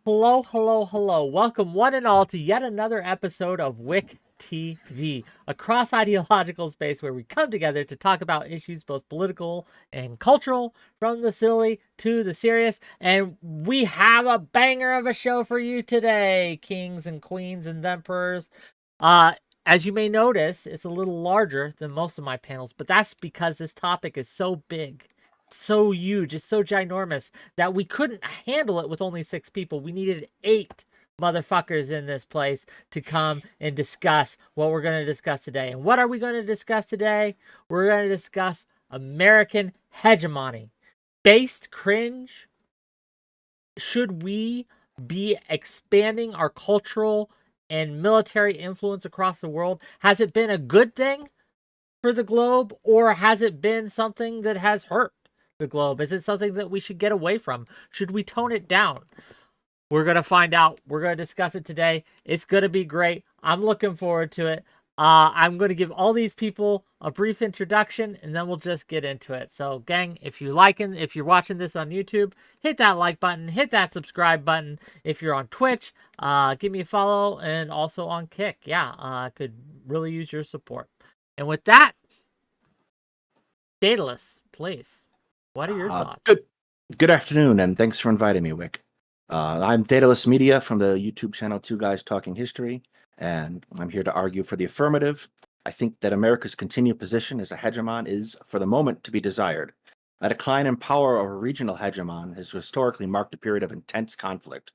Hello, hello, hello. Welcome one and all to yet another episode of WhickTV, a cross-ideological space where we come together to talk about issues both political and cultural, from the silly to the serious. And we have a banger of a show for you today, kings and queens and emperors. As you may notice, it's a little larger than most of my panels, but that's because this topic is so big, so huge, it's so ginormous that we couldn't handle it with only 6 people. We needed 8 motherfuckers in this place to come and discuss what we're going to discuss today. And what are we going to discuss today? We're going to discuss American hegemony. Based cringe? Should we be expanding our cultural and military influence across the world? Has it been a good thing for the globe, or has it been something that has hurt the globe? Is it something that we should get away from? Should we tone it down? We're going to find out. We're going to discuss it today. It's going to be great. I'm looking forward to it. I'm going to give all these people a brief introduction, and then we'll just get into it. So, gang, if you're watching this on YouTube, hit that like button, hit that subscribe button. If you're on Twitch, give me a follow, and also on Kick. Yeah, I could really use your support. And with that, 𝕵𝖎𝖎, please. What are your thoughts? Good afternoon, and thanks for inviting me, Wick. I'm 𝕵𝖎𝖎 Media from the YouTube channel Two Guys Talking History, and I'm here to argue for the affirmative. I think that America's continued position as a hegemon is, for the moment, to be desired. A decline in power of a regional hegemon has historically marked a period of intense conflict.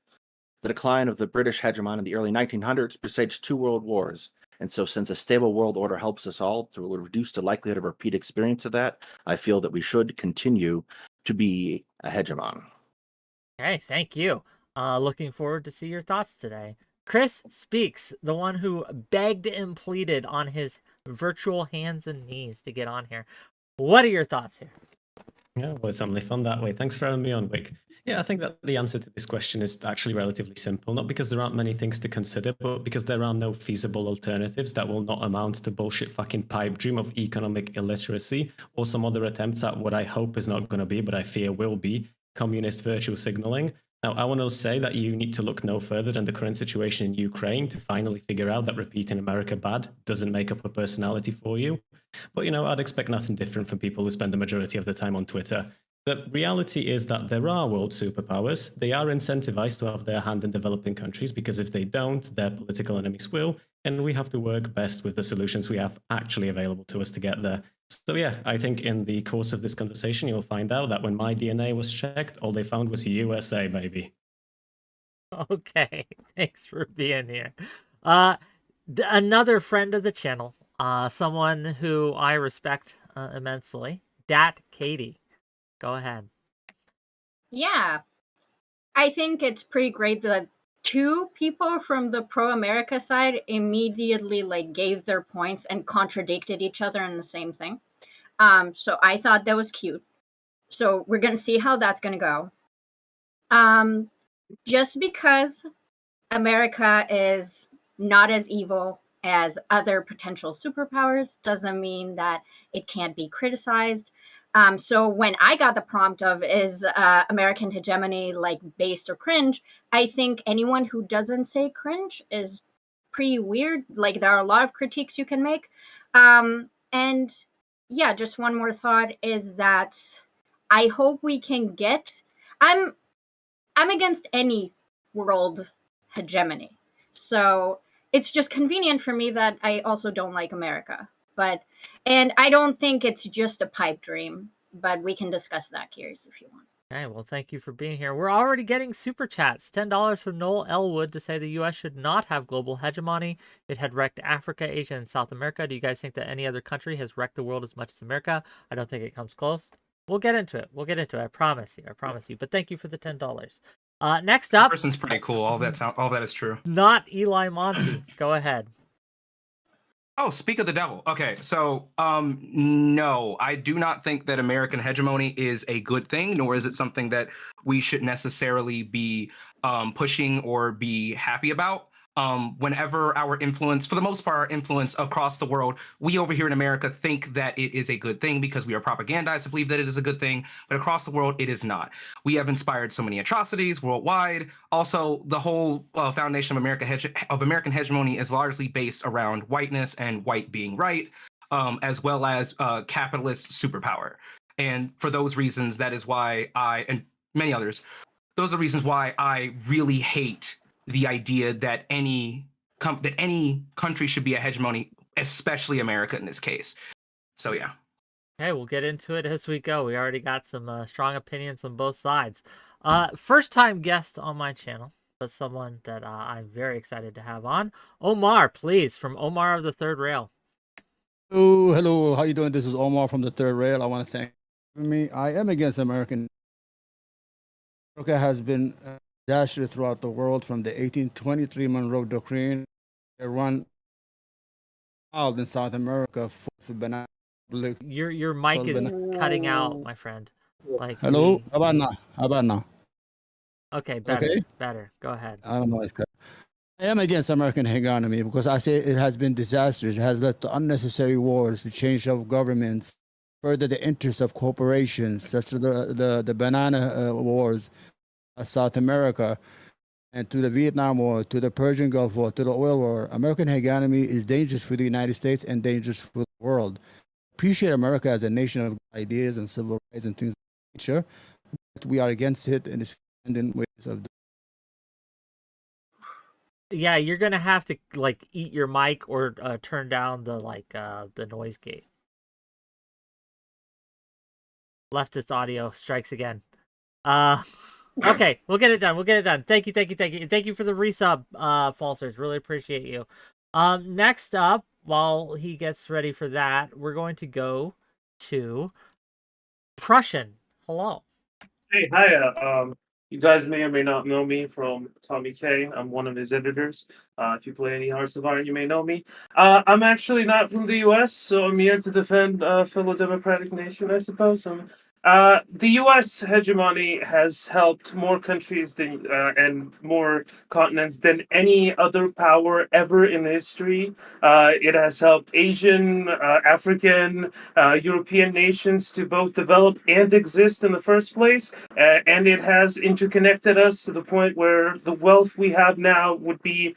The decline of the British hegemon in the early 1900s presaged 2 world wars, and so since a stable world order helps us all to reduce the likelihood of repeat experience of that, I feel that we should continue to be a hegemon. Okay, thank you. Looking forward to see your thoughts today. Chris Speaks, the one who begged and pleaded on his virtual hands and knees to get on here. What are your thoughts here? Yeah, well, it's only fun that way. Thanks for having me on, Wick. Yeah, I think that the answer to this question is actually relatively simple, not because there aren't many things to consider, but because there are no feasible alternatives that will not amount to bullshit fucking pipe dream of economic illiteracy or some other attempts at what I hope is not going to be, but I fear will be, communist virtue signaling. Now, I want to say that you need to look no further than the current situation in Ukraine to finally figure out that repeating America bad doesn't make up a personality for you. But, I'd expect nothing different from people who spend the majority of their time on Twitter. The reality is that there are world superpowers. They are incentivized to have their hand in developing countries because if they don't, their political enemies will, and we have to work best with the solutions we have actually available to us to get there. So yeah, I think in the course of this conversation, you'll find out that when my DNA was checked, all they found was USA, baby. Okay, thanks for being here. Another friend of the channel, someone who I respect immensely, 𝕵𝖎𝖎. Go ahead. Yeah, I think it's pretty great that 2 people from the pro-America side immediately gave their points and contradicted each other in the same thing. So I thought that was cute. So we're gonna see how that's gonna go. Just because America is not as evil as other potential superpowers doesn't mean that it can't be criticized. So when I got the prompt of is American hegemony based or cringe, I think anyone who doesn't say cringe is pretty weird. There are a lot of critiques you can make. And yeah, just one more thought is that I hope we can get... I'm against any world hegemony. So it's just convenient for me that I also don't like America. And I don't think it's just a pipe dream, but we can discuss that, Gears, if you want. Okay, well, thank you for being here. We're already getting super chats. $10 from 𝕾𝖍𝖎𝖙 to say the U.S. should not have global hegemony. It had wrecked Africa, Asia, and South America. Do you guys think that any other country has wrecked the world as much as America? I don't think it comes close. We'll get into it. I promise you. But thank you for the $10. Next up, that person's pretty cool. All that is true. Not Eli Monty. Go ahead. Oh, speak of the devil. Okay, so no, I do not think that American hegemony is a good thing, nor is it something that we should necessarily be pushing or be happy about. whenever our influence, for the most part, our influence across the world, we over here in America think that it is a good thing because we are propagandized to believe that it is a good thing, but across the world, it is not. We have inspired so many atrocities worldwide. Also, the whole foundation of American hegemony is largely based around whiteness and white being right, as well as capitalist superpower. And for those reasons, that is why and many others, those are reasons why I really hate the idea that any country should be a hegemony, especially America in this case. So yeah. Okay, we'll get into it as we go. We already got some strong opinions on both sides. First time guest on my channel, but someone that I'm very excited to have on. Omar, please, from Omar of the Third Rail. Oh, hello. How you doing? This is Omar from the Third Rail. I want to thank me. I am against America has been disastrous throughout the world, from the 1823 Monroe Doctrine, Iran, out in South America for banana. Your mic is cutting out, my friend. Like hello, how about now? How about now? Okay, better. Okay. Better. Go ahead. I don't know. It's cut. I am against American hegemony because I say it has been disastrous. It has led to unnecessary wars, the change of governments, further the interests of corporations, such as the banana wars, South America, and to the Vietnam War, to the Persian Gulf War, to the oil war. American hegemony is dangerous for the United States and dangerous for the world. Appreciate America as a nation of ideas and civil rights and things of that nature, but we are against it in its ways of. Yeah, you're gonna have to like eat your mic or turn down the noise gate. Leftist audio strikes again. Okay, we'll get it done. We'll get it done. Thank you. Thank you for the resub, Falsers. Really appreciate you. Next up, while he gets ready for that, we're going to go to Prussian. Hello. Hey, hiya. You guys may or may not know me from Tommy K. I'm one of his editors. If you play any Hearts of Iron, you may know me. I'm actually not from the U.S., so I'm here to defend a fellow democratic nation, I suppose. The U.S. hegemony has helped more countries and more continents than any other power ever in history. It has helped Asian, African, European nations to both develop and exist in the first place, and it has interconnected us to the point where the wealth we have now would be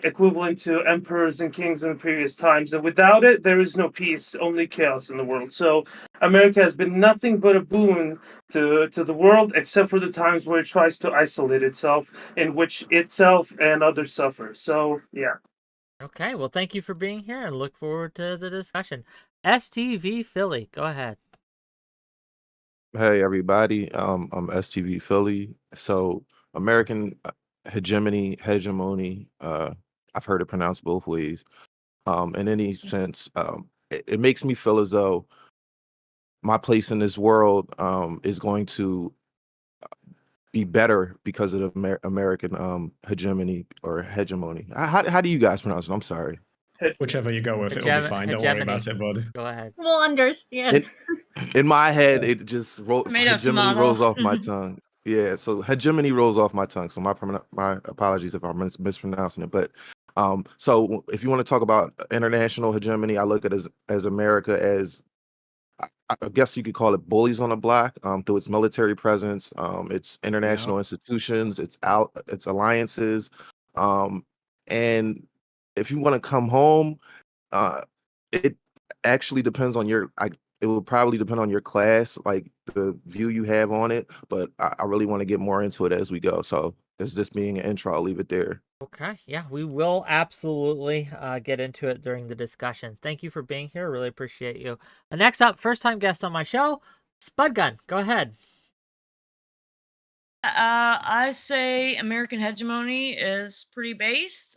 equivalent to emperors and kings in previous times. And without it, there is no peace, only chaos in the world. So America has been nothing but a boon to the world, except for the times where it tries to isolate itself, in which itself and others suffer. So, yeah. Okay, well, thank you for being here and look forward to the discussion. STV Philly, go ahead. Hey everybody, I'm STV Philly. So American hegemony, I've heard it pronounced both ways. In any sense, it makes me feel as though my place in this world is going to be better because of the American hegemony or hegemony. How do you guys pronounce it? I'm sorry. Whichever you go with, it'll be fine. Don't worry about it, bud. Go ahead. We'll understand. In my head, it just Tomato, hegemony tomato. rolls off my tongue. Yeah, so hegemony rolls off my tongue. So my apologies if I'm mispronouncing it. But so if you want to talk about international hegemony, I look at it as America as, I guess you could call it bullies on the block, through its military presence, its international institutions, its alliances, and if you want to come home, it actually depends on it will probably depend on your class, like the view you have on it. But I really want to get more into it as we go. So as this being an intro, I'll leave it there. Okay, yeah, we will absolutely get into it during the discussion. Thank you for being here. Really appreciate you. Next up, first time guest on my show, Spudgun. Go ahead. I say American hegemony is pretty based.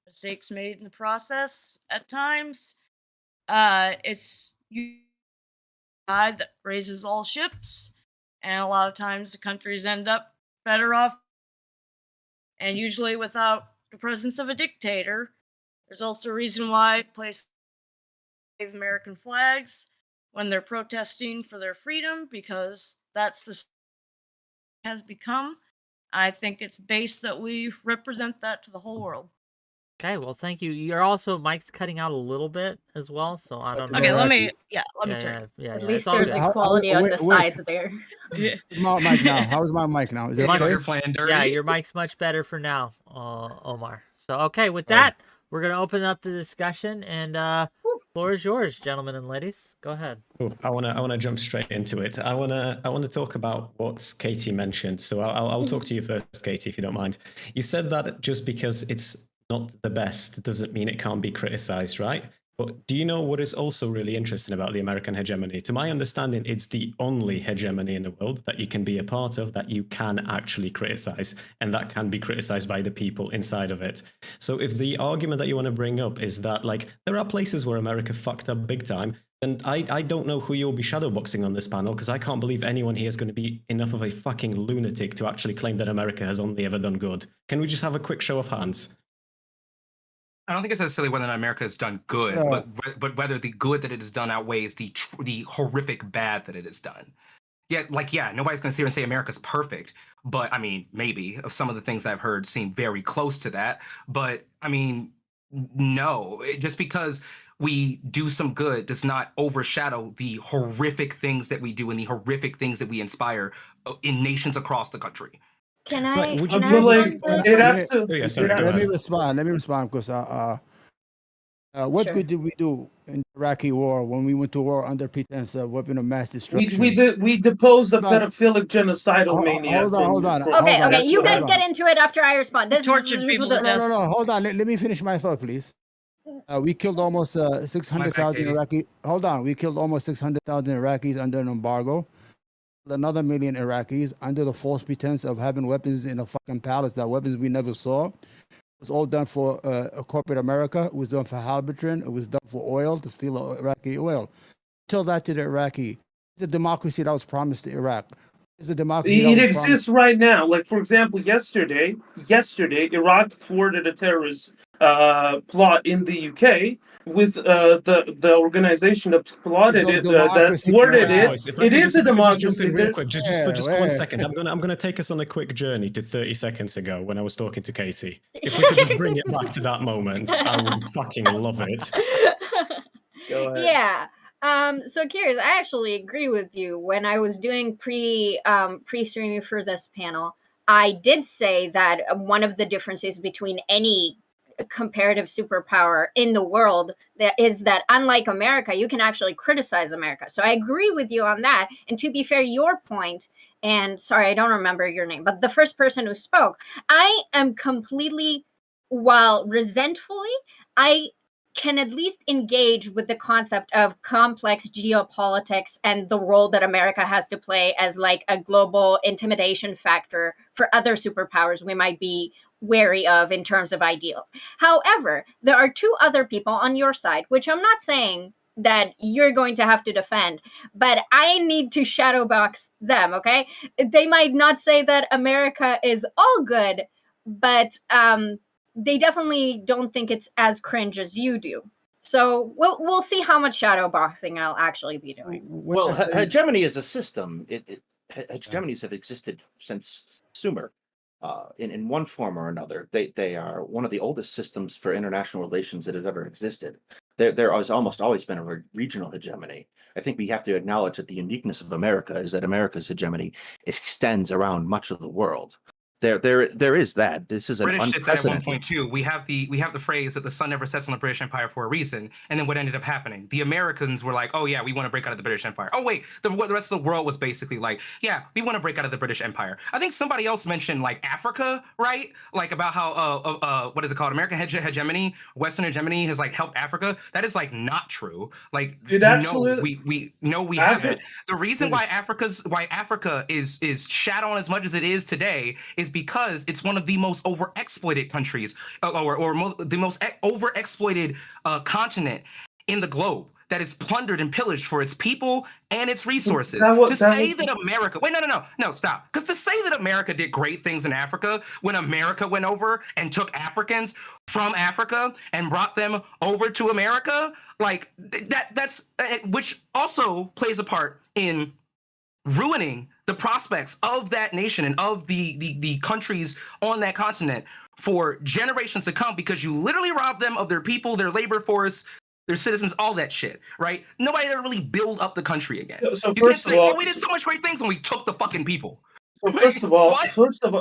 Mistakes made in the process at times. It's tide that raises all ships, and a lot of times the countries end up better off, and usually without the presence of a dictator. There's also a reason why places wave American flags when they're protesting for their freedom, because that's the has become. I think it's base that we represent that to the whole world. Okay, well, thank you. You're also Mike's cutting out a little bit as well, so I don't know. Okay, let Iraqi. me turn. Yeah. At It's least all there's good. equality on wait, the wait. sides there. Yeah. How's my mic now? How's my mic now? Is it You know okay? you're playing dirty. Yeah, your mic's much better for now, Omar. So, okay, with that, we're going to open up the discussion, and floor is yours, gentlemen and ladies. Go ahead. Cool. I wanna jump straight into it. I wanna talk about what Katie mentioned. So I'll talk to you first, Katie, if you don't mind. You said that just because it's not the best doesn't mean it can't be criticized, right? But do you know what is also really interesting about the American hegemony? To my understanding, it's the only hegemony in the world that you can be a part of that you can actually criticize, and that can be criticized by the people inside of it. So if the argument that you want to bring up is that, like, there are places where America fucked up big time, then I don't know who you'll be shadowboxing on this panel, because I can't believe anyone here is going to be enough of a fucking lunatic to actually claim that America has only ever done good. Can we just have a quick show of hands? I don't think it's necessarily whether or not America has done good, but whether the good that it has done outweighs the horrific bad that it has done. Yeah, nobody's going to sit here and say America's perfect, but I mean, maybe of some of the things I've heard seem very close to that. But I mean, no, just because we do some good does not overshadow the horrific things that we do and the horrific things that we inspire in nations across the country. Can But I? would Can you I be able respond to to honestly- that? Oh, yeah, sorry, go Let me ahead. respond because what Sure. good did we do in the Iraqi war when we went to war under pretense of weapon of mass destruction? We deposed the Hold on. pedophilic genocidal mania. Hold on. Okay, you guys hold get on. into it after I respond. This Tortured is people to death. No, hold on. Let me finish my thought, please. We killed almost 600,000 Katie. Iraqi. Hold on. We killed almost 600,000 Iraqis under an embargo. Another million Iraqis under the false pretense of having weapons in a fucking palace. That weapons we never saw. It was all done for corporate America. It was done for Halbertron. It was done for oil, to steal Iraqi oil. Tell that to the Iraqi. It's a democracy that was promised to Iraq. It's a democracy. It exists right now. Like, for example, yesterday, Iraq thwarted a terrorist plot in the UK with the organization that plotted it, that thwarted it. It is a democracy. Real quick, just for 1 second. I'm gonna take us on a quick journey to 30 seconds ago when I was talking to Katie. If we could just bring it back to that moment, I would fucking love it. Go ahead. Yeah. So curious, I actually agree with you. When I was doing pre-streaming for this panel, I did say that one of the differences between any comparative superpower in the world that is that unlike America, you can actually criticize America. So I agree with you on that. And to be fair, your point, and sorry, I don't remember your name, but the first person who spoke, I am completely, while resentfully, I can at least engage with the concept of complex geopolitics and the role that America has to play as like a global intimidation factor for other superpowers we might be wary of in terms of ideals. However, there are two other people on your side, which I'm not saying that you're going to have to defend, but I need to shadowbox them, okay? They might not say that America is all good, but they definitely don't think it's as cringe as you do. So we'll see how much shadowboxing I'll actually be doing. Well, hegemony is a system. Hegemonies have existed since Sumer. In one form or another, they are one of the oldest systems for international relations that has ever existed. There has almost always been a regional hegemony. I think we have to acknowledge that the uniqueness of America is that America's hegemony extends around much of the world. There is that. This is an British did that at one unprecedented. point too. We have the phrase that the sun never sets on the British Empire for a reason. And then what ended up happening? The Americans were like, oh yeah, we want to break out of the British Empire. Oh wait, the rest of the world was basically like, yeah, we want to break out of the British Empire. I think somebody else mentioned like Africa, right? Like about how what is it called? American hegemony, Western hegemony has like helped Africa. That is like not true. Like It absolutely- we haven't. The reason why Africa is shat on as much as it is today is because it's one of the most overexploited countries or the most overexploited continent in the globe that is plundered and pillaged for its people and its resources. That America, wait, no, stop. Because to say that America did great things in Africa when America went over and took Africans from Africa and brought them over to America, like that's which also plays a part in ruining the prospects of that nation and of the countries on that continent for generations to come, because you literally robbed them of their people, their labor force, their citizens, all that shit, right? Nobody ever really build up the country again. So You can't first say, of all, oh, we did so much great things when we took the fucking people. so first of all, What? first of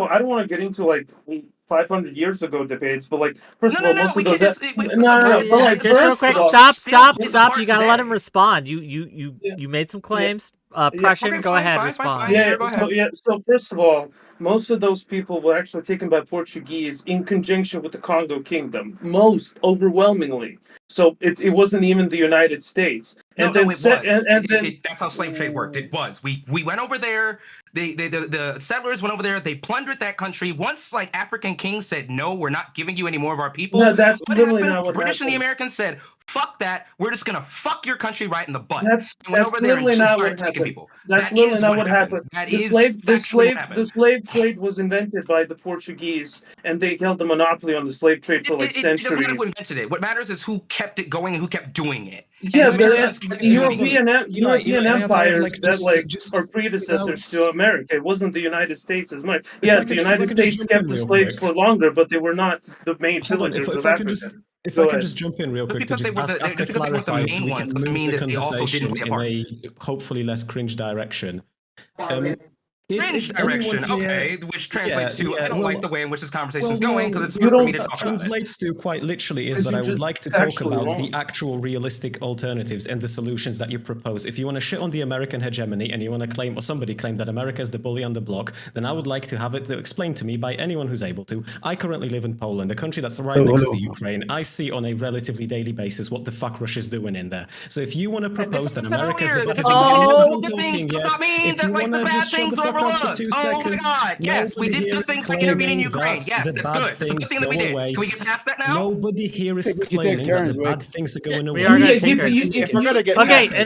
all, I don't want to get into like 500 years ago debates, but like first No, of no, all, no, most we of those. can't just wait, No, but like just real first quick, of all, stop. apart You gotta let him today. respond. You Yeah. made some Yeah. claims. Yeah. Prussian, Okay, go fine, ahead, fine, respond. fine. Sure, go ahead. So first of all, most of those people were actually taken by Portuguese in conjunction with the Congo Kingdom, most overwhelmingly. So it wasn't even the United States. And then That's how slave trade worked. It was. We went over there. The settlers went over there. They plundered that country. Once like African kings said, no, we're not giving you any more of our people. No, that's what literally happened? not what The British and the happened. Americans said, fuck that. We're just gonna fuck your country right in the butt. That's And went over there and literally not started what taking happened. people. That's That literally is not what happened. That The is slave factually what happened. the slave trade was invented by the Portuguese, and they held the monopoly on the slave trade for like It doesn't matter centuries. who invented it. What matters is who kept it going and who kept doing it. Yeah, And but Americans kept doing it. European I have, empires like, that like just are predecessors without- to America. It wasn't the United States as much. If Yeah, I the can just- United if I can just States jump kept in the real slaves quick. for longer, but they were not the main Hold on, pillagers if of I can Africa. just if Go I can ahead. just jump in real Just quick to because they just were ask a because they weren't the clarifier main so we can ones doesn't move mean the that they also didn't conversation play a in part. a hopefully less cringe direction. Cringe is anyone direction, here- okay, which translates to I don't like the way in which this conversation is going because it's you hard for me to don't- talk about it. translates to quite literally is Because that you're I would just like to talk factually about the wrong. actual realistic alternatives and the solutions that you propose. If you want to shit on the American hegemony and you want to claim, or somebody claim that America is the bully on the block, then I would like to have it explained to me by anyone who's able to. I currently live in Poland, a country that's right next to Ukraine. I see on a relatively daily basis what the fuck Russia's doing in there. So if you want to propose that America is the bad good things does not mean if that you like want the to bad just shut things the fuck up for overlooked. 2 Oh my seconds. god, yes, we Nobody did here good is things by intervening in claiming Ukraine. that Yes, the that's bad good. It's a good things thing that we go did. away. Can we get past that now? Nobody here is We can take claiming that turns, the bad things are going away. We are gonna Yeah, take turns. If we're gonna get Okay, past it,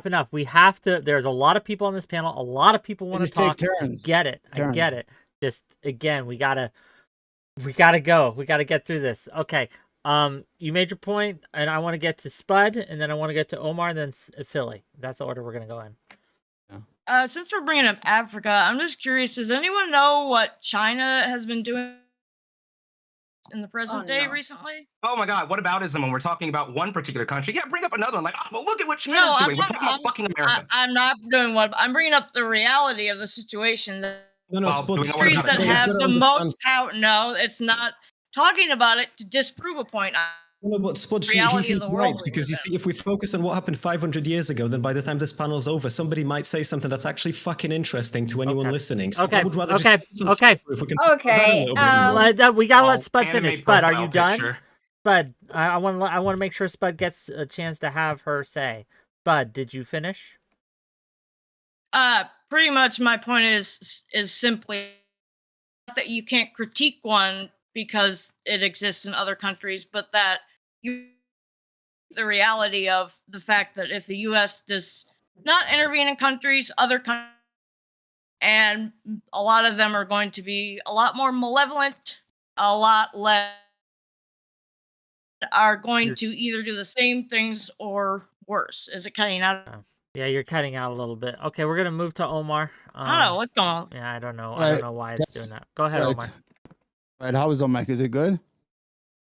enough. We have to. There's a lot of people on this panel. A lot of people want to just take talk. turns. Get it. I Turns. get it. Just again, we gotta go. We gotta get through this. Okay. You made your point, and I want to get to Spud, and then I want to get to Omar, and then Philly. That's the order we're gonna go in. Since we're bringing up Africa, I'm just curious, does anyone know what China has been doing in the present day recently? Oh my god, what aboutism when we're talking about one particular country? Yeah, bring up another one. Like, oh, but look at what China's No, doing. We're talking about fucking America. I'm not doing what I'm bringing up the reality of the situation that countries that have the most power. No, it's not talking about it to disprove a point. No, but Spudge, Reality of he's the right, world because you see, if we focus on what happened 500 years ago, then by the time this panel's over, somebody might say something that's actually fucking interesting to anyone listening. So I would rather just if we can Okay, we gotta let Spud anime finish. Spud, are profile you done? picture. Spud, I want to make sure Spud gets a chance to have her say. Spud, did you finish? Pretty much my point is simply that you can't critique one because it exists in other countries, but that the reality of the fact that if the U.S. does not intervene in countries, other countries, and a lot of them are going to be a lot more malevolent, a lot less are going to either do the same things or worse. Is it cutting out? Yeah, you're cutting out a little bit. Okay, we're gonna move to Omar. I don't know what's going on. Yeah, I don't know. I don't know why it's doing that. Go ahead, Omar. Right, how is the mic? Is it good?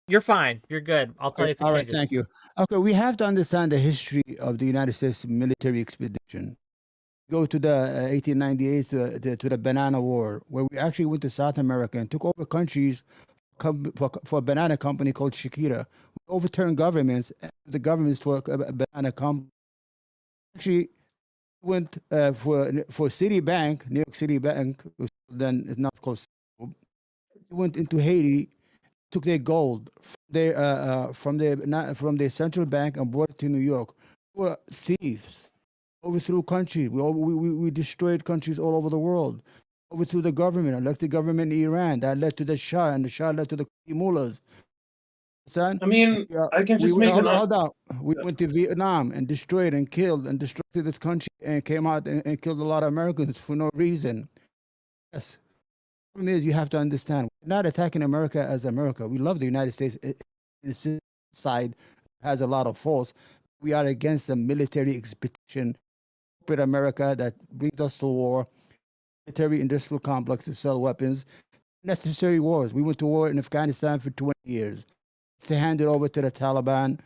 You're fine. You're good. I'll tell you if it All right, changes. thank you. Okay, we have to understand the history of the United States military expedition. Go to the 1898 to the Banana War, where we actually went to South America and took over countries for a banana company called Shakira. We overturned governments, and the governments to a banana company. Actually, went for Citibank, New York City Bank, then it's not called. Went into Haiti, took their gold from their central bank and brought it to New York. We were thieves. Overthrew countries. We destroyed countries all over the world. Overthrew the government, elected government in Iran. That led to the Shah, and the Shah led to the mullahs. Son, I mean, I can just make hold on. We went to Vietnam and destroyed and killed and destructed this country and came out and killed a lot of Americans for no reason. Yes. The problem is you have to understand, we're not attacking America as America. We love the United States. Its side has a lot of faults. We are against the military expedition with America that brings us to war, military industrial complex to sell weapons, necessary wars. We went to war in Afghanistan for 20 years to hand it over to the Taliban,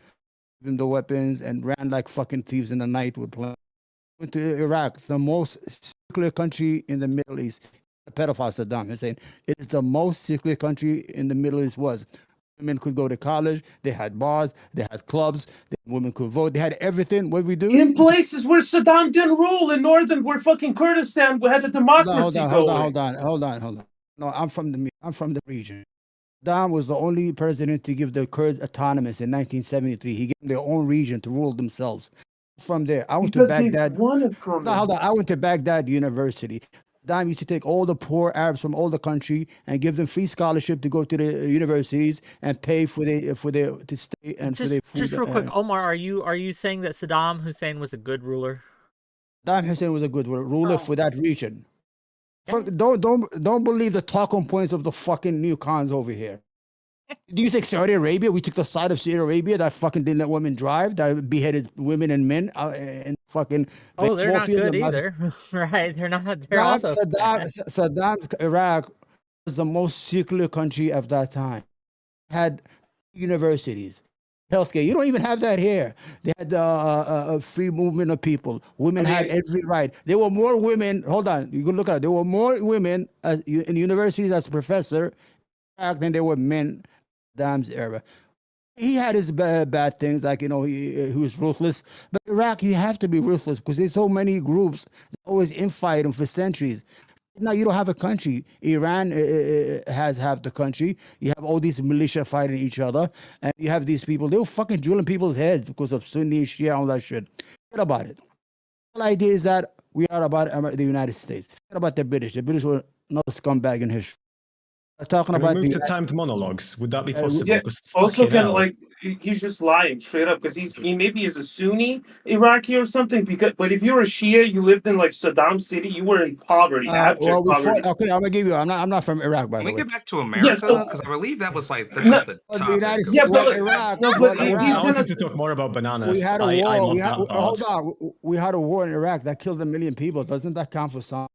give them the weapons, and ran like fucking thieves in the night with planes. Went to Iraq, the most secular country in the Middle East. A pedophile Saddam Hussein. It is the most secular country in the Middle East was. Women could go to college. They had bars. They had clubs. Women could vote. They had everything. What we do? In places where Saddam didn't rule, in northern, where fucking Kurdistan had a democracy Hold on. No, I'm from the region. Saddam was the only president to give the Kurds autonomous in 1973. He gave them their own region to rule themselves. From there, I went to Baghdad. I went to Baghdad University. Saddam used to take all the poor Arabs from all the country and give them free scholarship to go to the universities and pay for their to stay and for their food. Just real quick, Omar, are you saying that Saddam Hussein was a good ruler? Saddam Hussein was a good ruler for that region. Don't believe the talking points of the fucking neocons over here. Do you think Saudi Arabia, we took the side of Saudi Arabia that fucking didn't let women drive, that beheaded women and men and fucking... Oh, they're not good either. Right, they're not. They're also Saddam's Iraq was the most secular country of that time. Had universities, healthcare. You don't even have that here. They had a free movement of people. Women had every right. There were more women. Hold on, you can look at it. There were more women in universities as a professor than there were men. Saddam's era. He had his bad things, like, he was ruthless. But Iraq, you have to be ruthless because there's so many groups always infighting for centuries. Now you don't have a country. Iran has half the country. You have all these militia fighting each other, and you have these people. They were fucking drilling people's heads because of Sunni, Shia, all that shit. Forget about it. The whole idea is that we are about the United States. Forget about the British. The British were another scumbag in history. Talking about move to timed monologues. Would that be possible? Yeah, also, kind of like he's just lying straight up because he maybe is a Sunni Iraqi or something. But if you're a Shia, you lived in like Saddam City, you were in poverty. Okay, I'm gonna give you. I'm not from Iraq, by the way. Can we get back to America? Because I believe that was like that's like the topic. Iraq. I wanted to talk more about bananas. We had a war. Hold on. We had a war in Iraq that killed 1 million people. Doesn't that count for some?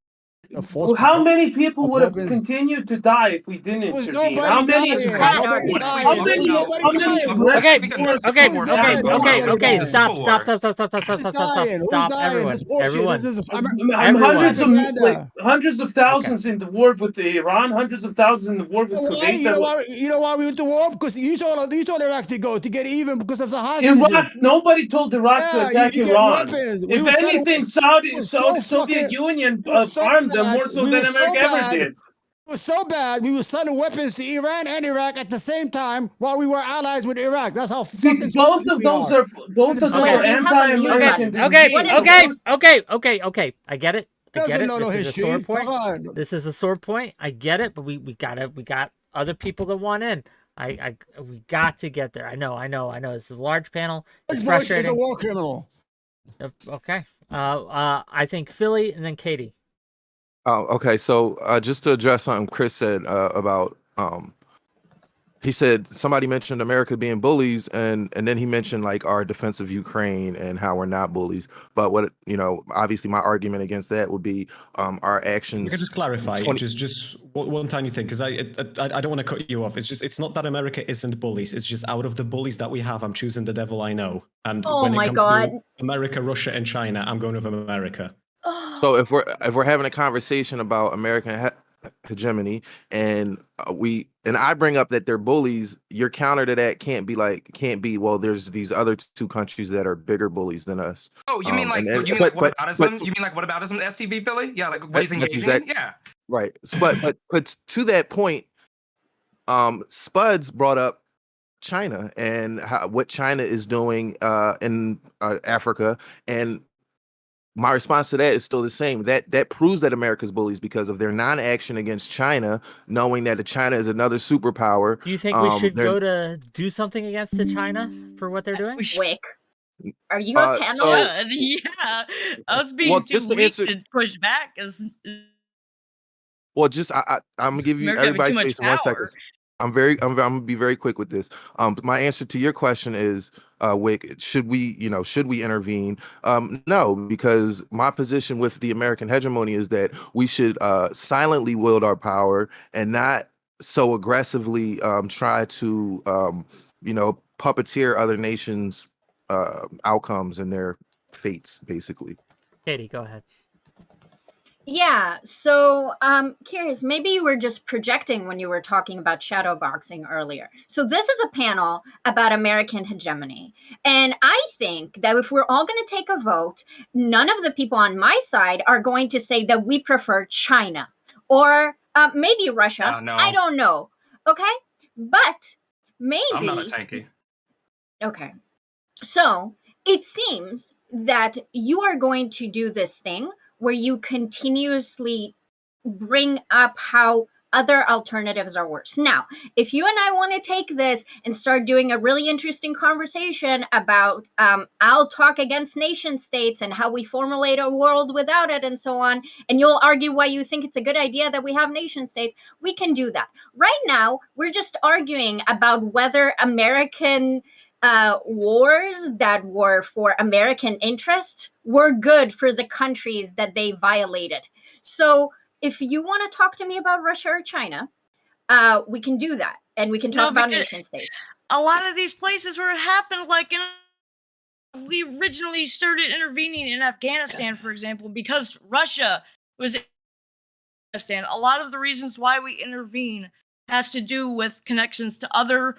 How many people would have continued to die if we didn't intervene? How many? Okay. Stop, everyone. Hundreds of thousands in the war with Iran, hundreds of thousands in the war with Kuwait. You know why we went to war? Because you told Iraq to go to get even because of the hostages. Iraq. Nobody told Iraq to attack Iran. If anything, Soviet Union armed them more so than America ever did. It was so bad, we were selling weapons to Iran and Iraq at the same time while we were allies with Iraq. That's how fucking both of those are anti-American. Okay. I get it. This is a sore point. I get it, but we got other people that want in. We got to get there. I know. This is a large panel. It's frustrating. Is a war criminal. Okay. I think Philly and then Katie. Oh, okay. So just to address something Chris said about, he said somebody mentioned America being bullies, and then he mentioned like our defense of Ukraine and how we're not bullies. But what obviously my argument against that would be our actions. You can just clarify, just one tiny thing, because I don't want to cut you off. It's not that America isn't bullies. It's just out of the bullies that we have, I'm choosing the devil I know. And when it comes to America, Russia, and China, I'm going with America. So if we're having a conversation about American hegemony and I bring up that they're bullies, your counter to that can't be well, there's these other two countries that are bigger bullies than us. Oh, you mean like whataboutism? You mean like whataboutism, STV Philly? Yeah, like what he's engaging in? Yeah. Right. But to that point, Spuds brought up China and what China is doing in Africa, and my response to that is still the same. That proves that America's bullies because of their non-action against China, knowing that China is another superpower. Do you think we should go to do something against China for what they're doing? Wick. Are you a panel? Yeah, I was being too weak to push back. Well, just I'm gonna give you everybody space in 1 second. I'm gonna be very quick with this. My answer to your question is, Wick, should we intervene? No, because my position with the American hegemony is that we should silently wield our power and not so aggressively try to puppeteer other nations' outcomes and their fates, basically. Katie, go ahead. Yeah, so curious, maybe you were just projecting when you were talking about shadow boxing earlier. So this is a panel about American hegemony. And I think that if we're all going to take a vote, none of the people on my side are going to say that we prefer China or maybe Russia. No. I don't know. Okay? But maybe... I'm not a tanky. Okay. So it seems that you are going to do this thing where you continuously bring up how other alternatives are worse. Now, if you and I want to take this and start doing a really interesting conversation about I'll talk against nation states and how we formulate a world without it and so on, and you'll argue why you think it's a good idea that we have nation states, we can do that. Right now, we're just arguing about whether American wars that were for American interests were good for the countries that they violated. So if you want to talk to me about Russia or China, we can do that. And we can talk about nation states. A lot of these places where it happened, like we originally started intervening in Afghanistan, for example, because Russia was in Afghanistan. A lot of the reasons why we intervene has to do with connections to other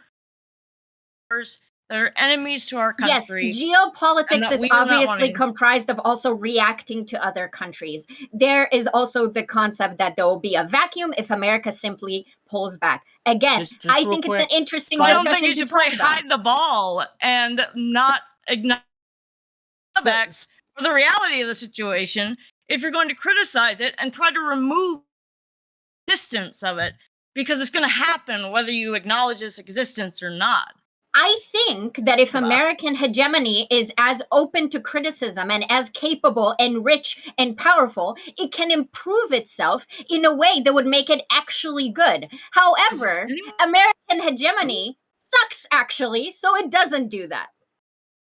that are enemies to our country. Yes, geopolitics is obviously comprised of also reacting to other countries. There is also the concept that there will be a vacuum if America simply pulls back. Again, Just I think it's an interesting so discussion. I don't think you should play hide the ball and not acknowledge backs for the reality of the situation if you're going to criticize it and try to remove distance of it, because it's going to happen whether you acknowledge its existence or not. I think that if American hegemony is as open to criticism and as capable and rich and powerful, it can improve itself in a way that would make it actually good. However, American hegemony sucks actually, so it doesn't do that.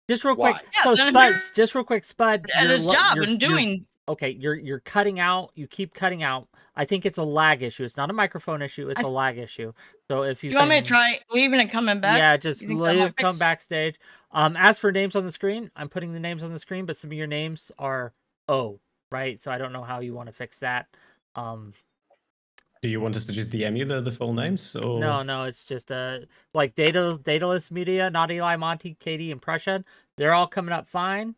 Just real quick. Yeah, So Spud, just real quick, Spud. And his job in doing. Okay, you're cutting out. You keep cutting out. I think it's a lag issue. It's not a microphone issue. It's a lag issue. So if you want me to try leaving and coming back? Yeah, just leave, come backstage. As for names on the screen, I'm putting the names on the screen, but some of your names are O, right? So I don't know how you want to fix that. Do you want us to just DM you the full names? Or... No, it's just like Daedalus Media, Not Eli, Monty, Katie, and Prussian. They're all coming up fine.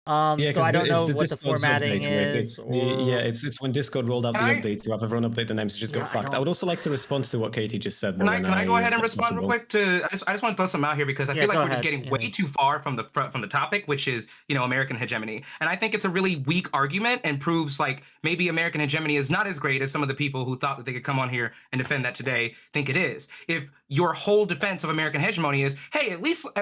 So I don't know what the formatting is. It's when Discord rolled out the update to have everyone update the names. It just got fucked. I would also like to respond to what Katie just said. Can I go ahead and respond real quick to? I just want to throw some out here because I feel like we're just getting way too far from the topic, which is American hegemony, and I think it's a really weak argument and proves like maybe American hegemony is not as great as some of the people who thought that they could come on here and defend that today think it is. If your whole defense of American hegemony is, hey, at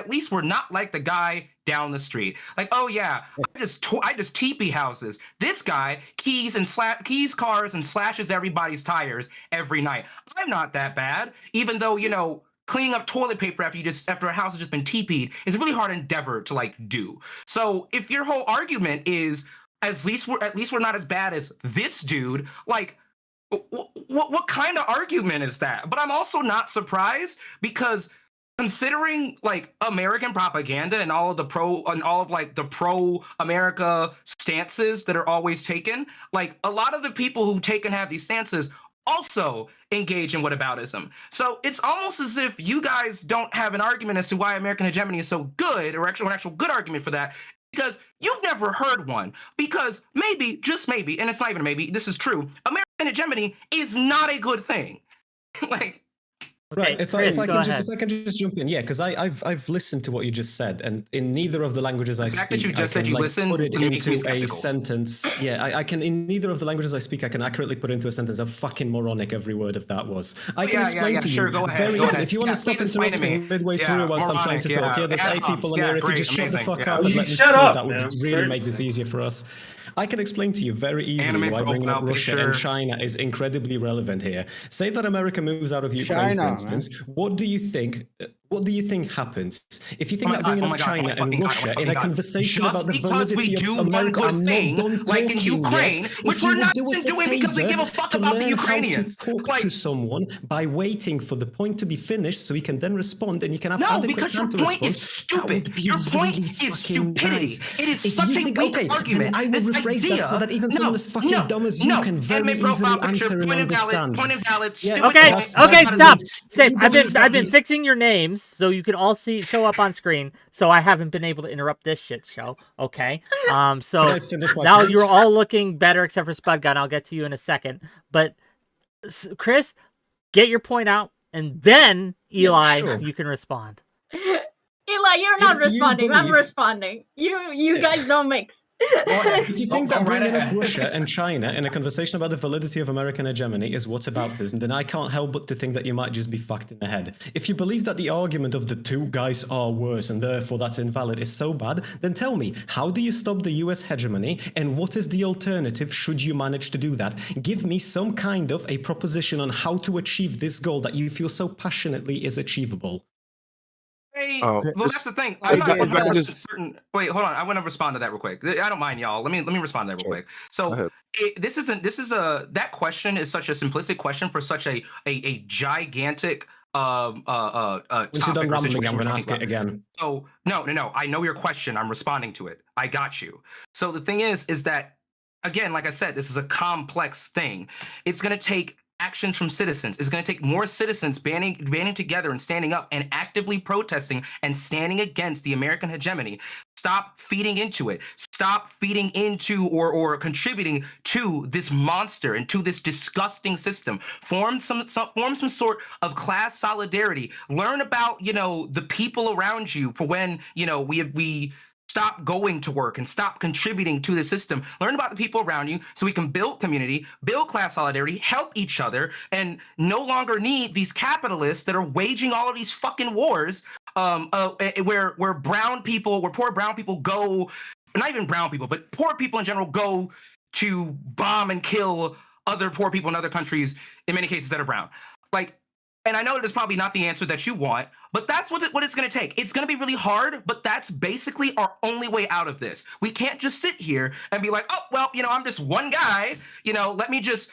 least we're not like the guy down the street. Like, oh yeah, I just teepee houses. This guy keys cars and slashes everybody's tires every night. I'm not that bad, even though cleaning up toilet paper after a house has just been teepeed is a really hard endeavor to like do. So if your whole argument is at least we're not as bad as this dude, like. What kind of argument is that? But I'm also not surprised because considering like American propaganda and all of the pro America stances that are always taken, like a lot of the people who take and have these stances also engage in whataboutism. So it's almost as if you guys don't have an argument as to why American hegemony is so good, or actually an actual good argument for that. Because you've never heard one. Because maybe, just maybe, and it's not even maybe, this is true, American hegemony is not a good thing. Like, right. If I can just jump in, yeah, because I've listened to what you just said, and in neither of the languages I speak, that you just said you listened put it into a sentence. Yeah, I can in neither of the languages I speak, I can accurately put into a sentence how fucking moronic every word of that was. I can explain to you. Go ahead. If you want to stop interrupting midway through whilst I'm trying to talk, there's 8 people in there. If you just shut the fuck up and let me talk, that would really make this easier for us. I can explain to you very easily Anime why bringing up profile Russia picture. and China is incredibly relevant here. Say that America moves out of Ukraine, China, for man. instance. What do you think? What do you think happens if you think that bringing up China and Russia in a conversation Just about the because we validity of do one America? good I'm thing, not done like in talking Ukraine, yet. which If we're you would not do even us a doing because we favor give a fuck to about the learn how to Ukrainians. talk Like, to someone by waiting for the point to be finished, so we can then respond and you can have no, adequate because your time to point respond. is That stupid. would be Your point really is fucking stupidity. nice. It is If such you a think, weak okay, argument. then I will This rephrase idea, that so that even someone as fucking dumb as you can very Anime profile easily picture, answer and understand. point invalid, Yeah, stupid Okay, point. okay, that stop. means if Stay. you I've believe that been you- fixing your names so you can all show up on screen. So I haven't been able to interrupt this shit show. Okay. Can So I finish my now point? you're all looking better except for 𝕵𝖎𝖏. I'll get to you in a second. But Chris, get your point out, and then Eli, sure. you can respond. Eli, you're not If you responding. I'm believe- responding. You guys don't mix. If you think that Go right bringing up ahead. Russia and China in a conversation about the validity of American hegemony is whataboutism, then I can't help but to think that you might just be fucked in the head. If you believe that the argument of the two guys are worse and therefore that's invalid is so bad, then tell me, how do you stop the US hegemony and what is the alternative should you manage to do that? Give me some kind of a proposition on how to achieve this goal that you feel so passionately is achievable. Hey, Oh, well, this- that's the thing. I- I'm not if I could 100% just- certain. Wait, hold on. I want to respond to that real quick. I don't mind, y'all. Let me respond to that real Sure. quick. So Go ahead. that question is such a simplistic question for such a gigantic Once you're topic done or rambling, situation I'm we're going to talking ask it about. again. So no. I know your question. I'm responding to it. I got you. So the thing is that, again, like I said, this is a complex thing. It's going to take actions from citizens. It's going to take more citizens banding together and standing up and actively protesting and standing against the American hegemony. Stop feeding into it. Stop feeding into or contributing to this monster and to this disgusting system. Form some sort of class solidarity. Learn about, the people around you for when, we stop going to work and stop contributing to the system. Learn about the people around you so we can build community, build class solidarity, help each other, and no longer need these capitalists that are waging all of these fucking wars where poor brown people go, not even brown people, but poor people in general go to bomb and kill other poor people in other countries, in many cases that are brown. And I know that it's probably not the answer that you want, but that's what it's going to take. It's going to be really hard, but that's basically our only way out of this. We can't just sit here and be like, oh, well, I'm just one guy, let me just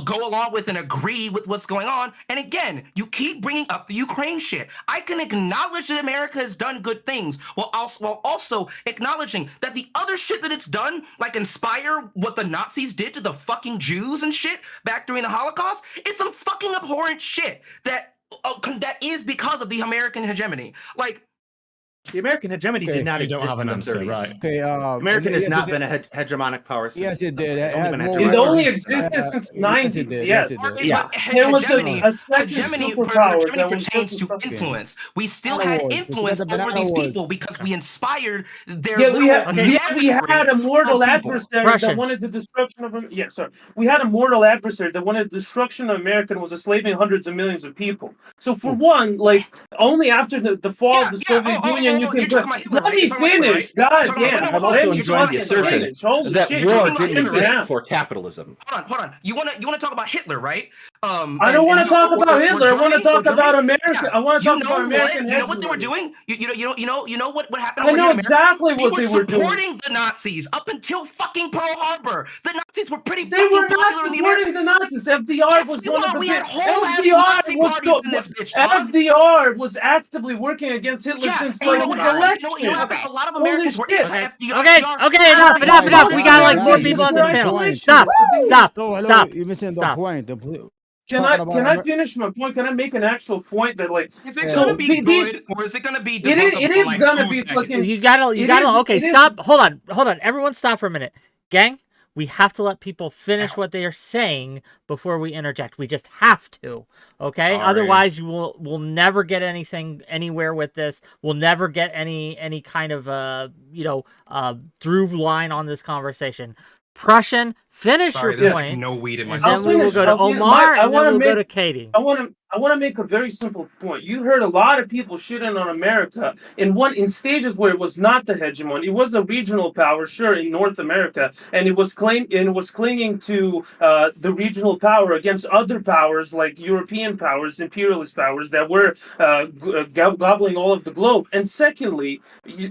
go along with and agree with what's going on. And again, you keep bringing up the Ukraine shit. I can acknowledge that America has done good things while also acknowledging that the other shit that it's done, like inspire what the Nazis did to the fucking Jews and shit back during the Holocaust, is some fucking abhorrent shit that is because of the American hegemony. The American hegemony Okay, did not you don't exist have in an the answer, 30s. right? Okay. American has yes, not it been did. a hegemonic power system. Yes, it did. It's It only had been more It hegemonic. only workers. existed since the Yes, it 90s. did. Yes. Yes, it did. Yeah. There was Hegemony a second superpower hegemony that was pertains just to stuff. influence. We still Banana had wars. influence It's the over banana these wars. people because we inspired their Yeah, we had, Okay. yeah, we had a mortal people. adversary Russian. that wanted the destruction of. Yeah, sorry. We had a mortal adversary that wanted the destruction of America and was enslaving hundreds of millions of people. So for one, only after the fall of the Soviet Union, you can. You're talking about Hitler, Let right? me You're talking about Hitler, finish. right? God You're talking about- damn. I'm Hold Let also me enjoying the fucking assertion finish. Holy that shit, war you're didn't fucking exist down. before capitalism. Hold on. You wanna talk about Hitler, right? I don't want to talk about Hitler. I want to talk about America. I want to talk about American You know what they were hegemony. doing? You know what happened I over know here in America? exactly what they were doing. supporting the Nazis up until fucking Pearl Harbor. The Nazis were pretty They fucking were not popular in the American. supporting the Nazis. FDR Yes, was we one were. of the We had big- whole ass FDR Nazi was parties in this bitch, dog. FDR was actively working against Hitler Yeah, since and you know he what was happened? elected. You know what happened? A lot of Holy Americans were shit. anti-FDR. Okay, enough. We got like more people on the panel. Stop. So, hello, Stop. you're missing the Stop. point. Can I finish my point? Can I make an actual point that Is it so gonna be these- good or is it gonna be? it debunkable is in, like, gonna 2 be seconds? fucking- You gotta. Okay, it is- stop. Hold on. Everyone, stop for a minute, gang. We have to let people finish what they are saying before we interject. We just have to, okay? Sorry. Otherwise, we'll never get anything anywhere with this. We'll never get any kind of through line on this conversation. Prussian. Finish Sorry, your there's point. no weed in my And I'll then we will system. go to finish. Omar, I and then wanna we'll go to make- Katie. I want to make a very simple point. You heard a lot of people shitting on America in stages where it was not the hegemony. It was a regional power, sure, in North America, and it was clinging to the regional power against other powers like European powers, imperialist powers that were gobbling all of the globe. And secondly,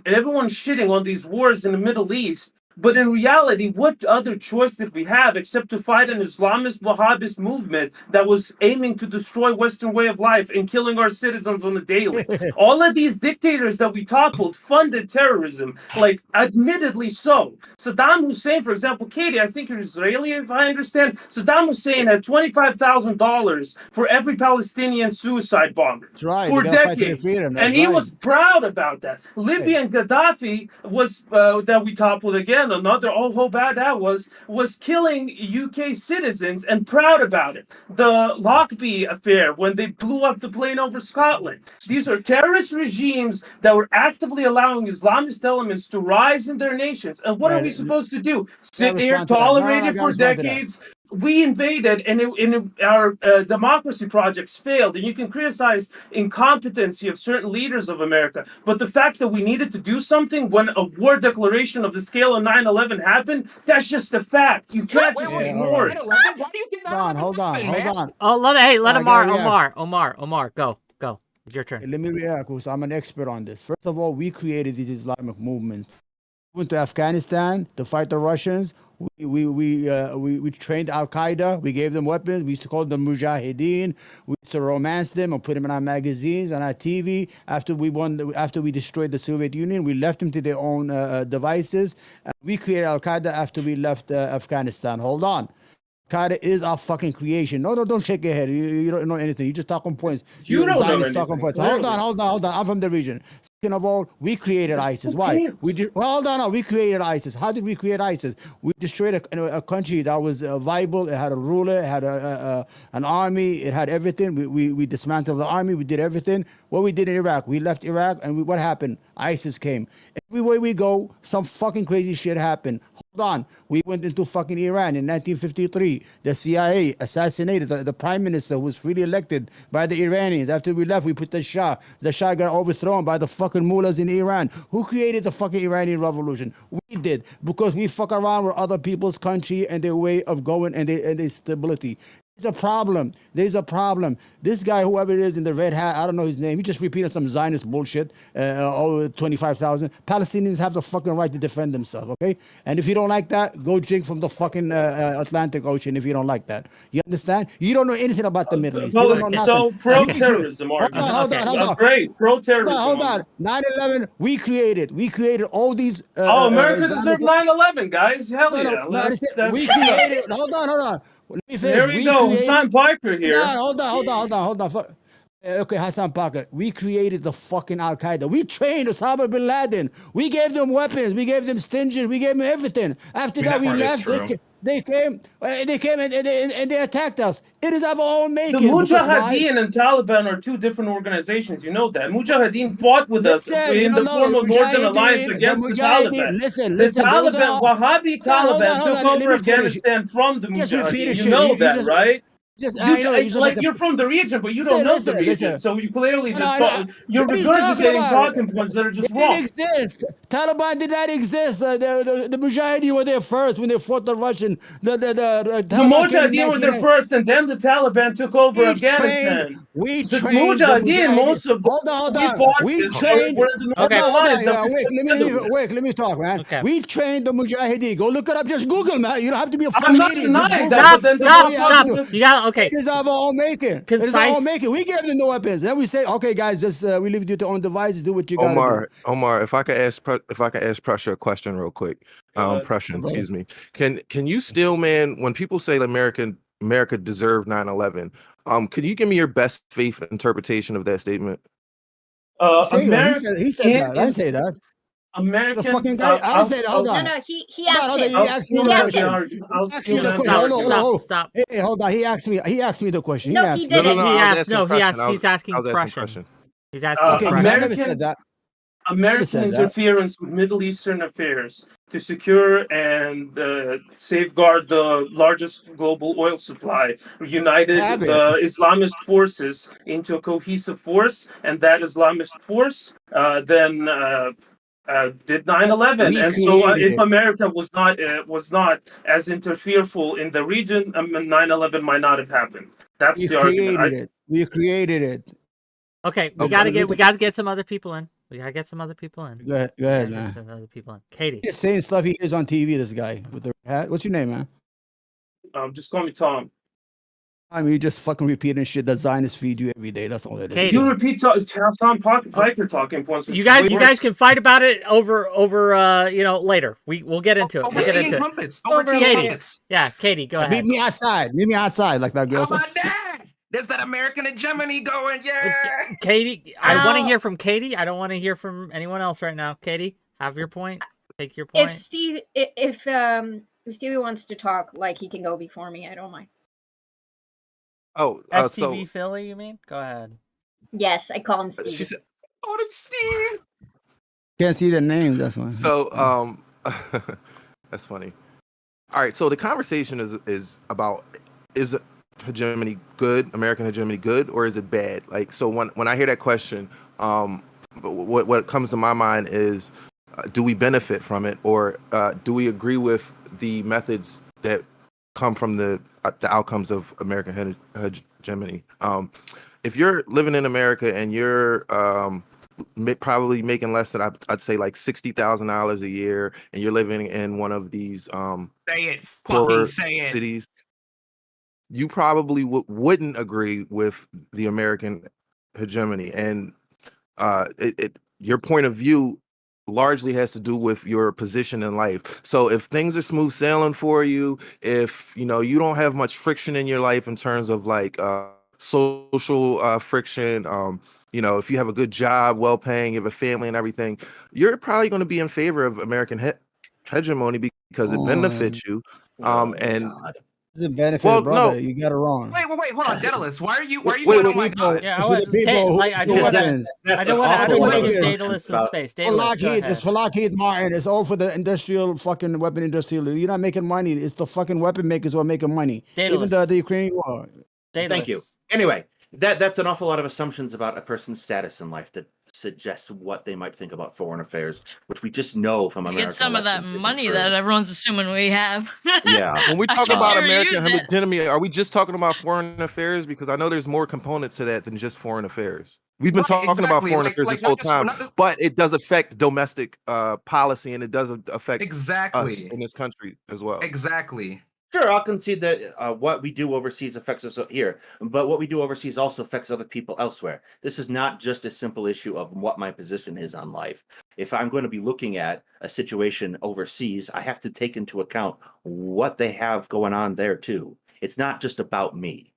everyone's shitting on these wars in the Middle East. But in reality, what other choice did we have except to fight an Islamist Wahhabist movement that was aiming to destroy Western way of life and killing our citizens on the daily? All of these dictators that we toppled funded terrorism, like admittedly so. Saddam Hussein, for example, Katie, I think you're Israeli, if I understand. Saddam Hussein had $25,000 for every Palestinian suicide bomber right. for They gotta fight for their decades, freedom. That's and he right. was proud about that. Libyan Gaddafi was that we toppled again. Another how bad that was killing UK citizens and proud about it. The Lockby affair when they blew up the plane over Scotland. These are terrorist regimes that were actively allowing Islamist elements to rise in their nations. And what are we supposed to do? Sit there, respond to that. tolerate No, I it gotta for respond to that. decades? We invaded, and our democracy projects failed. And you can criticize incompetency of certain leaders of America, but the fact that we needed to do something when a war declaration of the scale of 9/11 happened, that's just a fact. You can't just ignore it. Why do you think Hold on. Oh, let I Omar, gotta Omar, go. It's your turn. Let me react because I'm an expert on this. First of all, we created these Islamic movements. We went to Afghanistan to fight the Russians. We trained Al Qaeda. We gave them weapons. We used to call them Mujahideen. We used to romance them and put them in our magazines and our TV. After we destroyed the Soviet Union, we left them to their own devices. We created Al Qaeda after we left Afghanistan. Hold on. Qaeda is our fucking creation. No, don't shake your head. You don't know anything. You just talking points. You don't know Zionist anything. talking points. Clearly. Hold on. I'm from the region. Second of all, we created ISIS. Why? Hold on. We created ISIS. How did we create ISIS? We destroyed a country that was viable. It had a ruler. It had an army. It had everything. We dismantled the army. We did everything. What we did in Iraq, we left Iraq, and what happened? ISIS came. Everywhere we go, some fucking crazy shit happened. Hold on. We went into fucking Iran in 1953. The CIA assassinated the prime minister who was freely elected by the Iranians. After we left, we put the Shah. The Shah got overthrown by the fucking mullahs in Iran. Who created the fucking Iranian revolution? We did, because we fuck around with other people's country and their way of going and their stability. There's a problem. This guy, whoever it is in the red hat, I don't know his name. He just repeated some Zionist bullshit. 25,000. Palestinians have the fucking right to defend themselves, okay? And if you don't like that, go drink from the fucking Atlantic Ocean if you don't like that. You understand? You don't know anything about the Middle East. You don't know nothing. So pro-terrorism argument. Hold on. Great, pro-terrorism. Hold on. 9/11, we created all these. America deserved 9/11, guys. Hell yeah. We created. Hold on. Let me finish. There we go. Hassan Piper here. No, hold on. Okay, Hassan Piper. We created the fucking Al Qaeda. We trained Osama bin Laden. We gave them weapons. We gave them stingers. We gave them everything. After that, we left. They came and they attacked us. It is of our own making. The Mujahideen and Taliban are two different organizations. You know that. Mujahideen fought with us in the form of Northern Alliance against the Taliban. Listen. The Taliban, Wahhabi Taliban took over Afghanistan from the Mujahideen. You know that, right? You're from the region, but you don't know the region. So you clearly you're regurgitating talking points that are just wrong. It didn't exist. Taliban did not exist. The Mujahideen were there first when they fought the Russian. The Mujahideen were there first, and then the Taliban took over Afghanistan. We the trained Mujahideen. Most of hold on. We trained. Let me talk, man. Okay. We trained the Mujahideen. Go look it up. Just Google, man. You don't have to be a fucking idiot. Stop. You got okay. It's our own making. It's our own making. We give them the weapons. Then we say, okay, guys, just we leave you to your own devices. Do what you got. Omar, if I could ask Prussia a question real quick. Prussian, excuse me. Can you still, man, when people say America deserved 9/11, could you give me your best faith interpretation of that statement? He said that. I didn't say that. American. The fucking guy. I didn't say that. Hold on. No, he asked it. He asked me the question. Stop. Hey, hold on. He asked me the question. No, he didn't. He's asking Prussian. He's asking I was asking Prussian. Prussian. He's asking Okay, Prussian. I never said that. American said that. interference with Middle Eastern affairs to secure and safeguard the largest global oil supply united Have it. the Islamist forces into a cohesive force, and that Islamist force then did 9/11. We And so, created if it. America was not as interfereful in the region, 9/11 might not have happened. That's We the argument. created it. We created it. Okay, we Okay. gotta get some other people in. We gotta get some other people in. Go ahead, We gotta get man. some other people in. Katie. He's saying stuff he is on TV. This guy with the hat. What's your name, man? Just call me Tom. I mean, you just fucking repeating shit that Zionists feed you every day. That's all it is. Katie. You repeat Hassan Piker talking points. You guys can fight about it over later. We'll get into it. We'll get into it. Crumpets. Katie. Crumpets. Yeah, Katie, go ahead. Meet me outside. Meet me outside, like that How girl said. about that? There's that American hegemony going. Yeah. Katie, I want to Ow. hear from Katie. I don't want to hear from anyone else right now. Katie, have your point. Take your point. If Stevie wants to talk, like, he can go before me. I don't mind. Oh, STV Philly, you mean? Go ahead. Yes, I call him Stevie. she said. Oh, them Steve. Can't see the names. That's why. So that's funny. All right, so the conversation is about, is hegemony good, American hegemony good, or is it bad? Like, so when I hear that question, what comes to my mind is, do we benefit from it, or do we agree with the methods that come from the outcomes of American hegemony? If you're living in America and you're probably making less than I'd say like $60,000 a year, and you're living in one of these Say it. poorer Fucking say it. cities, you probably wouldn't agree with the American hegemony, and your point of view largely has to do with your position in life. So if things are smooth sailing for you, if you don't have much friction in your life in terms of like social friction, if you have a good job, well paying, you have a family and everything, you're probably going to be in favor of American hegemony because it benefits you. And It's a benefit, Well, brother. no. You got it wrong. Wait, hold on, Daedalus. Why are you Wait, going wait, on my god? Yeah, It's I for the want people who- I who do want to. wins. I don't want to give assumption Daedalus some space. Daedalus, go It's ahead. for Lockheed Martin. It's all for the industrial fucking weapon industrial. You're not making money. It's the fucking weapon makers who are making money. Even Daedalus. the Ukrainian war. Daedalus. Thank you. Anyway, that's an awful lot of assumptions about a person's status in life that suggest what they might think about foreign affairs, which we just know from You American get some of that elections isn't money true. that everyone's assuming we have. Yeah. when we I talk can about sure American use it. hegemony, are we just talking about foreign affairs? Because I know there's more components to that than just foreign affairs. We've been Right, talking about exactly. foreign Like- affairs like this whole not just- time, not just- but it does affect domestic policy, and it does affect us Exactly. in this country as well. Exactly. Sure, I'll concede that what we do overseas affects us here, but what we do overseas also affects other people elsewhere. This is not just a simple issue of what my position is on life. If I'm going to be looking at a situation overseas, I have to take into account what they have going on there too. It's not just about me.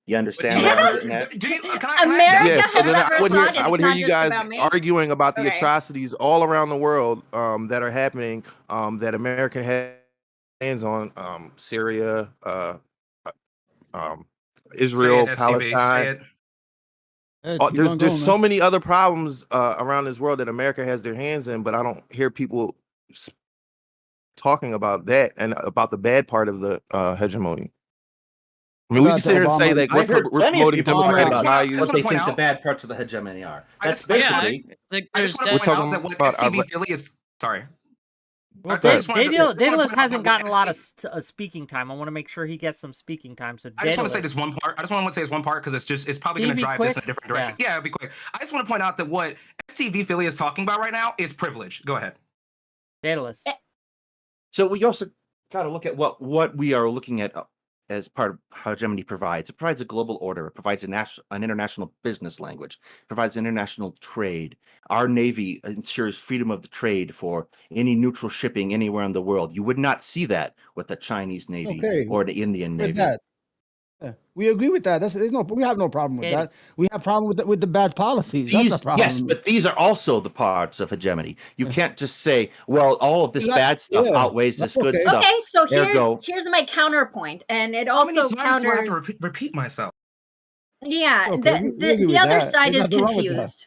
You understand what I'm getting at? Do you, can I, America Yeah, so then has I would hear, decided I would it's hear not you just guys about me. arguing about the Okay. atrocities all around the world that are happening, that American hands on, Syria, Israel, Say it, STV, say Palestine. it. Hey, keep There's on going, so man. many other problems around this world that America has their hands in, but I don't hear people talking about that and about the bad part of the hegemony. I mean, we can sit here and say that I've heard we're plenty of promoting people talk democratic about values. what they point think the out- bad parts of the hegemony are. I That's just- basically. Like, I there's just want to We're point out talking that what about STV Philly is. Sorry. Well, I just wanted to- I just wanna Daedalus point out hasn't that gotten a lot of STV speaking time. I want to make sure he gets some speaking time. So I just want to say Daedalus. this one part. I just want to say this one part because it's probably Can going you to be drive this in quick? a different direction. Yeah, it'll be quick. I just want to point out that what STV Philly is talking about right now is privilege. Go ahead. Daedalus. So we also got to look at what we are looking at as part of how hegemony provides. It provides a global order. It provides an international business language. It provides international trade. Our Navy ensures freedom of the trade for any neutral shipping anywhere in the world. You would not see that with the Chinese Navy Okay, or the Indian with Navy. that. Yeah, we agree with that. We have no problem with Katie. that. We have problem with the bad policies. That's These, the problem. yes, but these are also the parts of hegemony. You can't just say, well, all of this bad stuff yeah, outweighs this that's good okay. stuff. Okay, so Ergo- here's my counterpoint, and it How many also times do I have to counters. repeat myself? Yeah, Okay, we agree the with other that. side There's is nothing wrong with that. confused.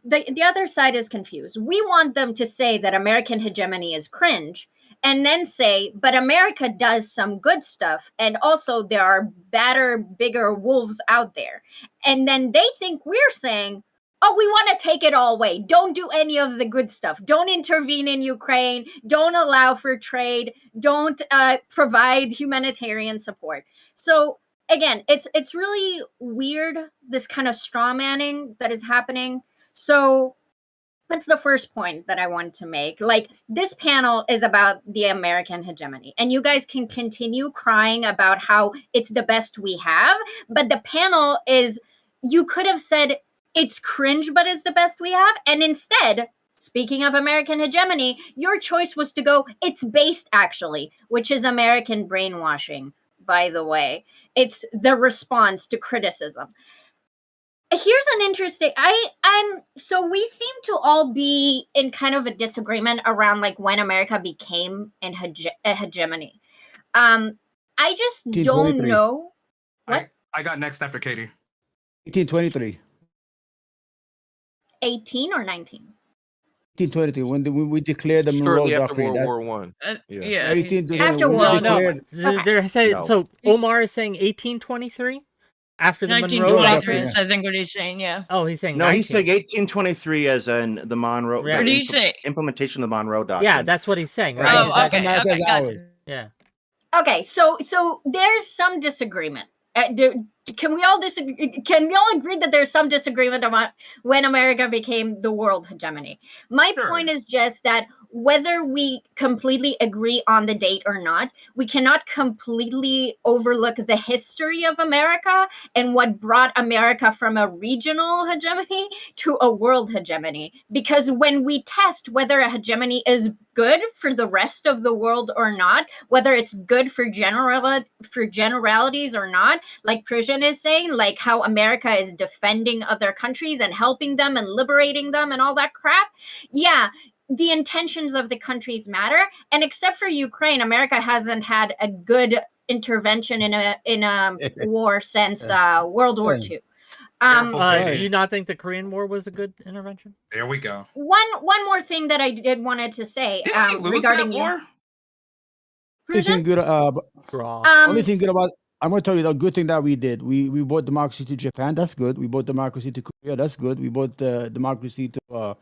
the other side is confused. We want them to say that American hegemony is cringe, and then say, but America does some good stuff, and also there are badder, bigger wolves out there. And then they think we're saying, oh, we want to take it all away. Don't do any of the good stuff. Don't intervene in Ukraine. Don't allow for trade. Don't provide humanitarian support. So again, it's really weird, this kind of straw manning that is happening. So that's the first point that I want to make. Like, this panel is about the American hegemony, and you guys can continue crying about how it's the best we have, but the panel is, you could have said it's cringe, but it's the best we have. And instead, speaking of American hegemony, your choice was to go, it's based actually, which is American brainwashing, by the way. It's the response to criticism. Here's an interesting, so we seem to all be in kind of a disagreement around like when America became a hegemony. I just don't know. What? I got next after Katie. 1823. 18 or 19? 1823, when we declared the Monroe Shortly after Doctrine. World War One. Yeah. 1823, After when we World No, declared- no. They're saying, No. so Omar is saying 1823 after the Monroe 1923 Doctrine. is, I think, what he's saying. Yeah. Oh, he's saying No, 19. he's saying 1823 as in the Monroe. Yeah. the What did he say? Implementation of the Monroe Doctrine. Yeah, that's what he's saying, right? Oh, Is that- okay. America's Okay, got ours. it. Yeah. Okay, so there's some disagreement. Can we all disagree? Can we all agree that there's some disagreement about when America became the world hegemony? My Sure. point is just that whether we completely agree on the date or not, we cannot completely overlook the history of America and what brought America from a regional hegemony to a world hegemony. Because when we test whether a hegemony is good for the rest of the world or not, whether it's good for generalities or not, like 𝕵𝖔𝖎 is saying, like how America is defending other countries and helping them and liberating them and all that crap. Yeah, the intentions of the countries matter. And except for Ukraine, America hasn't had a good intervention in a war since World War II. Careful, Do Katie. you not think the Korean War was a good intervention? There we go. One more thing that I did wanted to say Didn't we lose regarding that you. war? Anything good? Draw. Only thing good about, I'm going to tell you the good thing that we did. We brought democracy to Japan. That's good. We brought democracy to Korea. That's good. We brought democracy to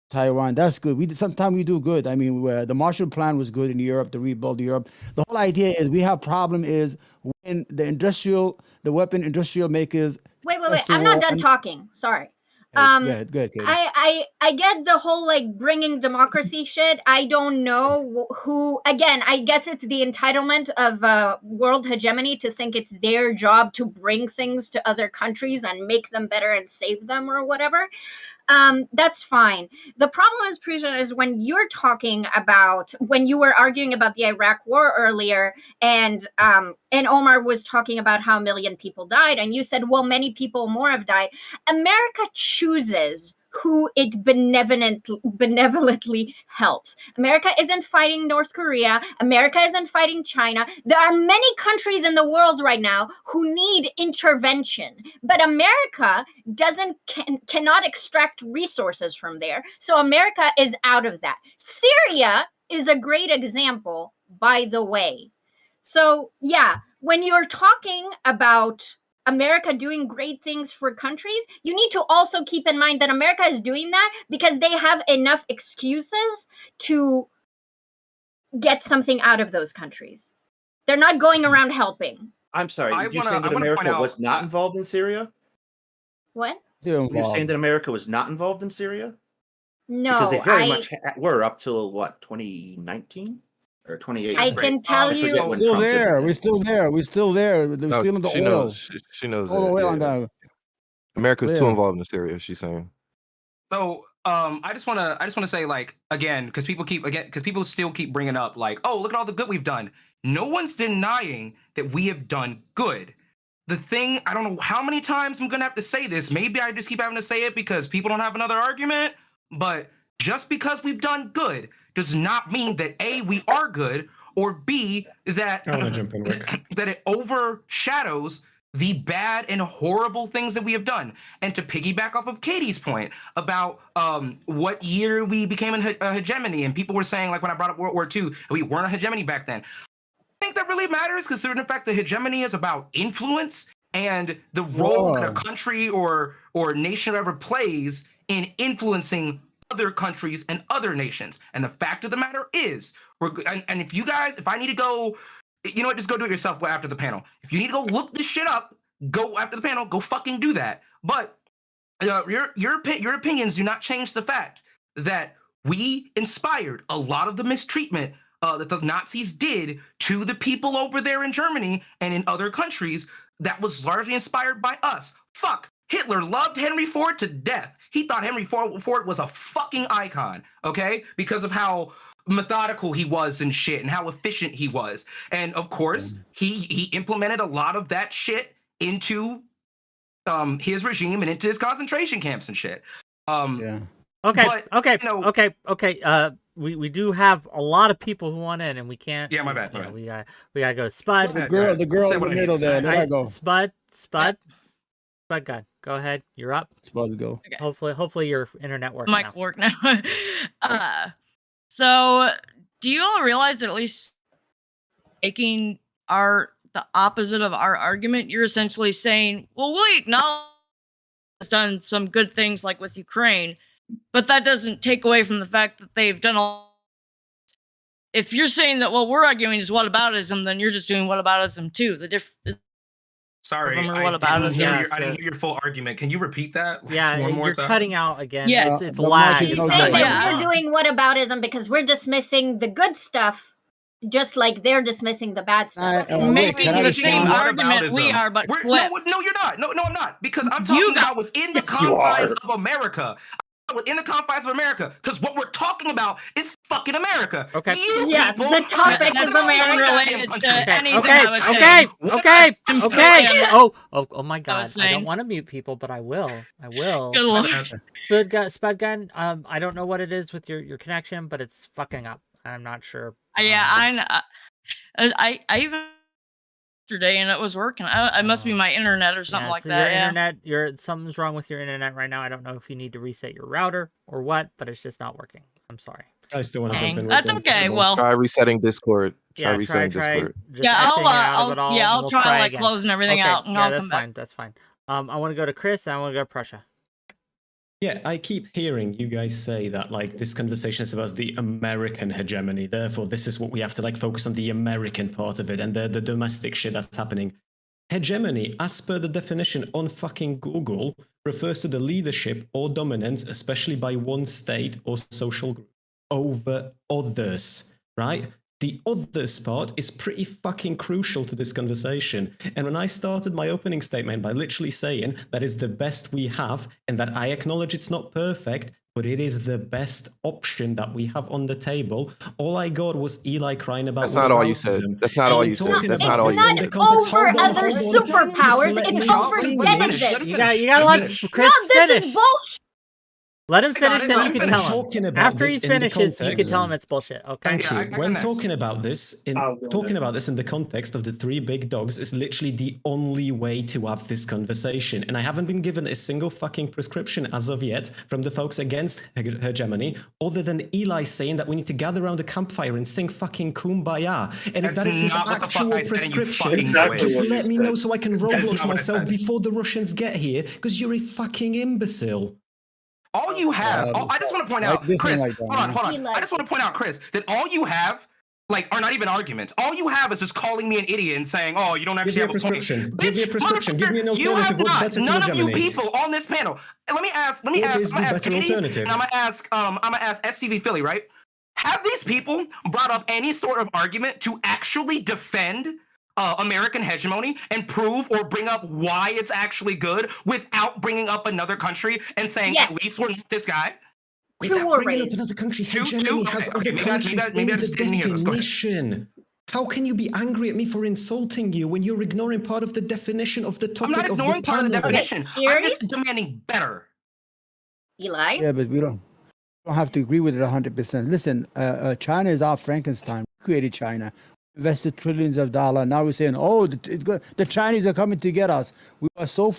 Taiwan. That's good. Sometimes we do good. I mean, the Marshall Plan was good in Europe to rebuild Europe. The whole idea is we have problem is when the weapon industrial makers. Wait. I'm not done talking. Sorry. Good. Katie. I get the whole like bringing democracy shit. I don't know who. Again, I guess it's the entitlement of world hegemony to think it's their job to bring things to other countries and make them better and save them or whatever. That's fine. The problem is, 𝕵𝖔𝖎, is when you're talking about, when you were arguing about the Iraq War earlier, and Omar was talking about how 1 million people died, and you said, well, many people more have died. America chooses who it benevolently helps. America isn't fighting North Korea. America isn't fighting China. There are many countries in the world right now who need intervention, but America cannot extract resources from there. So America is out of that. Syria is a great example, by the way. So yeah, when you're talking about America doing great things for countries, you need to also keep in mind that America is doing that because they have enough excuses to get something out of those countries. They're not going around helping. I'm sorry. I You're wanna- saying I that wanna point America out- was not involved in Syria? What? Still You're involved. saying that America was not involved in Syria? No, Because they very much were up till what, 2019 or 2018? I Great. can tell I you. forget when Still Trump did there. that. We're still there. We're still there. They're No, stealing the she oil. knows. She knows All the that. oil Yeah. on that. America's too Yeah. involved in Syria. She's saying. So I just want to say, like, again, because people still keep bringing up, like, oh, look at all the good we've done. No one's denying that we have done good. The thing, I don't know how many times I'm gonna have to say this. Maybe I just keep having to say it because people don't have another argument. But just because we've done good does not mean that A, we are good, or B, that I want to jump in, Rick. that it overshadows the bad and horrible things that we have done. And to piggyback off of Katie's point about what year we became a hegemony, and people were saying, like when I brought up World War II, we weren't a hegemony back then. I think that really matters, considering the fact that hegemony is about influence and the role that a country or nation ever plays in influencing other countries and other nations. And the fact of the matter is, and if you guys, if I need to go, you know what, just go do it yourself after the panel. If you need to go look this shit up, go after the panel, go fucking do that. But your opinions do not change the fact that we inspired a lot of the mistreatment that the Nazis did to the people over there in Germany and in other countries that was largely inspired by us. Fuck, Hitler loved Henry Ford to death. He thought Henry Ford was a fucking icon, okay? Because of how methodical he was and shit and how efficient he was. And of course, he implemented a lot of that shit into his regime and into his concentration camps and shit. Okay, but, okay, you know, okay. We do have a lot of people who want in, and we can't. Yeah, my bad. You know, we gotta go. Spud. The girl in the middle there. There I go. Spud, God, go ahead. You're up. Spud, go. Okay. Hopefully your internet works. Mic work now. So, do you all realize that at least making the opposite of our argument, you're essentially saying, well, we acknowledge has done some good things like with Ukraine, but that doesn't take away from the fact that they've done all. If you're saying that what we're arguing is whataboutism, then you're just doing whataboutism too. Sorry, I didn't hear your full argument. Can you repeat that? Yeah, you're cutting out again. Yeah, it's lag. He's saying that we're doing whataboutism because we're dismissing the good stuff, just like they're dismissing the bad stuff. Making the same argument we are, but no, you're not. No, I'm not. Because I'm talking about within the confines of America. Within the confines of America, because what we're talking about is fucking America. Okay. The topic is America. Okay. Oh my God! I don't want to mute people, but I will. Spudgun. I don't know what it is with your connection, but it's fucking up. I'm not sure. Yeah, I even yesterday and it was working. It must be my internet or something like that. Internet, something's wrong with your internet right now. I don't know if you need to reset your router or what, but it's just not working. I'm sorry. I still want to jump in. That's okay. Well, try resetting Discord. Try Discord. I'll try like closing everything out. And yeah, that's fine. That's fine. I want to go to Chris. And I want to go to Prussia. Yeah, I keep hearing you guys say that like this conversation is about the American hegemony. Therefore, this is what we have to like focus on, the American part of it and the domestic shit that's happening. Hegemony, as per the definition on fucking Google, refers to the leadership or dominance, especially by one state or social group, over others, right? The others part is pretty fucking crucial to this conversation. And when I started my opening statement by literally saying that is the best we have and that I acknowledge it's not perfect, but it is the best option that we have on the table, all I got was Eli crying about. That's not all you said. That's not all you said. That's not all you said. It's not over other superpowers. It's over benefit. You gotta let Chris finish. This is bullshit. Let him finish, then you can tell him. After he finishes, you can tell him it's bullshit. Okay. Thank you. When talking about this, in the context of the three big dogs, is literally the only way to have this conversation. And I haven't been given a single fucking prescription as of yet from the folks against hegemony, other than Eli saying that we need to gather around the campfire and sing fucking Kumbaya. And if that is his actual prescription, just let me know so I can Roblox myself before the Russians get here, because you're a fucking imbecile. All you have, I just want to point out, Chris, hold on. I just want to point out, Chris, that all you have, are not even arguments. All you have is just calling me an idiot and saying, oh, you don't actually have a prescription. Give me a prescription. Give me an alternative. You have What's better none to of you people on this panel. And let me ask Katie, and I'm gonna ask STV Philly, right? Have these people brought up any sort of argument to actually defend American hegemony and prove or bring up why it's actually good without bringing up another country and saying, at least we're not this guy? Without bringing up another country, hegemony has other countries in the definition. How can you be angry at me for insulting you when you're ignoring part of the definition of the topic? I'm not ignoring part of the definition. I'm just demanding better. Eli? Yeah, but we don't have to agree with it 100%. Listen, China is our Frankenstein. We created China. invested trillions of dollars. Now we're saying, oh, the Chinese are coming to get us. We are so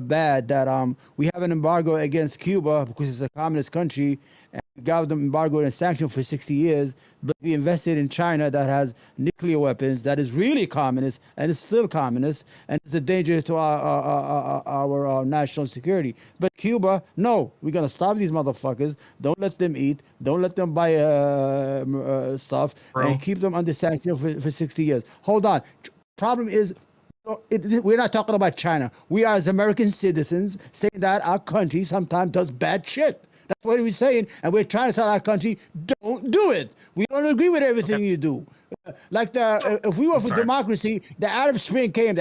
bad that we have an embargo against Cuba because it's a communist country, and we got them embargo and sanction for 60 years. But we invested in China that has nuclear weapons, that is really communist, and it's still communist, and it's a danger to our national security. But Cuba, no, we're gonna stop these motherfuckers. Don't let them eat. Don't let them buy stuff, and keep them under sanction for 60 years. Hold on. Problem is, we're not talking about China. We are, as American citizens, saying that our country sometimes does bad shit. That's what we're saying, and we're trying to tell our country, don't do it. We don't agree with everything you do. Like if we were for democracy, the Arab Spring came,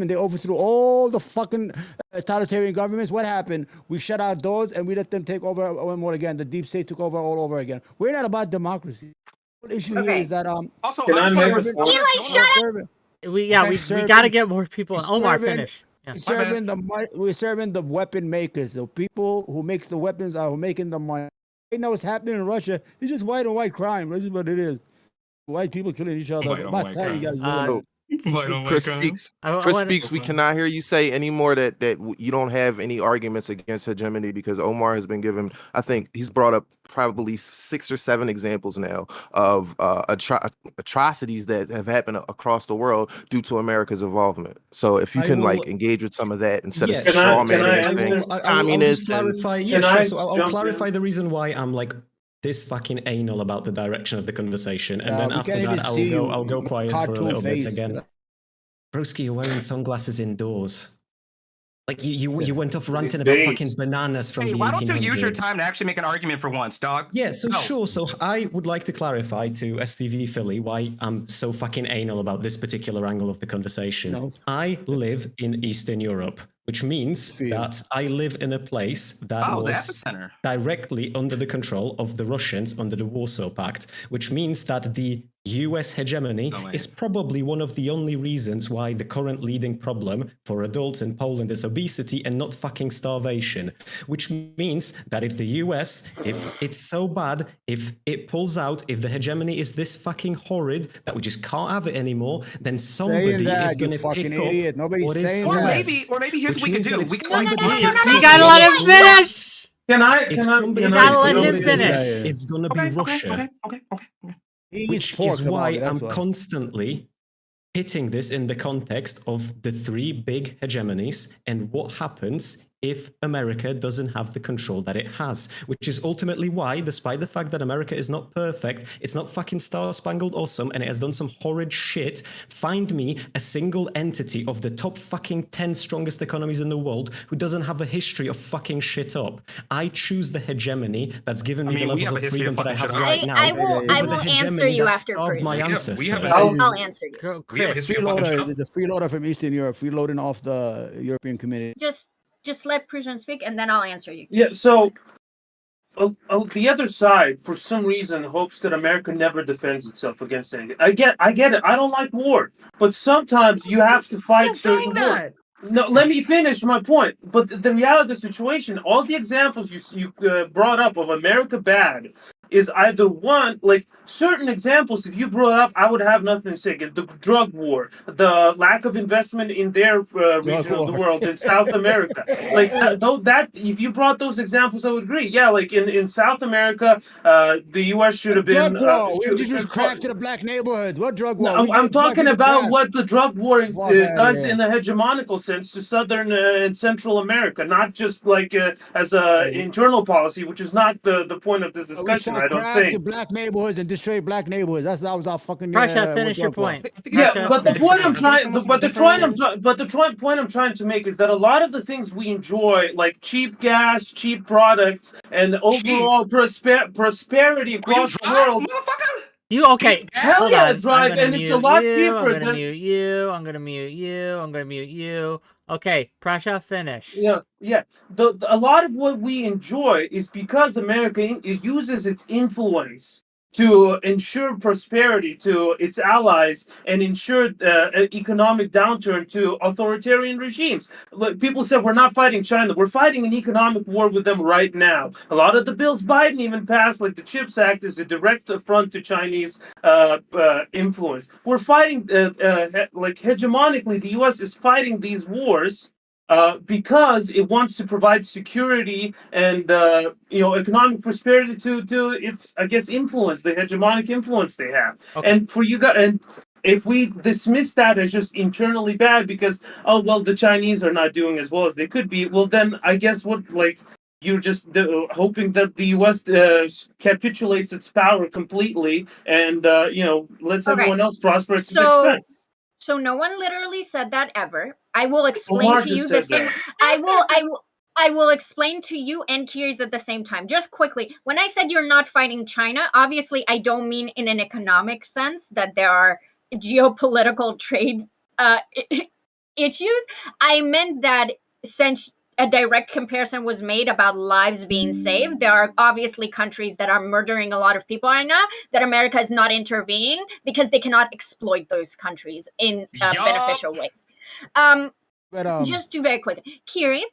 and they overthrew all the fucking totalitarian governments. What happened? We shut our doors and we let them take over one more again. The deep state took over all over again. We're not about democracy. The issue here is that Also, Can I make a point? Eli, shut up. We got to get more people. Omar, finish. Yeah. We're serving the weapon makers, the people who makes the weapons are making the money. You know what's happening in Russia? It's just white on white crime. That's just what it is. White people killing each other. White on white crime. Chris Speaks, we cannot hear you say anymore that you don't have any arguments against hegemony, because Omar has been given, I think he's brought up probably 6 or 7 examples now of atrocities that have happened across the world due to America's involvement. So if you can engage with some of that instead of straw man everything, communist. I'll clarify the reason why I'm like this fucking anal about the direction of the conversation, and then after that I'll go quiet for a little bit again. Broski, you're wearing sunglasses indoors. Like you went off ranting about fucking bananas from the 1800s. Why don't you use your time to actually make an argument for once, dog? Yeah, sure. So I would like to clarify to STV Philly why I'm so fucking anal about this particular angle of the conversation. No. I live in Eastern Europe, which means that I live in a place that was directly under the control of the Russians under the Warsaw Pact, which means that the US hegemony is probably one of the only reasons why the current leading problem for adults in Poland is obesity and not fucking starvation, which means that if the US, if it's so bad, if it pulls out, if the hegemony is this fucking horrid that we just can't have it anymore, then somebody is going to pick up what is left. Or maybe here's what we can do. You gotta let him finish. Can I let him finish. It's going to be Russia. Which is why I'm constantly pitting this in the context of the 3 big hegemonies and what happens if America doesn't have the control that it has, which is ultimately why, despite the fact that America is not perfect, it's not fucking star-spangled awesome, and it has done some horrid shit, find me a single entity of the top fucking 10 strongest economies in the world who doesn't have a history of fucking shit up. I choose the hegemony that's given me the levels of freedom that I have right now. I will answer you after. My ancestors. I'll answer you. The freeloader from Eastern Europe, freeloading off the European community. Just let Prujan speak, and then I'll answer you. Yeah, so the other side, for some reason, hopes that America never defends itself against anything. I get it. I don't like war, but sometimes you have to fight certain war. No, let me finish my point. But the reality of the situation, all the examples you brought up of America bad, is either one, like certain examples, if you brought up, I would have nothing to say. The drug war, the lack of investment in their region of the world, in South America. Like, if you brought those examples, I would agree. Yeah, like in South America, the U.S. should have been... Drug war. We just crack to the black neighborhoods. What drug war? No, I'm talking about what the drug war does in the hegemonical sense to Southern and Central America, not just like as an internal policy, which is not the point of this discussion. I don't think. To black neighborhoods and destroy black neighborhoods. That was our fucking. Prussia, finish your point. Yeah, but the point I'm trying to make is that a lot of the things we enjoy, like cheap gas, cheap products, and overall prosperity across the world. You okay? Hell yeah, drive, and it's a lot cheaper. I'm gonna mute you. I'm gonna mute you. I'm gonna mute you. Okay, Prussia, finish. Yeah. A lot of what we enjoy is because America uses its influence to ensure prosperity to its allies and ensure economic downturn to authoritarian regimes. Look, people said we're not fighting China. We're fighting an economic war with them right now. A lot of the bills Biden even passed, like the CHIPS Act, is a direct affront to Chinese influence. We're fighting, like hegemonically, the U.S. is fighting these wars because it wants to provide security and economic prosperity to its, I guess, influence, the hegemonic influence they have. Okay. And for you guys, and if we dismiss that as just internally bad because the Chinese are not doing as well as they could be, well then I guess you're just hoping that the U.S. Capitulates its power completely and lets everyone else prosper at its expense. So no one literally said that ever. I will explain Omar to you just the said same. that. I will explain to you and Curious at the same time. Just quickly, when I said you're not fighting China, obviously I don't mean in an economic sense that there are geopolitical trade issues. I meant that since a direct comparison was made about lives being saved, there are obviously countries that are murdering a lot of people right now that America is not intervening because they cannot exploit those countries in beneficial ways. Just to very quickly, Curious.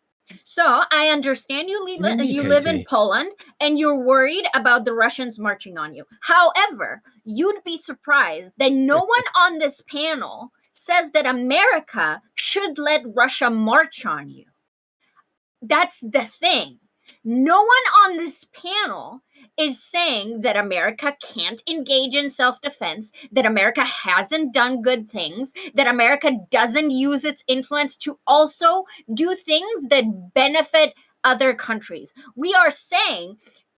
So I understand you live in Poland and you're worried about the Russians marching on you. However, you'd be surprised that no one on this panel says that America should let Russia march on you. That's the thing. No one on this panel is saying that America can't engage in self-defense, that America hasn't done good things, that America doesn't use its influence to also do things that benefit other countries. We are saying,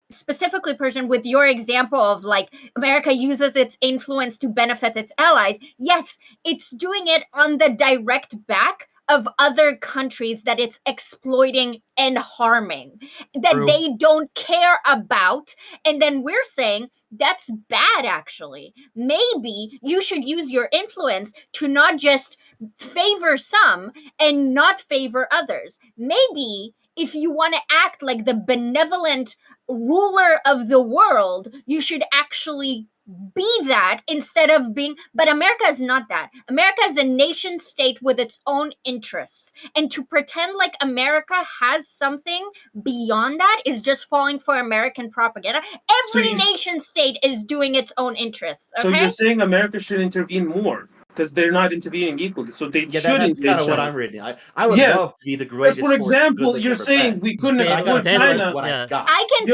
specifically, Persian, with your example of like America uses its influence to benefit its allies, yes, it's doing it on the direct back of other countries that it's exploiting and harming, that True. they don't care about. And then we're saying that's bad, actually. Maybe you should use your influence to not just favor some and not favor others. Maybe if you want to act like the benevolent ruler of the world, you should actually be that instead of being. But America is not that. America is a nation state with its own interests, and to pretend like America has something beyond that is just falling for American propaganda. Every nation state is doing its own interests. Okay? So you're saying America should intervene more because they're not intervening equally, so they should that's kind of what I'm reading. I would love to be the greatest. For example, you're saying we couldn't exploit China. I can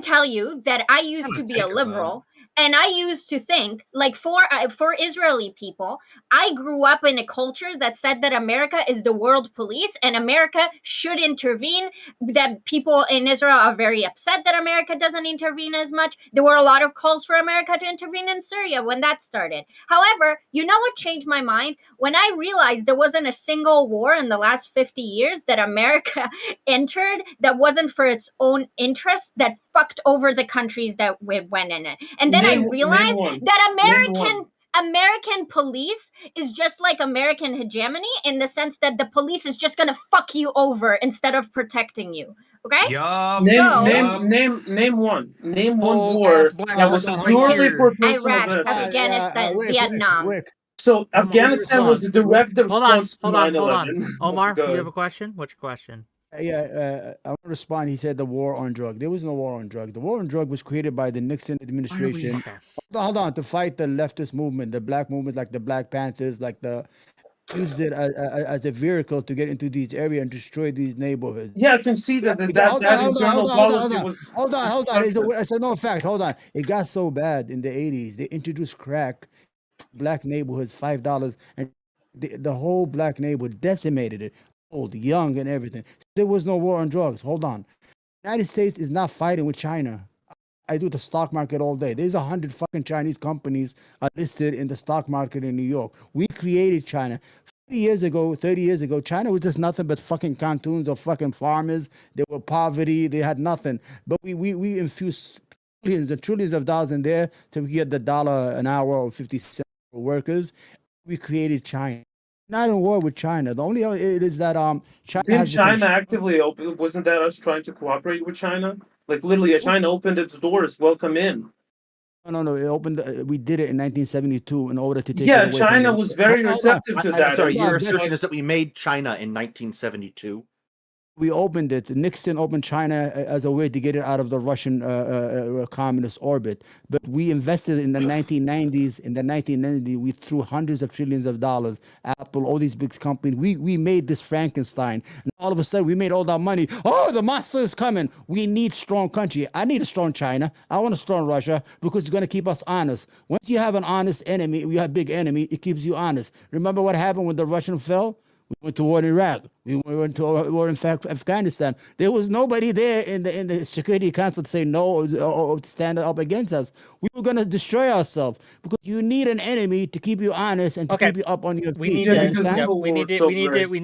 tell you that I used to be a liberal. And I used to think, like, for Israeli people, I grew up in a culture that said that America is the world police and America should intervene, that people in Israel are very upset that America doesn't intervene as much. There were a lot of calls for America to intervene in Syria when that started. However, you know what changed my mind? When I realized there wasn't a single war in the last 50 years that America entered that wasn't for its own interests, that fucked over the countries that went in it. And then I realized that American police is just like American hegemony in the sense that the police is just gonna fuck you over instead of protecting you. Okay? Name one. Name one war that was purely for personal Iraq, Afghanistan, Vietnam. So Afghanistan was a direct response to 9/11. Omar, you have a question? What's your question? I want to respond. He said the war on drug. There was no war on drug. The war on drug was created by the Nixon administration. Hold on, to fight the leftist movement, the black movement, like the Black Panthers, used it as a vehicle to get into these areas and destroy these neighborhoods. Yeah, I can see that internal policy was. Hold on. It's a no fact. Hold on. It got so bad in the 80s. They introduced crack, black neighborhoods, $5, and the whole black neighborhood decimated it. Old, young, and everything. There was no war on drugs. Hold on. The United States is not fighting with China. I do the stock market all day. There's 100 fucking Chinese companies listed in the stock market in New York. We created China. 30 years ago, China was just nothing but fucking cartoons of fucking farmers. They were poverty. They had nothing. But we infused billions and trillions of dollars in there to get the $1 an hour or 50 cents for workers. We created China. Not in war with China. The only it is that China. Didn't China actively open? Wasn't that us trying to cooperate with China? Like literally, China opened its doors. Welcome in. No. It opened. We did it in 1972 in order to take. Yeah, it away from China the- was very Hold on. receptive to that. Sorry, Yeah, your that's- assertion is that we made China in 1972. We opened it. Nixon opened China as a way to get it out of the Russian communist orbit. But we invested in the 1990s. In the 1990s, we threw hundreds of trillions of dollars. Apple, all these big companies. We made this Frankenstein. And all of a sudden, we made all that money. Oh, the monster is coming. We need strong country. I need a strong China. I want a strong Russia because it's going to keep us honest. Once you have an honest enemy, you have a big enemy, it keeps you honest. Remember what happened when the Russian fell? We went to war in Iraq. We went to war in Afghanistan. There was nobody there in the Security Council to say no or to stand up against us. We were going to destroy ourselves because you need an enemy to keep you honest and to Okay. keep you up on your feet. We need You to, understand? yeah, People we were need to, so we need to, great. we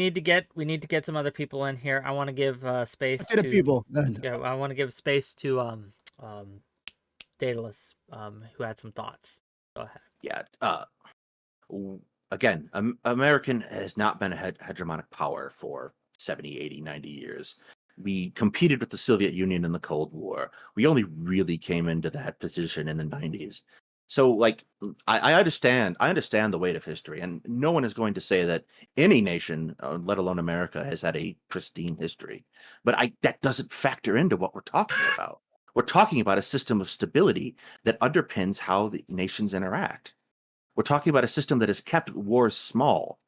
need to get some other people in here. I want to give space To the people. Yeah, I want to give space to Daedalus, who had some thoughts. Go ahead. Yeah. Again, American has not been a hegemonic power for 70, 80, 90 years. We competed with the Soviet Union in the Cold War. We only really came into that position in the 90s. So, like, I understand the weight of history, and no one is going to say that any nation, let alone America, has had a pristine history. But that doesn't factor into what we're talking about. We're talking about a system of stability that underpins how the nations interact. We're talking about a system that has kept wars small.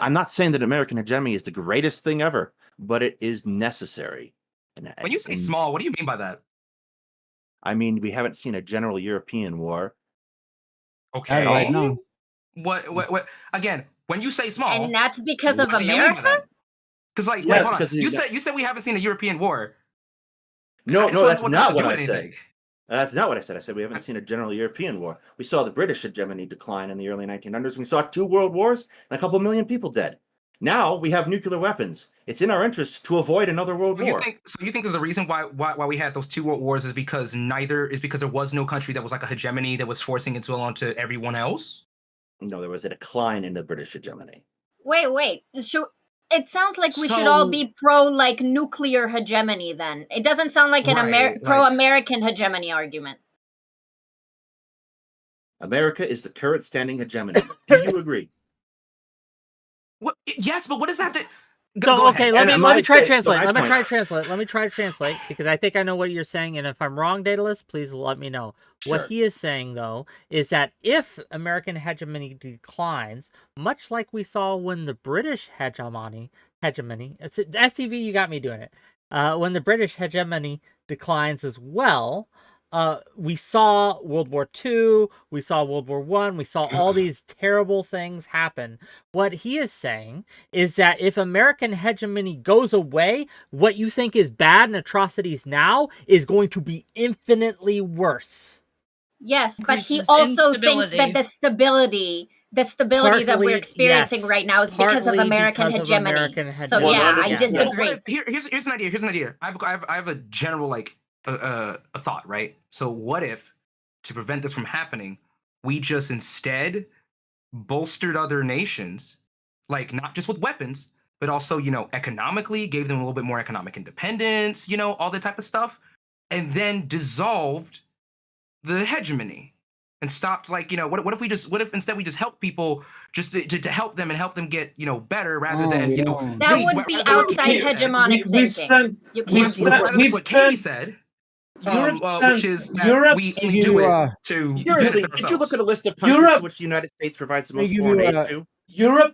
I'm not saying that American hegemony is the greatest thing ever, but it is necessary. When you say small, what do you mean by that? I mean, we haven't seen a general European war. Okay. Right now. What? Again, when you say small, And that's because of what do you mean by America? that? Because, like, Yeah, wait, it's hold on. because of You said we haven't seen a European war. No, So that's what not does it what do I with said. anything? That's not what I said. I said we haven't seen a general European war. We saw the British hegemony decline in the early 1900s. We saw 2 world wars and a couple million people dead. Now we have nuclear weapons. It's in our interest to avoid another world war. So you think that the reason why we had those 2 world wars is because there was no country that was like a hegemony that was forcing it onto everyone else? No, there was a decline in the British hegemony. Wait. So it sounds like we should all be pro like nuclear hegemony then. It doesn't sound like an Right. pro-American hegemony argument. America is the current standing hegemony. Do you agree? What? Yes, but what does that have to? So Go okay, ahead. let me try to So translate. my Let me point- try to translate because I think I know what you're saying, and if I'm wrong, Daedalus, please let me know. Sure. What he is saying though is that if American hegemony declines, much like we saw when the British hegemony, it's STV, you got me doing it. When the British hegemony declines as well. We saw World War II, we saw World War I, we saw all these terrible things happen. What he is saying is that if American hegemony goes away, what you think is bad and atrocities now is going to be infinitely worse. Yes, but he Increases also thinks instability. that the stability that we're Partly, experiencing yes. right now is because of Partly American because of hegemony. American So hegemony. yeah, I Yeah. disagree. Here's an idea. Here's an idea. I have a general a thought, right? So what if, to prevent this from happening, we just instead bolstered other nations, like not just with weapons, but also, economically, gave them a little bit more economic independence, all that type of stuff, and then dissolved the hegemony and stopped, what if instead we just help people just to help them and help them get, better rather than, That least- would be rather than what outside Katie said. hegemonic we thinking. spent You we can't do spent- that. Rather we than what Katie spent- said, Europe which spent- is that Europe we spent- only do it uh, to Seriously, benefit did you look ourselves. at a list of countries Europe- to which the United States provides the Let me most give foreign you aid a- to?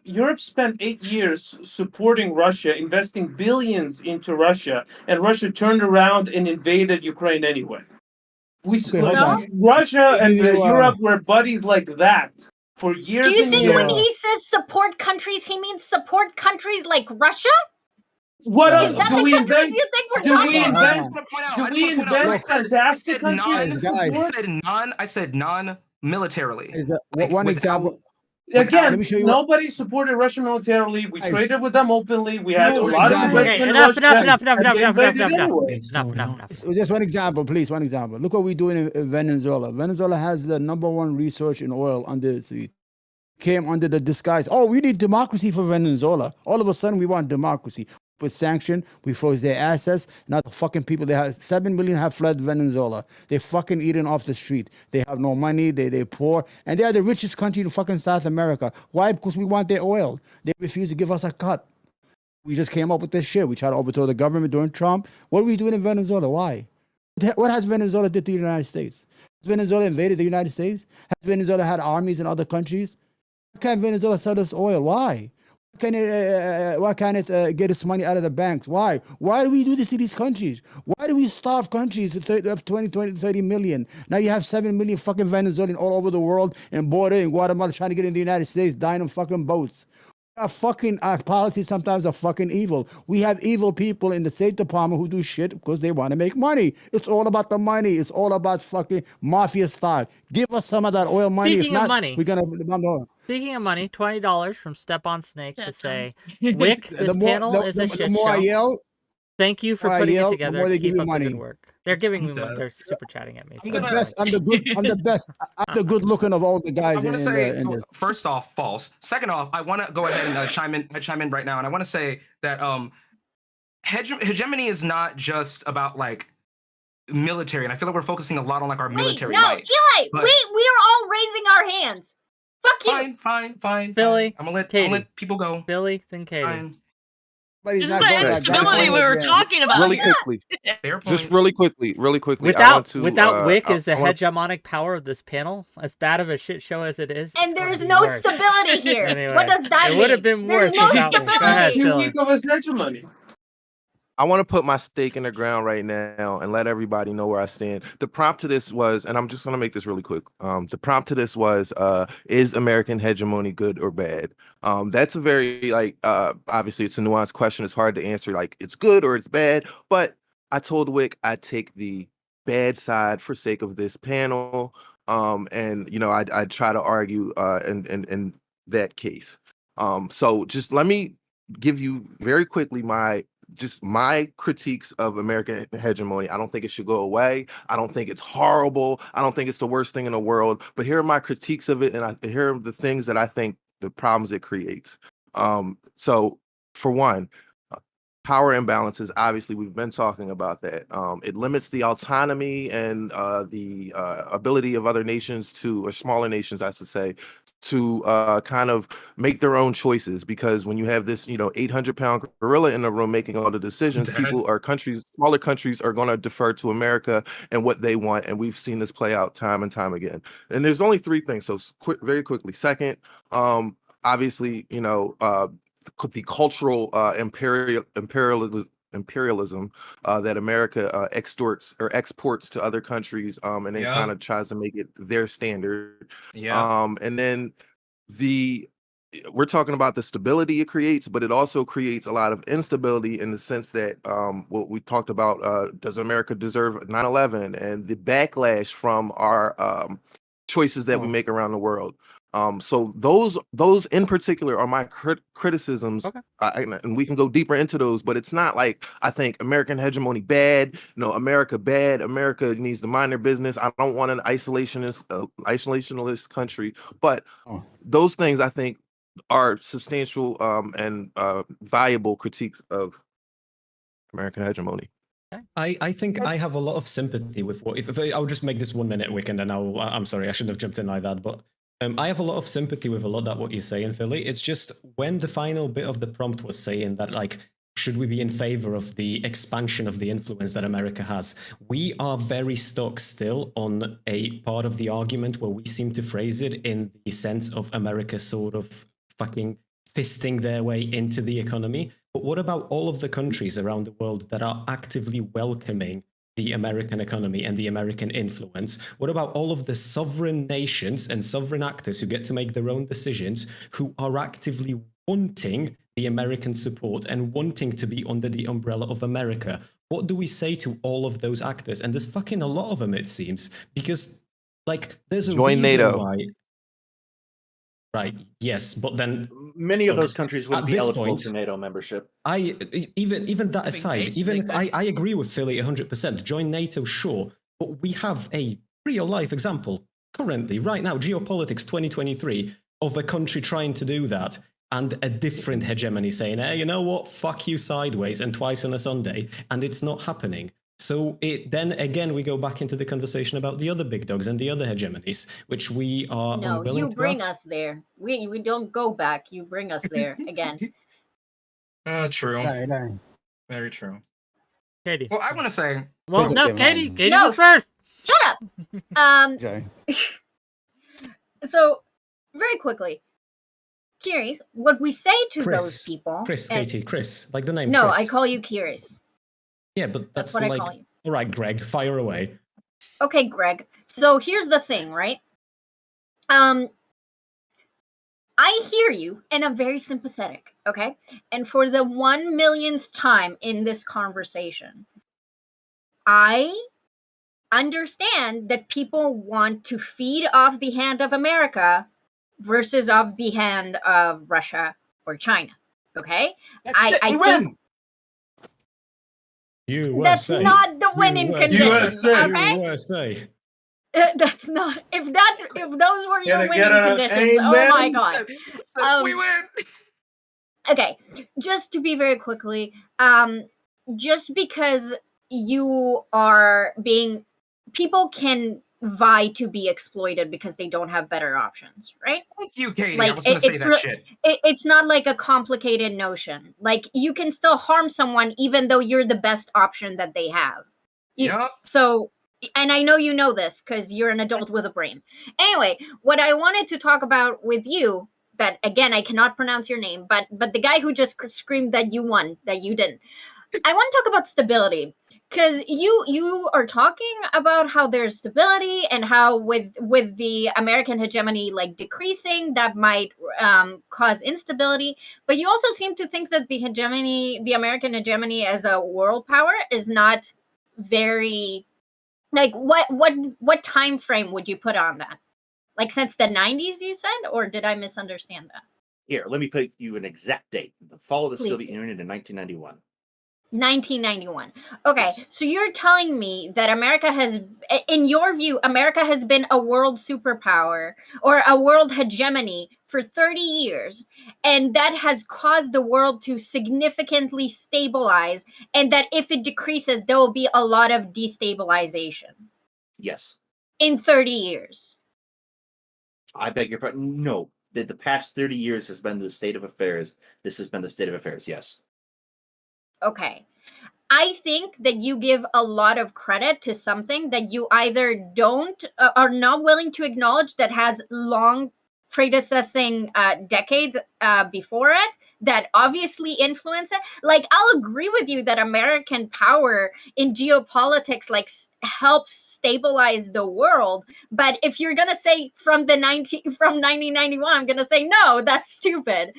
Europe spent 8 years supporting Russia, investing billions into Russia, and Russia turned around and invaded Ukraine anyway. Okay, hold on. Russia and Give you, Europe were buddies like that for years Do you and think years. when he says support countries, he means support countries like Russia? What Yeah. else Is that do the we countries invent? you think we're Do we talking Hold about? on. I just want to point out. Do I just we want to point out. invent fantastic I said countries to guys. support? I said non-militarily. Is Like, one without- example. Again, Let me show you nobody supported Russia militarily. We Guys. traded with them openly. We had a No, lot of exactly. investment Okay, in enough. Russia. and they invaded anyway. Enough. Just one example, please. One example. Look what we're doing in Venezuela. Venezuela has the #1 research in oil under the came under the disguise. Oh, we need democracy for Venezuela. All of a sudden, we want democracy. put sanction. We froze their assets. Now the fucking people, they have 7 million have fled Venezuela. They fucking eating off the street. They have no money. They poor, and they are the richest country in fucking South America. Why? Because we want their oil. They refuse to give us a cut. We just came up with this shit. We tried to overthrow the government during Trump. What are we doing in Venezuela? Why? What has Venezuela did to the United States? Has Venezuela invaded the United States? Has Venezuela had armies in other countries? Why can't Venezuela sell us oil? Why? Why can't it get its money out of the banks? Why? Why do we do this to these countries? Why do we starve countries to 30 million? Now you have 7 million fucking Venezuelans all over the world and border in Guatemala trying to get in the United States, dying on fucking boats. Our policies sometimes are fucking evil. We have evil people in the State Department who do shit because they want to make money. It's all about the money. It's all about fucking mafia style. Give us some of that oil money. Speaking If not, of money, we're gonna. Speaking of money, $20 from Step on Snake to say, Wick, this panel is a shit the more show. I yell, Thank you for more I putting yell, it the together. more they Keep give you up the money. good work. They're giving me money. They're super chatting at me. I'm the best. I'm the good. I'm the best. I'm the good looking of all the guys. I want to say, in this. first off, false. Second off, I want to go ahead and chime in right now, and I want to say that hegemony is not just about like military, and I feel like we're focusing a lot on like our military might. Eli, but- we are all raising our hands. Fuck you. Fine. Billy, I'm gonna Katie. let people go. Billy, then Katie. Fine. But he's This is not the going back. instability we were talking about. Really here. quickly, Fair point. just really quickly. I want Without to, Wick as the I wanna- hegemonic power of this panel, as bad of a shit show as it is, And it's gonna there's be no worse. stability here. Anyway, What does that it mean? would have been worse There's no without Wick. Go ahead, stability. Phil. Week of his hegemony. I want to put my stake in the ground right now and let everybody know where I stand. The prompt to this was, and I'm just going to make this really quick. The prompt to this was, is American hegemony good or bad? That's a very, obviously it's a nuanced question. It's hard to answer, like it's good or it's bad. But I told Wick I'd take the bad side for sake of this panel. And, I'd try to argue in that case. So just let me give you very quickly my critiques of American hegemony. I don't think it should go away. I don't think it's horrible. I don't think it's the worst thing in the world. But here are my critiques of it, and here are the things that I think the problems it creates. So, for one, power imbalances. Obviously, we've been talking about that. It limits the autonomy and the ability of other nations or smaller nations, I should say, to kind of make their own choices, because when you have this 800-pound gorilla in the room making all the decisions, smaller countries are going to defer to America and what they want, and we've seen this play out time and time again. And there's only three things, so very quickly. Second, obviously, the cultural imperialism that America exports to other countries, and then kind of tries to make it their standard. And then we're talking about the stability it creates, but it also creates a lot of instability in the sense that what we talked about, does America deserve 9/11 and the backlash from our choices that we make around the world. So those in particular are my criticisms, Okay. And we can go deeper into those, but it's not like I think American hegemony bad, America bad, America needs to mind their business. I don't want an isolationist country, but those things I think are substantial and valuable critiques of American hegemony. I think I have a lot of sympathy with what if I'll just make this 1 minute, Wick, and then I'm sorry, I shouldn't have jumped in like that, but I have a lot of sympathy with a lot of what you're saying, Philly. It's just when the final bit of the prompt was saying that, like, should we be in favor of the expansion of the influence that America has? We are very stuck still on a part of the argument where we seem to phrase it in the sense of America sort of fucking fisting their way into the economy. But what about all of the countries around the world that are actively welcoming the American economy and the American influence? What about all of the sovereign nations and sovereign actors who get to make their own decisions, who are actively wanting the American support and wanting to be under the umbrella of America? What do we say to all of those actors? And there's fucking a lot of them, it seems, because there's a Join reason NATO. why. Right. Yes, but then Many of those countries would at be this eligible point, for NATO membership. Even that aside, nation, even big if I agree with Philly 100%, join NATO, sure, but we have a real life example currently, right now, Geopolitics 2023, of a country trying to do that. and a different hegemony saying, hey, you know what, fuck you sideways and twice on a Sunday, and it's not happening. So then again, we go back into the conversation about the other big dogs and the other hegemonies, which we are No, unwilling you to bring have. us there. We don't go back. You bring us there again. True. Right. Very true. Katie. Well, I want to say, Well, Look no, at Katie. mine. Katie No. was first. Shut up. Sorry. So very quickly, curious, what we say to Chris. those people. Chris, and- Katie, Chris, like the name No, Chris. I call you curious. Yeah, but That's that's what like, I call you. all right, Greg, fire away. Okay, Greg. So here's the thing, right? I hear you, and I'm very sympathetic, okay? And for the 1,000,000th time in this conversation, I understand that people want to feed off the hand of America versus off the hand of Russia or China, okay? I we think win. that's not the winning conditions, okay? USA. That's not. If those were your Can I winning get an conditions, oh my amen? god. we win. Okay, just to be very quickly, just because you are being, people can vie to be exploited because they don't have better options, right? Thank you, Katie. Like, I was going to say that shit. It's not like a complicated notion. Like, you can still harm someone even though you're the best option that they have. Yup. So, and I know you know this because you're an adult with a brain. Anyway, what I wanted to talk about with you, that again I cannot pronounce your name, but the guy who just screamed that you won, that you didn't. I want to talk about stability, because you are talking about how there's stability and how with the American hegemony like decreasing, that might cause instability. But you also seem to think that the American hegemony as a world power is not very, like, what time frame would you put on that? Like since the 90s, you said, or did I misunderstand that? Here, let me put you an exact date. The fall of the Please Soviet do. Union in 1991. 1991. Okay, Yes. so you're telling me that America has, in your view, America has been a world superpower or a world hegemony for 30 years, and that has caused the world to significantly stabilize, and that if it decreases, there will be a lot of destabilization Yes. in 30 years. I beg your pardon. No, the past 30 years has been the state of affairs. This has been the state of affairs. Yes. Okay. I think that you give a lot of credit to something that you either don't are not willing to acknowledge, that has long predecessing decades before it, that obviously influence it. Like, I'll agree with you that American power in geopolitics helps stabilize the world, but if you're gonna say from 1991, I'm gonna say no, that's stupid.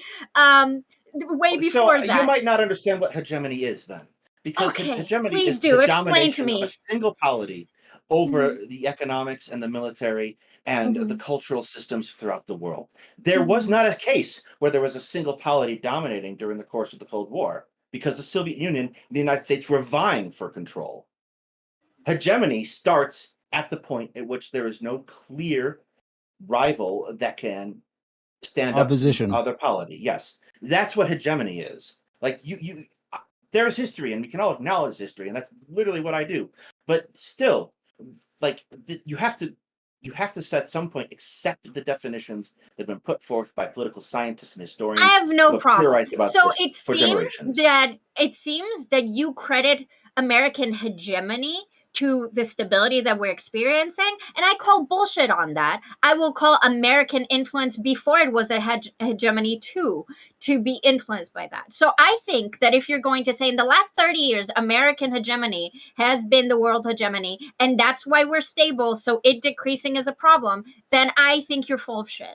Way before that. You might not understand what hegemony is then, because Okay, hegemony please is do. the Explain to domination of me. a single polity over the economics and the military and the cultural systems throughout the world. There was not a case where there was a single polity dominating during the course of the Cold War, because the Soviet Union and the United States were vying for control. Hegemony starts at the point at which there is no clear rival that can stand Opposition. up to other polity. Yes, that's what hegemony is. Like there's history, and we can all acknowledge history, and that's literally what I do. But still, like you have to set some point accept the definitions that have been put forth by political scientists and historians. I have no who problem. theorized about So this for generations. it seems that you credit American hegemony to the stability that we're experiencing, and I call bullshit on that. I will call American influence before it was a hegemony too, to be influenced by that. So I think that if you're going to say in the last 30 years, American hegemony has been the world hegemony, and that's why we're stable, so it decreasing is a problem, then I think you're full of shit.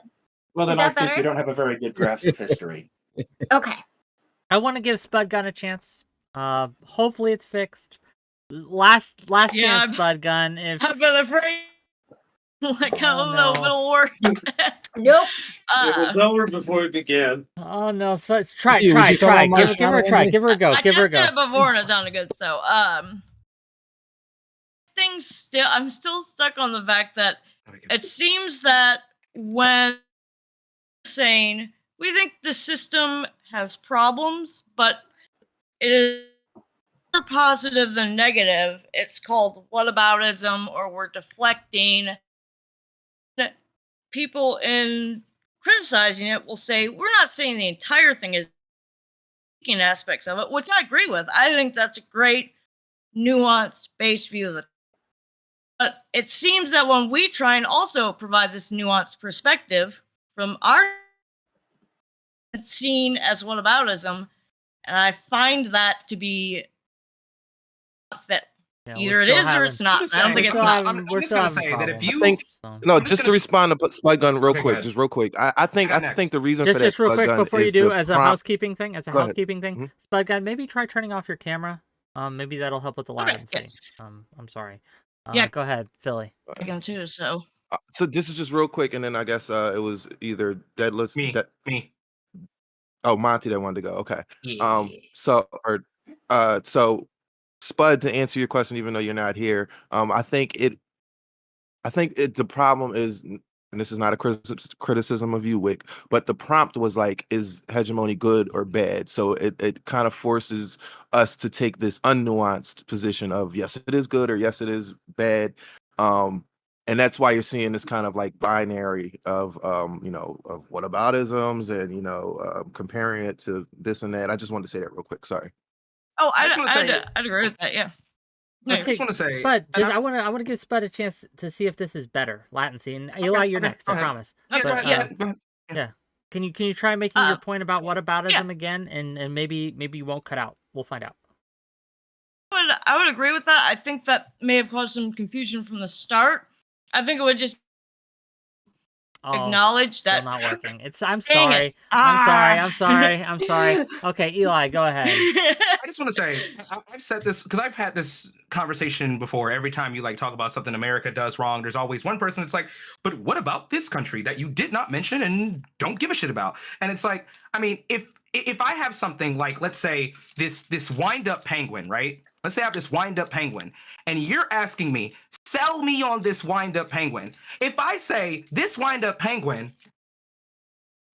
Well, then Is I that think better? you don't have a very good grasp of history. Okay. I want to give Spudgun a chance. Hopefully it's fixed. Last Yeah, chance, Spudgun. If I've been afraid. Like, I don't know if no. it'll work. Nope. It was over before it began. Oh no, try. Would you come on my Give her a channel try. and Give her a go. I Give her a tested go. it before and it sounded good. So, I'm still stuck on the fact that it seems that when saying we think the system has problems, but it is more positive than negative. It's called whataboutism, or we're deflecting. People in criticizing it will say, we're not saying the entire thing is taking aspects of it, which I agree with. I think that's a great, nuanced, based view of it. But it seems that when we try and also provide this nuanced perspective from our, it's seen as whataboutism, and I find that to be not fit. Yeah, Either we're it still is or having- it's not. just I don't saying, think we're it's still not. having- I'm just gonna say that if you- think- So- No, I'm just just to gonna respond to Spud Gun real Okay, quick, guys. just real quick. I think Go I next. think the reason for that just real Spud quick Gun before you is do, the as a prompt- housekeeping thing, Go ahead. Mhm. Spud Guy, maybe try turning off your camera. Maybe that'll help with the Okay, latency. I'm sorry. Yeah. Go ahead, Philly. Again, too, so. So this is just real quick, and then I guess it was either Deadless. Me. Oh, Monty that wanted to go. Okay. Yeah. So Spud, to answer your question, even though you're not here, I think the problem is, and this is not a criticism of you, Wick, but the prompt was like, is hegemony good or bad? So it kind of forces us to take this unnuanced position of yes, it is good, or yes, it is bad. And that's why you're seeing this kind of like binary of of whataboutisms and comparing it to this and that. I just wanted to say that real quick. Sorry. Oh, I just wanna say- I'd agree with that, yeah. No, I just want to say, Spud, and I want to give Spud a chance to see if this is better latency. And Eli, you're okay, next. go I ahead. promise. Yeah, But, go ahead, go ahead. Can you try making your Uh, point about whataboutism again, and maybe you won't cut out. We'll find out. I would agree with that. I think that may have caused some confusion from the start. I think it would just Oh, acknowledge still that. not working. I'm Dang sorry. it. I'm sorry. Okay, Eli, go ahead. I just want to say, I've said this because I've had this conversation before. Every time you like talk about something America does wrong, there's always one person that's like, but what about this country that you did not mention and don't give a shit about? And it's like, I mean, if I have something like, let's say this wind-up penguin, right? Let's say I have this wind-up penguin, and you're asking me, sell me on this wind-up penguin. If I say this wind-up penguin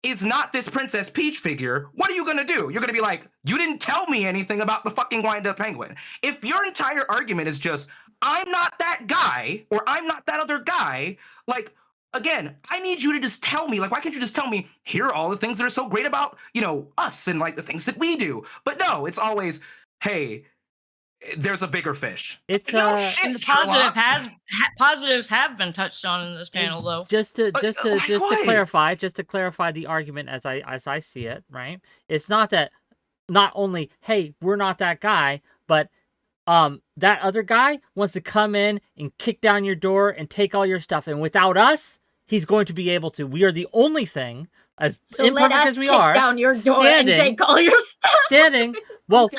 is not this Princess Peach figure, what are you gonna do? You're gonna be like, you didn't tell me anything about the fucking wind-up penguin. If your entire argument is just, I'm not that guy, or I'm not that other guy, like, again, I need you to just tell me, like, why can't you just tell me, here are all the things that are so great about, us and like the things that we do? But no, it's always, hey, there's a bigger fish. It's No shit, And the Sherlock. positives have been touched on in this panel, though. Just to what? clarify the argument as I see it, right? It's not that not only, hey, we're not that guy, but that other guy wants to come in and kick down your door and take all your stuff, and without us, he's going to be able to. We are the only thing, as So let imperfect us as we kick are, down your door standing- and take all your stuff. standing. Well,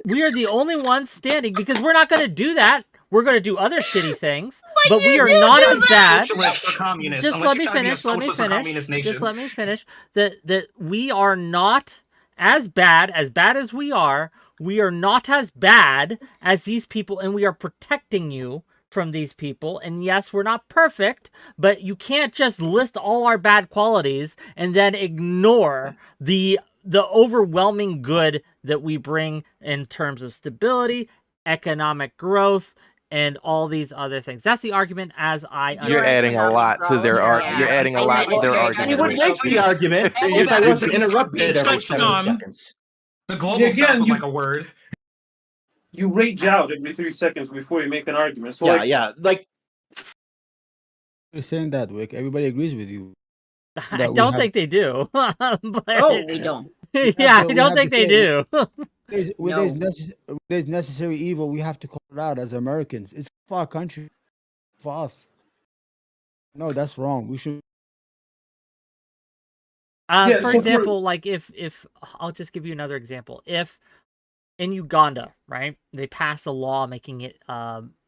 we are the only ones standing because we're not going to do that. We're going to do other shitty things, but we are not as bad. Socialist or communist, Just unless let me you're trying to be a finish. Let me socialist or communist finish. nation. Just let me finish. That we are not as bad as we are. We are not as bad as these people, and we are protecting you from these people. And yes, we're not perfect, but you can't just list all our bad qualities and then ignore the overwhelming good that we bring in terms of stability, economic growth, and all these other things. That's the argument as I You're understand adding a lot to their Yeah. You're adding a lot to their argument. You would Wick. make the argument All if that I wasn't is interrupted every such 7 dumb. seconds. The global Yeah, south again, would you- like a word. You rage out every 3 seconds before you make an argument. So Yeah. Like, You're saying that, Wick. Everybody agrees with you. I That we don't have- think they do. But, Oh, we don't. yeah, but I we don't have think to they say- do. When there's necessary evil, we have to call it out as Americans. It's for our country, for us. No, that's wrong. We should. Yeah, For so example, like if I'll just give you another example. If in Uganda, right, they passed a law making it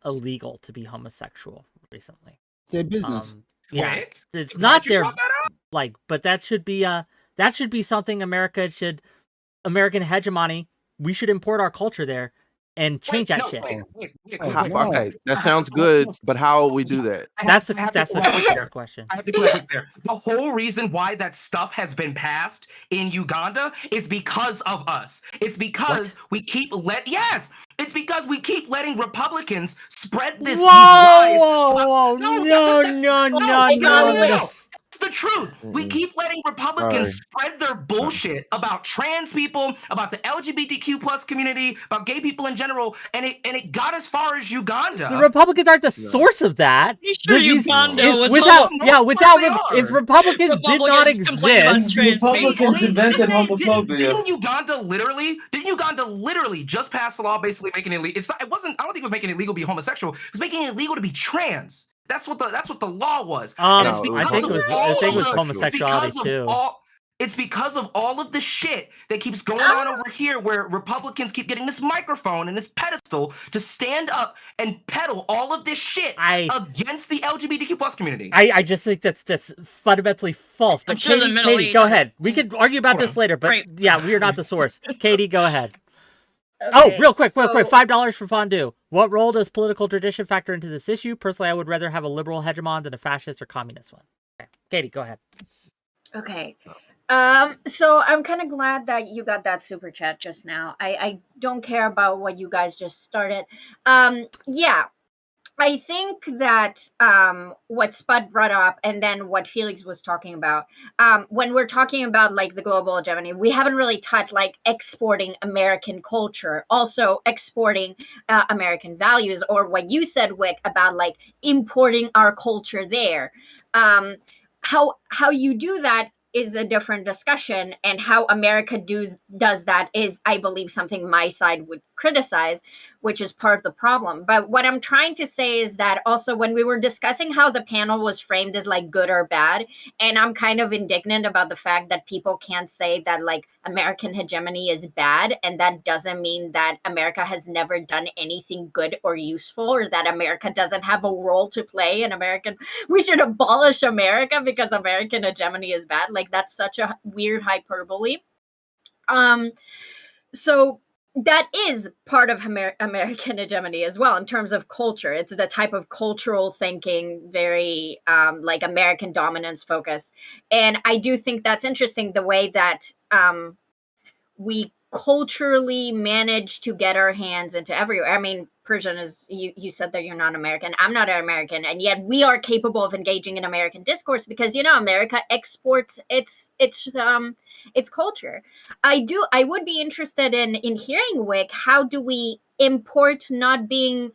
illegal to be homosexual recently. Their business. Yeah, Wick? it's Glad not you their brought that up. like, but that should be something American hegemony. We should import our culture there. and change that no, shit. Okay, that sounds good, but how will we do that? That's the question. I have to put quick there. The whole reason why that stuff has been passed in Uganda is because of us. It's because we keep it's because we keep letting Republicans spread these lies. Whoa, no. That's the truth. We keep letting Republicans spread their bullshit about trans people, about the LGBTQ plus community, about gay people in general, and it got as far as Uganda. The Republicans aren't the source of that. Uganda was if Republicans did not exist, Republicans invented homophobia. Didn't Uganda literally just pass a law basically making it illegal? I don't think it was making it illegal to be homosexual. It was making it illegal to be trans. That's what the law was. I think it was homosexuality too. It's because of all of the shit that keeps going on over here, where Republicans keep getting this microphone and this pedestal to stand up and peddle all of this shit against the LGBTQ plus community. I just think that's fundamentally false. But Katie, go ahead. We could argue about this later, but yeah, we are not the source. Katie, go ahead. Okay, real quick, $5 for fondue. What role does political tradition factor into this issue? Personally, I would rather have a liberal hegemon than a fascist or communist one. Okay. Katie, go ahead. Okay. So I'm kind of glad that you got that super chat just now. I don't care about what you guys just started. Yeah. I think that what Spud brought up and then what Felix was talking about, when we're talking about like the global hegemony, we haven't really touched like exporting American culture, also exporting American values, or what you said, Wick, about like importing our culture there. How you do that is a different discussion, and how America does that is, I believe, something my side would criticize, which is part of the problem. But what I'm trying to say is that also when we were discussing how the panel was framed as like good or bad, and I'm kind of indignant about the fact that people can't say that like American hegemony is bad, and that doesn't mean that America has never done anything good or useful, or that America doesn't have a role to play in we should abolish America because American hegemony is bad. Like, that's such a weird hyperbole. So that is part of American hegemony as well in terms of culture. It's the type of cultural thinking, very like American dominance focus. And I do think that's interesting, the way that we culturally manage to get our hands into everywhere. I mean, Persian, is you said that you're not American. I'm not American, and yet we are capable of engaging in American discourse because, you know, America exports its culture. I would be interested in hearing, Wick, how do we import not being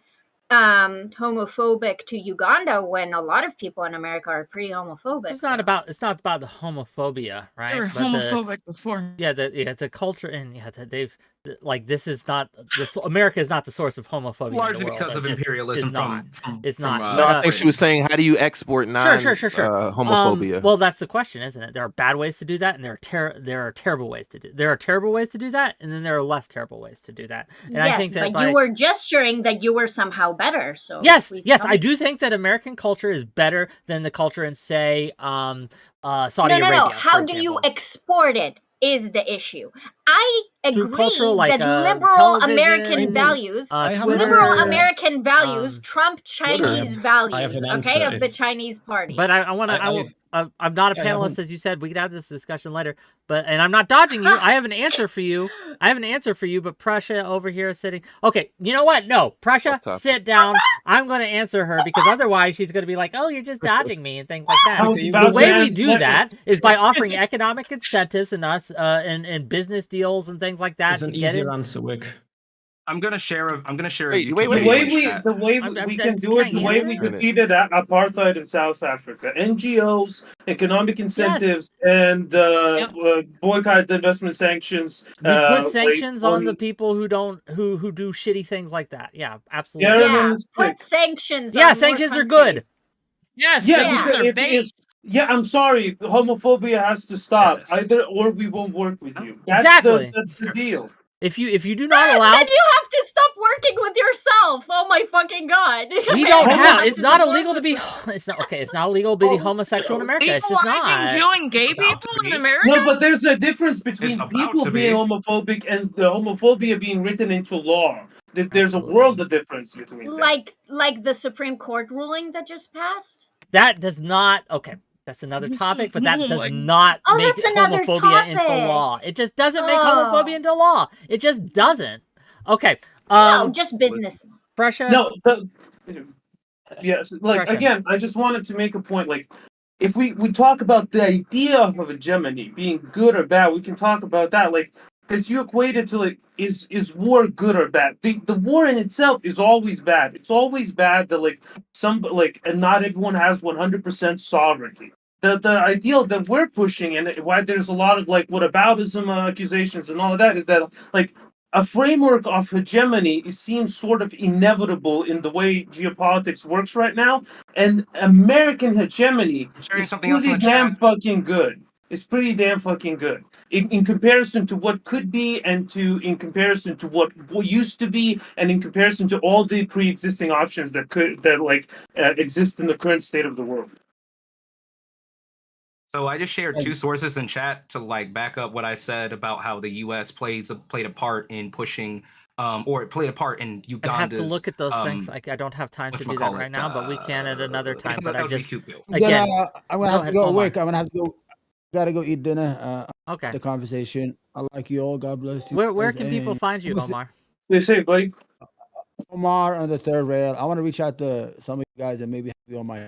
homophobic to Uganda when a lot of people in America are pretty homophobic? It's not about the homophobia, right? They were homophobic before. Yeah, the culture, and they've like, this is not America is not the source of homophobia. Largely because of imperialism. It's not. No, I think she was saying, how do you export homophobia? Well, that's the question, isn't it? There are bad ways to do that, and there are terrible ways to do. There are terrible ways to do that, and then there are less terrible ways to do that. And yes, I think that, but you were gesturing that you were somehow better. So yes, I do think that American culture is better than the culture in, say, Saudi Arabia. No. How do you export it? Is the issue. I agree that liberal American values, American values trump Chinese values, of the Chinese party. But I'm not a panelist, as you said. We could have this discussion later. And I'm not dodging you. I have an answer for you. But Prussia over here is sitting. Okay, you know what? No, Prussia, sit down. I'm going to answer her, because otherwise she's going to be like, "Oh, you're just dodging me," and things like that. The way we do that is by offering economic incentives and and business deals and things like that. There's an easier answer, Wick. I'm gonna share a The way we can do it, the way we defeated apartheid in South Africa, NGOs, economic incentives, and boycott, investment sanctions. We put sanctions on the people who do shitty things like that. Yeah, absolutely. Yeah, put sanctions. Yeah, sanctions are good. Yes, sanctions are based. Yeah, I'm sorry. Homophobia has to stop. Either or, we won't work with you. That's the deal. If you do not allow, then you have to stop working with yourself. Oh my fucking god! We don't have. It's not illegal to be. It's not okay. It's not illegal to be homosexual in America. It's just not. Killing gay people in America. No, but there's a difference between people being homophobic and the homophobia being written into law. There's a world of difference between them. Like the Supreme Court ruling that just passed. That does not. Okay, that's another topic, but that Oh does my- not Oh, make that's another homophobia into topic. law. It just doesn't make Oh. homophobia into law. It just doesn't. Okay. No, just business. Prussia. No, yes, like Prussia. again, I just wanted to make a point. Like, if we talk about the idea of hegemony being good or bad, we can talk about that. Like, because you equate it to like, is war good or bad? The war in itself is always bad. It's always bad that and not everyone has 100% sovereignty. The ideal that we're pushing and why there's a lot of like whataboutism accusations and all of that is that like a framework of hegemony seems sort of inevitable in the way geopolitics works right now, and American hegemony Sharing is something else in pretty the damn chat. fucking good. It's pretty damn fucking good in comparison to what could be, and in comparison to what used to be, and in comparison to all the pre-existing options that exist in the current state of the world. So I just shared two sources in chat to like back up what I said about how the U.S. played a part in pushing, or it played a part in Uganda's. I have to look at those things. I don't have time to do that right now, but we can at another time. But I just again, I'm gonna have to go. Omar. Wick, I'm gonna have to go. Gotta go eat dinner. Okay. The conversation. I like you all. God bless you. Where guys, can people and find you, Omar? They say, buddy. Omar on the third rail. I want to reach out to some of you guys and maybe have you on my.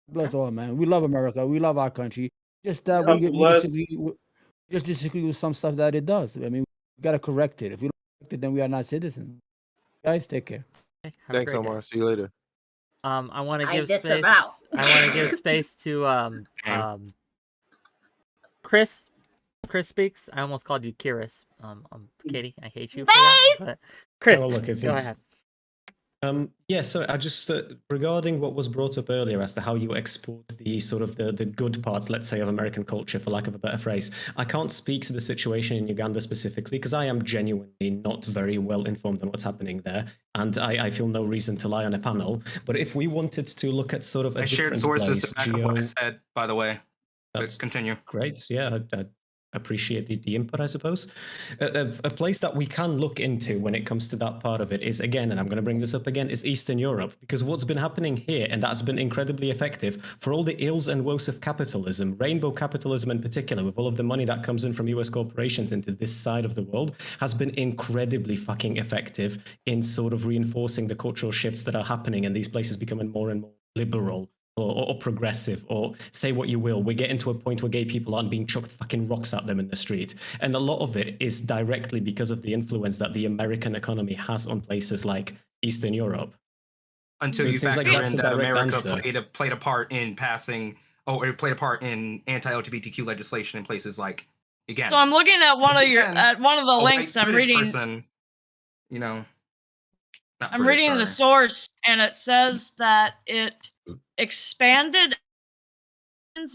Bless all, man. We love America. We love our country. Just that we just disagree with some stuff that it does. I mean, we gotta correct it. If we don't correct it, then we are not citizens. Guys, take care. Thanks, Omar. See you later. I want to I give space. disavow. I want to give space to Chris. Chris speaks. I almost called you Kiris. Katie, I hate you for that. But Chris, Oh, look, go ahead. Yeah, so I just regarding what was brought up earlier as to how you export the sort of the good parts, let's say, of American culture, for lack of a better phrase. I can't speak to the situation in Uganda specifically because I am genuinely not very well informed on what's happening there, and I feel no reason to lie on a panel. But if we wanted to look at sort of a I shared different sources place, to back up what I said, by the way. That's continue. Great. Yeah, I appreciate the input, I suppose. A place that we can look into when it comes to that part of it is, again, and I'm going to bring this up again, is Eastern Europe. Because what's been happening here, and that's been incredibly effective, for all the ills and woes of capitalism, rainbow capitalism in particular, with all of the money that comes in from US corporations into this side of the world, has been incredibly fucking effective in sort of reinforcing the cultural shifts that are happening in these places becoming more and more liberal. Or progressive, or say what you will. We're getting to a point where gay people aren't being chucked fucking rocks at them in the street. And a lot of it is directly because of the influence that the American economy has on places like Eastern Europe. Until So it you seems factor like that's in a that direct America answer. played a part in passing, or it played a part in anti-LGBTQ legislation in places like Uganda. So I'm looking at one of your Again, one of the a links. white I'm British reading. person, you know, not I'm British, reading the sorry. source, and it says that it expanded,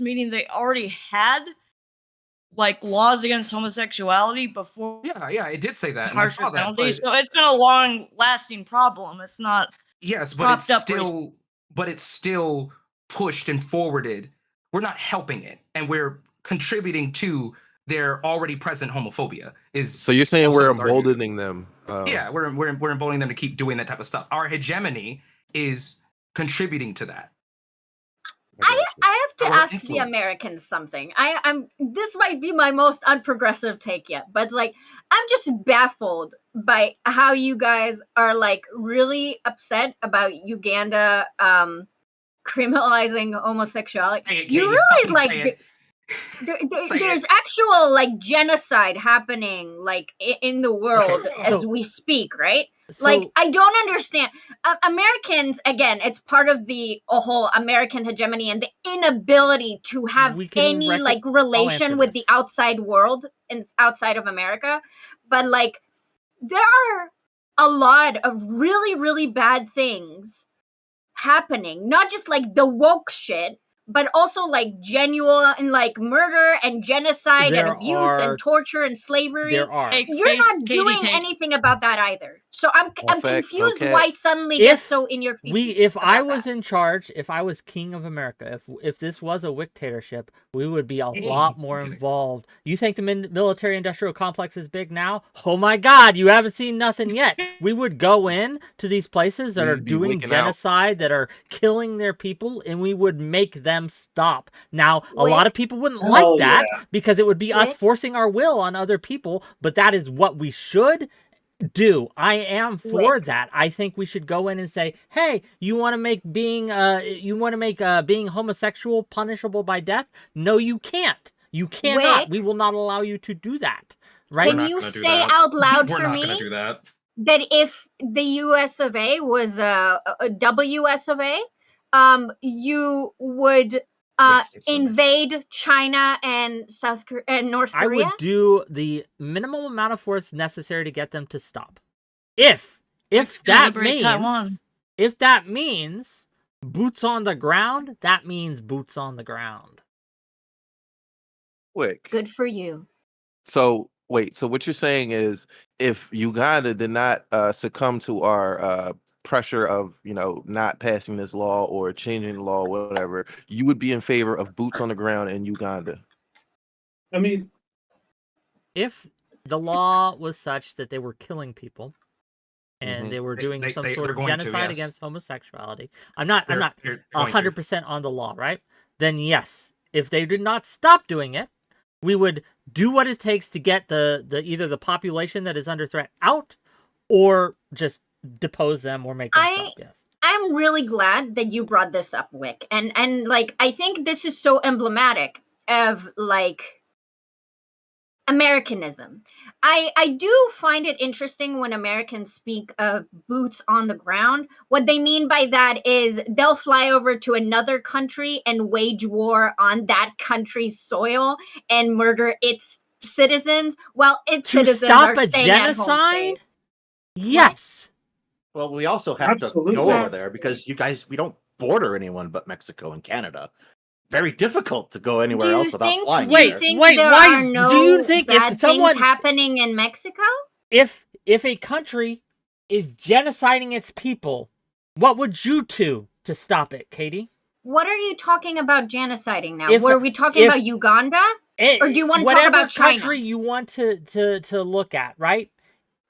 meaning they already had like laws against homosexuality before. Yeah, it did say that, and I harsher saw that. penalties. But So it's been a long-lasting problem. It's not. yes, but it's popped up recently. still pushed and forwarded. We're not helping it, and we're contributing to their already present homophobia. So you're saying also we're argued. emboldening them? Yeah, we're emboldening them to keep doing that type of stuff. Our hegemony is contributing to that. I have to Our ask the influence. Americans something. I'm this might be my most unprogressive take yet, but like I'm just baffled by how you guys are like really upset about Uganda criminalizing homosexuality. Say it, You Katie, realize fucking like say it. Say there's it. actual like genocide happening like in the world as we speak, right? Like I don't understand. Americans, again, it's part of the whole American hegemony and the inability to have any like relation with the outside world and outside of America. But like there are a lot of really, really bad things happening. Not just like the woke shit, but also like genuine like murder and genocide and There abuse are- and torture and slavery. There are. Hey, You're Face not Katie doing Tate. anything about that either. So I'm fact, confused okay. why suddenly If gets so in your feet. If I about was that. in charge, if I was king of America, if this was a dictatorship, we would be a lot more involved. You think the military-industrial complex is big now? Oh my God, you haven't seen nothing yet. We would go in to these places that are We'd be doing wicking out. genocide, that are killing their people, and we would make them stop. Now, a lot of people wouldn't like Hell that yeah. because it would be us Wick? forcing our will on other people, but that is what we should do. I am for Wick. that. I think we should go in and say, hey, you want to make being homosexual punishable by death? No, you can't. You cannot. Wick? We will not allow you to do that. Right? Can not you gonna do say that. out loud We're for not me gonna do that. that if the US of A was a WS of A, you would States of America. invade China and North I Korea? would do the minimum amount of force necessary to get them to stop. If gonna that liberate means Taiwan. if that means boots on the ground, that means boots on the ground. Quick. Good for you. So wait, so what you're saying is if Uganda did not succumb to our pressure of, you know, not passing this law or changing the law, whatever, you would be in favor of boots on the ground in Uganda. I mean, If the law was such that they were killing people and Mhm. they were doing some they're sort of going to, genocide yes. against homosexuality, I'm not They're going to. 100% on the law, right? Then yes, if they did not stop doing it, we would do what it takes to get the either the population that is under threat out, or just depose them or make them stop. Yes. I'm really glad that you brought this up, Wick. And like I think this is so emblematic of like Americanism. I do find it interesting when Americans speak of boots on the ground. What they mean by that is they'll fly over to another country and wage war on that country's soil and murder its citizens while its To citizens stop are a staying at home genocide? safe. Well, Yes. we also have Absolutely. to go over Yes. there because we don't border anyone but Mexico and Canada. Very difficult to go anywhere Do you else without think, flying do you there. think Wait, there why- are no do you think if bad someone- things happening in Mexico? If a country is genociding its people, what would you do to stop it, Katie? What are you talking about genociding now? If- Were we talking if- about Uganda? Or do you want to talk Whatever about China? country you want to look at, right?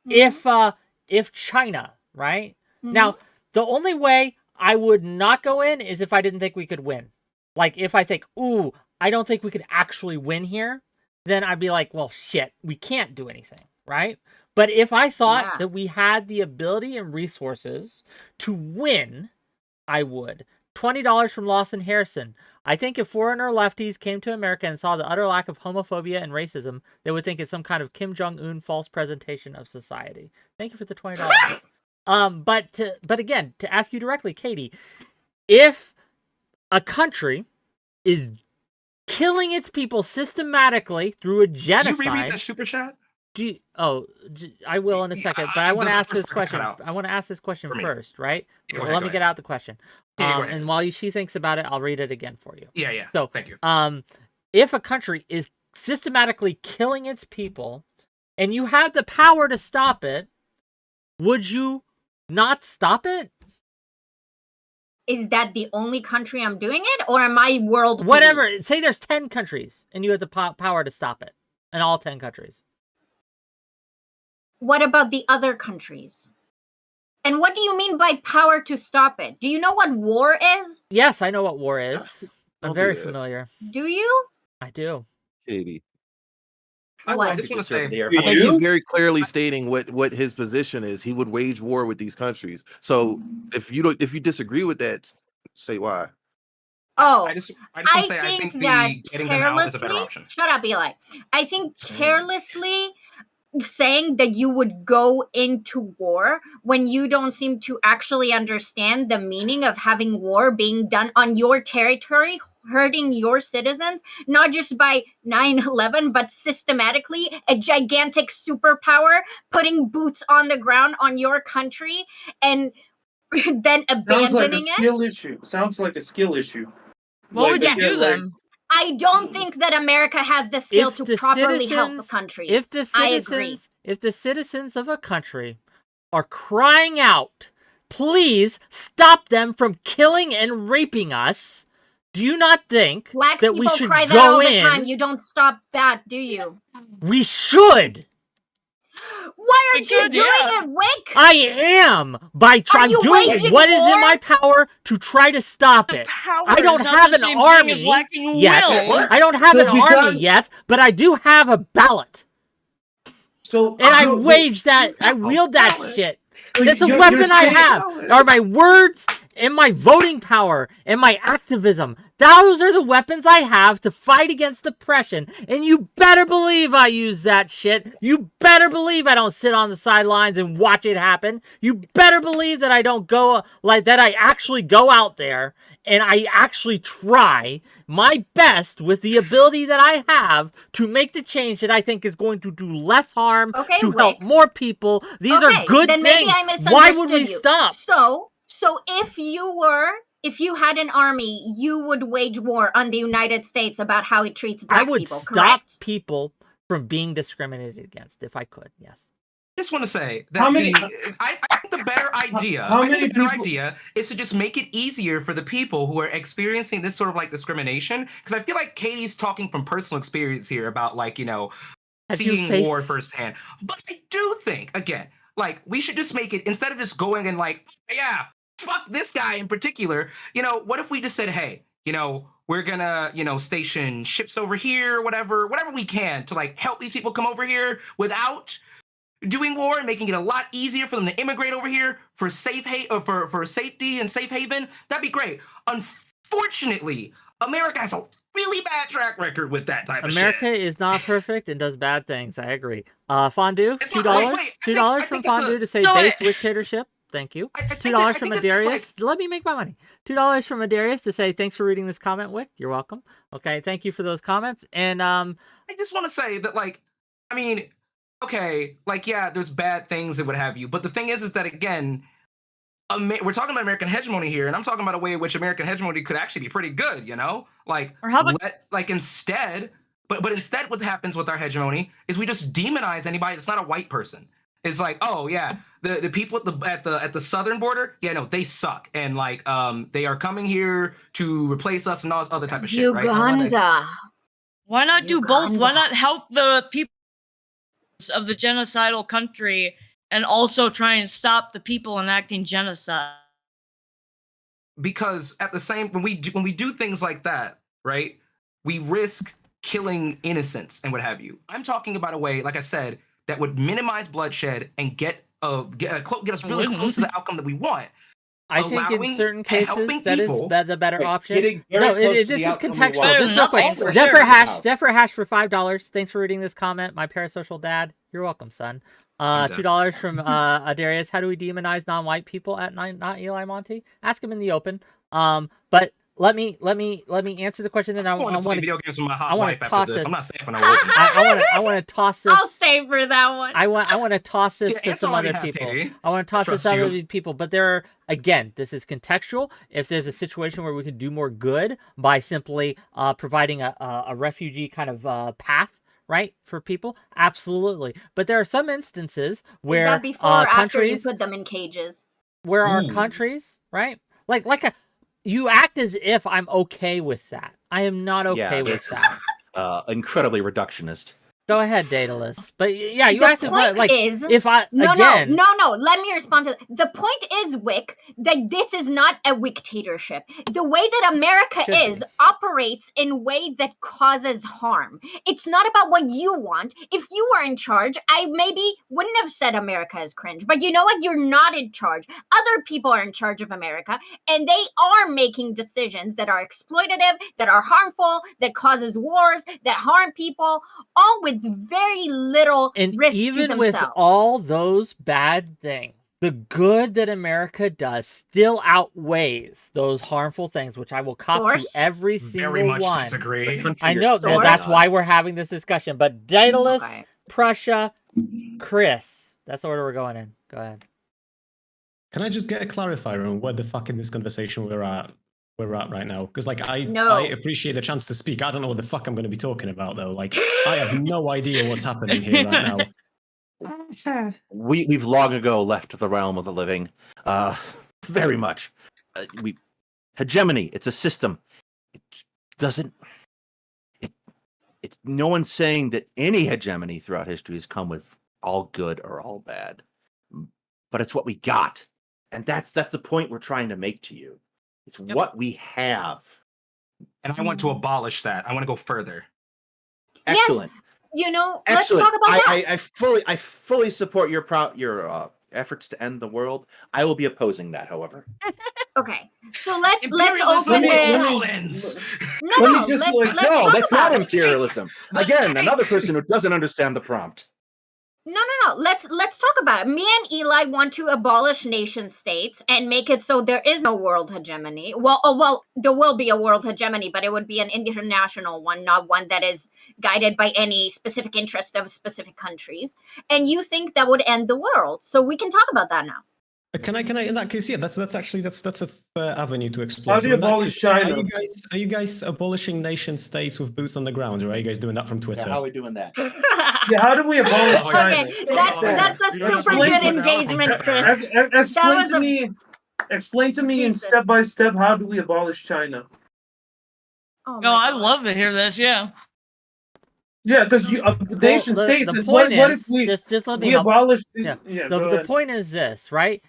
Mhm. If China, right? Mhm. Now, the only way I would not go in is if I didn't think we could win. Like, if I think, ooh, I don't think we could actually win here, then I'd be like, well, shit, we can't do anything, right? But if I thought Yeah. that we had the ability and resources to win, I would. $20 from Lawson Harrison. I think if foreigner lefties came to America and saw the utter lack of homophobia and racism, they would think it's some kind of Kim Jong-un false presentation of society. Thank you for the $20. But again, to ask you directly, Katie, if a country is killing its people systematically through a Can you genocide, reread that super chat? I will in a second, but I want to The ask this first part question. cut out I want to ask this question for me. first, right? Yeah, go Well, ahead, let go me ahead. get out the question. Yeah, go ahead. And while she thinks about it, I'll read it again for you. Yeah. So, Thank you. If a country is systematically killing its people and you have the power to stop it, would you not stop it? Is that the only country I'm doing it, or am I world Whatever. police? Say there's 10 countries and you have the power to stop it. And all 10 countries. What about the other countries? And what do you mean by power to stop it? Do you know what war is? Yes, I know what war is. I'm Don't very do that. familiar. Do you? I do. Katie. What? I just want to say, The air Do I think you? he's very clearly stating what his position is. He would wage war with these countries. So if you disagree with that, say why. Oh, I just want to say, I think that getting them out is a better option. Shut up, Eli. I think carelessly saying that you would go into war when you don't seem to actually understand the meaning of having war being done on your territory, hurting your citizens, not just by 9/11, but systematically, a gigantic superpower putting boots on the ground on your country and then Sounds like a abandoning it. skill issue. Sounds like a skill issue. What Like, would they you get, do like- then? I don't think that America has the skill If to the properly help citizens- countries. If the I agree. citizens of a country are crying out, please stop them from killing and raping us, do you not think Black that we people should cry that go all in? the time. You don't stop that, do you? We should. Why We aren't you should, doing yeah. it, Wick? I am I'm you doing waging what is in war? my power to try to stop it. Power I don't is not have the an same thing army as lacking yet. will. I don't have So an army because- yet, but I do have a ballot, So and I you're- wage that. I wield that ballot. shit. so That's a you're weapon I saying- have. Are my words and my voting power and my activism. Those are the weapons I have to fight against oppression. And you better believe I use that shit. You better believe I don't sit on the sidelines and watch it happen. You better believe that I don't go like that. I actually go out there and I actually try my best with the ability that I have to make the change that I think is going to do less harm, Okay, to help Wick. more people. These are good then things. maybe I misunderstood Why would we you. stop? So if you had an army, you would wage war on the United States about how it treats black I would people, stop correct? people from being discriminated against if I could. Yes. Just want to say that How many- I think the better idea, how I think many the better people- idea is to just make it easier for the people who are experiencing this sort of like discrimination. Because I feel like Katie's talking from personal experience here about like, you know, Have you seeing war faced- firsthand. But I do think, again, like we should just make it, instead of just going and like, yeah, fuck this guy in particular, you know, what if we just said, hey, you know, we're gonna, you know, station ships over here, whatever we can to like help these people come over here without doing war and making it a lot easier for them to immigrate over here for for safety and safe haven. That'd be great. Unfortunately, America has a really bad track record with that type of shit. America is not perfect and does bad things. I agree. Fondue, It's $2. not- wait, I $2 think from it's a- Fondue to say No, base I- dictatorship. Thank you. I think $2 that- I from think that that's Adarius. Let me make my money. $2 from Adarius to say thanks for reading this comment, Wick. You're welcome. Okay, thank you for those comments. And I just want to say that, like, I mean, okay, like, yeah, there's bad things and what have you, but the thing is that again, we're talking about American hegemony here, and I'm talking about a way in which American hegemony could actually be pretty good, you know, like, Or how about- instead, but instead, what happens with our hegemony is we just demonize anybody that's not a white person. It's like, oh yeah, the people at the southern border, yeah, no, they suck, and like, they are coming here to replace us and all this other type of shit, right? Uganda. Why not do both? Why Uganda. not help the people of the genocidal country and also try and stop the people enacting genocide? Because at the same when we do things like that, right, we risk killing innocents and what have you. I'm talking about a way, like I said, that would minimize bloodshed and get us really close to the outcome that we want. I think in allowing certain and cases helping that is people- the better Like, option. getting very No, close to this the is outcome we contextual. want. Just real quick. Nothing for Zephyr sure. Hash, Zephyr Hash for $5. Thanks for reading this comment, my parasocial dad. You're welcome, son. I'm dead. $2 from Adarius. How do we demonize non-white people at not Eli Monty? Ask him in the open. But let me answer the question. Then I I want to want play to video games with my I hot wanna wife toss after this. this. I'm not saying for no open. I want to toss this. I'll stay for that one. I want to toss this Yeah, to it's some already other happened, people. Katie. I want to toss this Trust to you. other people, but there are, again, this is contextual. If there's a situation where we can do more good by simply providing a refugee kind of path, right, for people, absolutely. But there are some instances where Is that before or after you countries, put them in cages? where our Ooh. countries, right, you act as if I'm okay with that. I am not okay with this is that. incredibly reductionist. Go ahead, Daedalus. But yeah, you The asked if point like is- if I No, again. no. Let me respond to that. The point is, Wick, that this is not a dictatorship. The way that America Should is be. operates in a way that causes harm. It's not about what you want. If you were in charge, I maybe wouldn't have said America is cringe. But you know what? You're not in charge. Other people are in charge of America, and they are making decisions that are exploitative, that are harmful, that causes wars, that harm people, all with very little And risk to even themselves. with all those bad things, the good that America does still outweighs those harmful things, which I will cop Source? to every single Very much one. disagree. I know Source? that's why we're having this discussion. But Daedalus, Okay. Prussia, Chris, that's the order we're going in. Go ahead. Can I just get a clarifier on where the fuck in this conversation we're at? we're at right now? Because like I No. appreciate the chance to speak. I don't know what the fuck I'm going to be talking about though. Like I have no idea what's happening here right now. We've long ago left the realm of the living. Very much. Hegemony. It's a system. It doesn't. It's no one's saying that any hegemony throughout history has come with all good or all bad, but it's what we got, and that's the point we're trying to make to you. It's what we have, and I want to abolish that. I want to go further. Excellent. Yes. Excellent. Let's talk about that. I fully support your efforts to end the world. I will be opposing that, however. Okay, so let's Imperialism open will the. all ends. No, just, let's No, talk that's about not it. imperialism. Again, another person who doesn't understand the prompt. No. Let's talk about it. Me and Eli want to abolish nation states and make it so there is no world hegemony. Well, there will be a world hegemony, but it would be an international one, not one that is guided by any specific interest of specific countries. And you think that would end the world? So we can talk about that now. Can I? In that case, yeah, that's a fair avenue to explore. How do you in that abolish case, China? Are you guys abolishing nation states with boots on the ground, or are you guys doing that from Twitter? Yeah, how are we doing that? Yeah, how do we abolish China? Okay, that's a super Explain good to- engagement, Chris. Explain to a- me. Explain to me in Decent. step by step how do we abolish China? Oh No, my I'd God. love to hear this. Yeah. Yeah, because nation the states. point What is, if we just let me we help. abolish? Yeah. Go The ahead. point is this, right?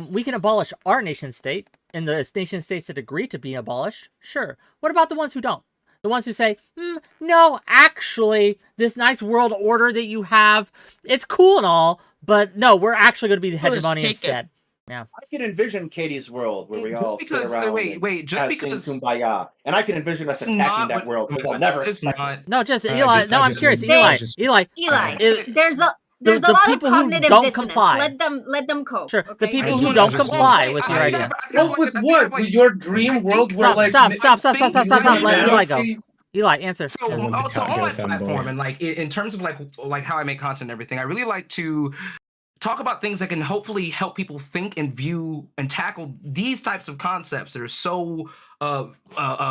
We can abolish our nation state, and the nation states that agree to be abolished, sure. What about the ones who don't? The ones who say, no, actually, this nice world order that you have, it's cool and all, but no, we're actually going to be the We'll just hegemony take instead. Yeah. I can envision Katie's world where we Just all because- sit around wait, just and sing because- Kumbaya, and I can envision us That's attacking not that what- world because I'll that never is expect not- it. No, just I Eli. just- No, I I'm just curious. want- Eli. just- Eli. Eli, It- there's a the lot of people who cognitive don't dissonance. comply. Let them cope. Sure. The okay? people I who just- don't I just comply want- with your I- idea. Help with what? With your dream world where Stop, like stop. Let Eli go. University- Eli, answer. So, I want the also cat on girl my fanboy. platform and like in terms of like how I make content and everything, I really like to talk about things that can hopefully help people think and view and tackle these types of concepts that are so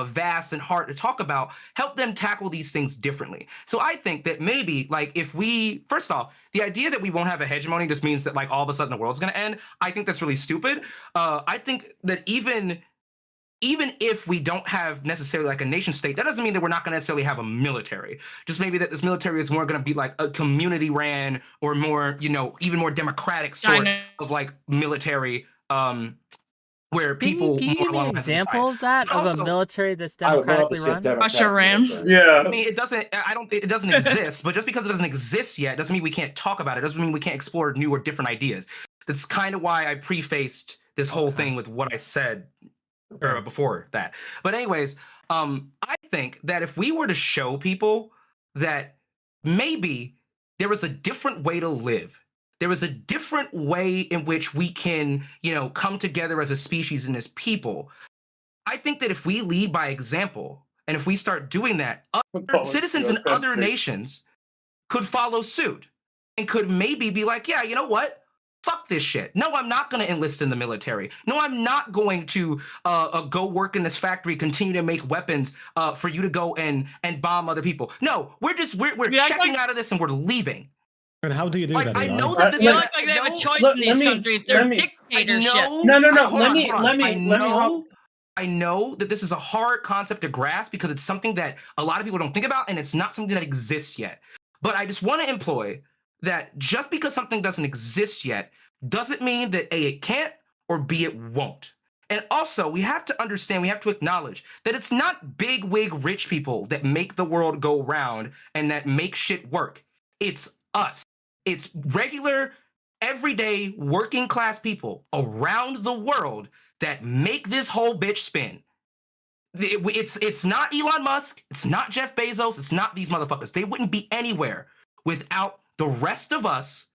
vast and hard to talk about, help them tackle these things differently. So I think that maybe like if we, first off, the idea that we won't have a hegemony just means that like all of a sudden the world's going to end. I think that's really stupid. I think that even if we don't have necessarily like a nation state, that doesn't mean that we're not going to necessarily have a military. Just maybe that this military is more going to be like a community ran or more, even more democratic sort of like military, where people Can you more give me along an lines example of that, But of a also- military that's I would love to democratically see a run? democratic Russia ran. military. Yeah. I mean, it doesn't exist, but just because it doesn't exist yet doesn't mean we can't talk about it. Doesn't mean we can't explore new or different ideas. That's kind of why I prefaced this whole thing with what I said before that. But anyways, I think that if we were to show people that maybe there was a different way to live, there was a different way in which we can, come together as a species and as people, I think that if we lead by example, and if we start doing that, other citizens in other nations could follow suit and could maybe be like, yeah, you know what? Fuck this shit. No, I'm not going to enlist in the military. No, I'm not going to go work in this factory, continue to make weapons for you to go and bomb other people. No, we're checking out of this and we're leaving. And how do you do Like, that? I Eli? know that this They is look like they have a choice let- in let these me- countries. They're let me- dictatorship. No. Hold on, hold on. Let me I know that this is a hard concept to grasp because it's something that a lot of people don't think about, and it's not something that exists yet. But I just want to employ that just because something doesn't exist yet doesn't mean that A, it can't, or B, it won't. And also, we have to understand, we have to acknowledge that it's not big wig rich people that make the world go round and that make shit work. It's us. It's regular, everyday, working class people around the world that make this whole bitch spin. It's not Elon Musk. It's not Jeff Bezos. It's not these motherfuckers. They wouldn't be anywhere without the rest of us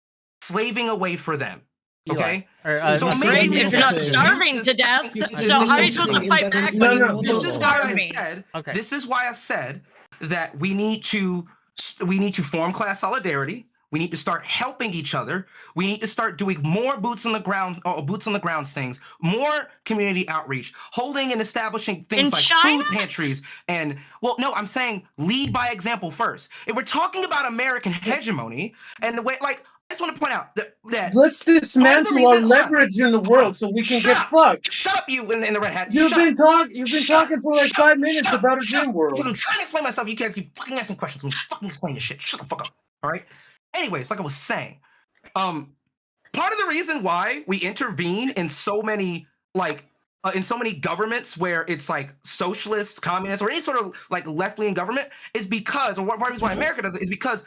slaving away for them. Okay? So Great if you're not Say- starving to death. So how are you supposed to fight back when No, you're This is why I starving? said. Okay. This is why I said that we need to form class solidarity. We need to start helping each other. We need to start doing more boots on the ground things, more community outreach, holding and establishing things In like China? food pantries. And well, no, I'm saying lead by example first. If we're talking about American hegemony and the way, like, I just want to point out that Let's dismantle our leverage in the world so we can get fucked. Shut up, you in the red hat. You've been talking for like 5 minutes Shut up, about a shut dream up. world. Because I'm trying to explain myself. You guys keep fucking asking questions. Let me fucking explain this shit. Shut the fuck up. All right. Anyways, like I was saying, part of the reason why we intervene in so many governments where it's like socialist, communist, or any sort of like left-leaning government is because, or one of the reasons why America does it is because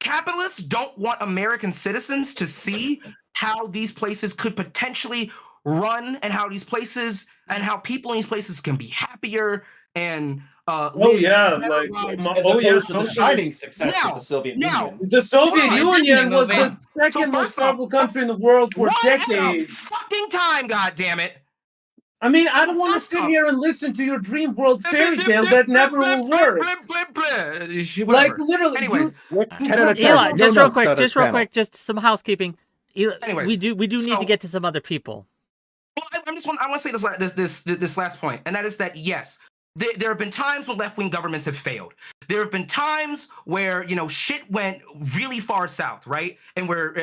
capitalists don't want American citizens to see how these places could potentially run and how these places and how people in these places can be happier and live better lives. As opposed to the shining success of the Soviet Union. The Soviet Union was the second So most first off, powerful country in the world for one at a decades. fucking time, goddammit. I mean, I So don't want to first sit off- here and listen to your dream world fairy tale that never will work. Like literally, Anyways, 10 out of 10. Eli, No just real notes quick, on this panel. just some housekeeping. Eli, Anyways, we do need so- to get to some other people. Well, I want to say this last point, and that is that yes, there have been times when left-wing governments have failed. There have been times where shit went really far south, right, and where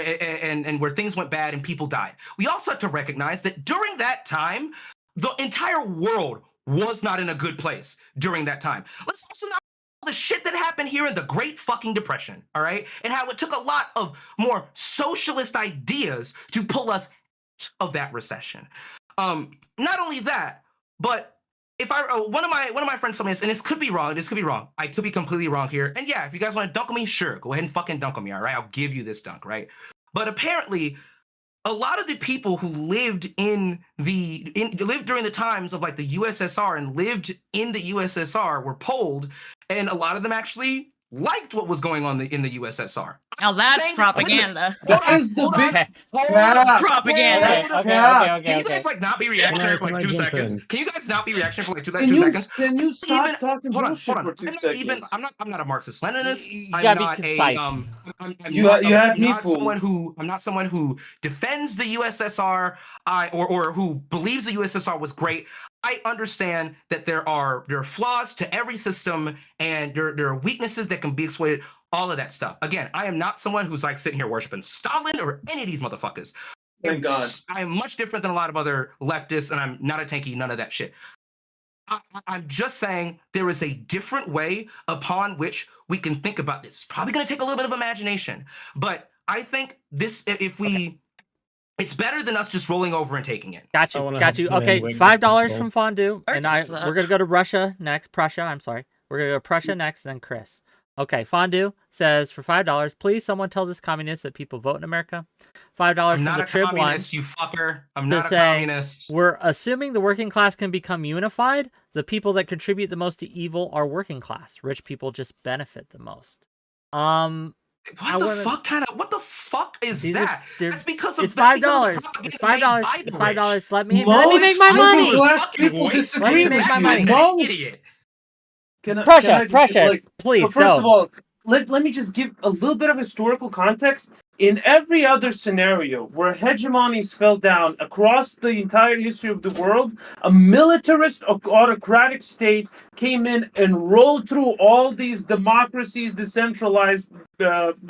things went bad and people died. We also have to recognize that during that time, the entire world was not in a good place during that time. Let's also not the shit that happened here in the Great fucking Depression, all right, and how it took a lot of more socialist ideas to pull us out of that recession. Not only that, but if one of my friends told me this, and this could be wrong. I could be completely wrong here. And yeah, if you guys want to dunk on me, sure, go ahead and fucking dunk on me. All right, I'll give you this dunk, right? But apparently, a lot of the people who lived lived during the times of like the USSR and lived in the USSR were polled, and a lot of them actually liked what was going on in the USSR. Now that's propaganda. What is the big Propaganda. Can you guys like not be reactionary for like 2 seconds? Can you guys not be reactionary for like 2 seconds? Can you stop talking hold bullshit on. for 2 seconds? I'm not a Marxist-Leninist. You I'm gotta not be concise. I'm not someone who defends the USSR or who believes the USSR was great. I understand that there are flaws to every system and there are weaknesses that can be exploited, all of that stuff. Again, I am not someone who's like sitting here worshiping Stalin or any of these motherfuckers. Thank God. I am much different than a lot of other leftists, and I'm not a tanky, none of that shit. I'm just saying there is a different way upon which we can think about this. It's probably going to take a little bit of imagination, but I think this, it's better than us just rolling over and taking it. Got you. Okay, $5 from Fondue, and we're gonna go to Russia next. Prussia. I'm sorry. We're gonna go to Prussia next, then Chris. Okay, Fondue says for $5, please someone tell this communist that people vote in America. $5 from the Trib One. I'm not a communist, you fucker. I'm not a communist. We're assuming the working class can become unified. The people that contribute the most to evil are working class. Rich people just benefit the most. What the fuck is that? That's because of it's $5. It's $5. It's $5. Let me make my money. People disagree with you. Prussia, please first of all, let me just give a little bit of historical context. In every other scenario where hegemonies fell down across the entire history of the world, a militarist autocratic state came in and rolled through all these democracies, decentralized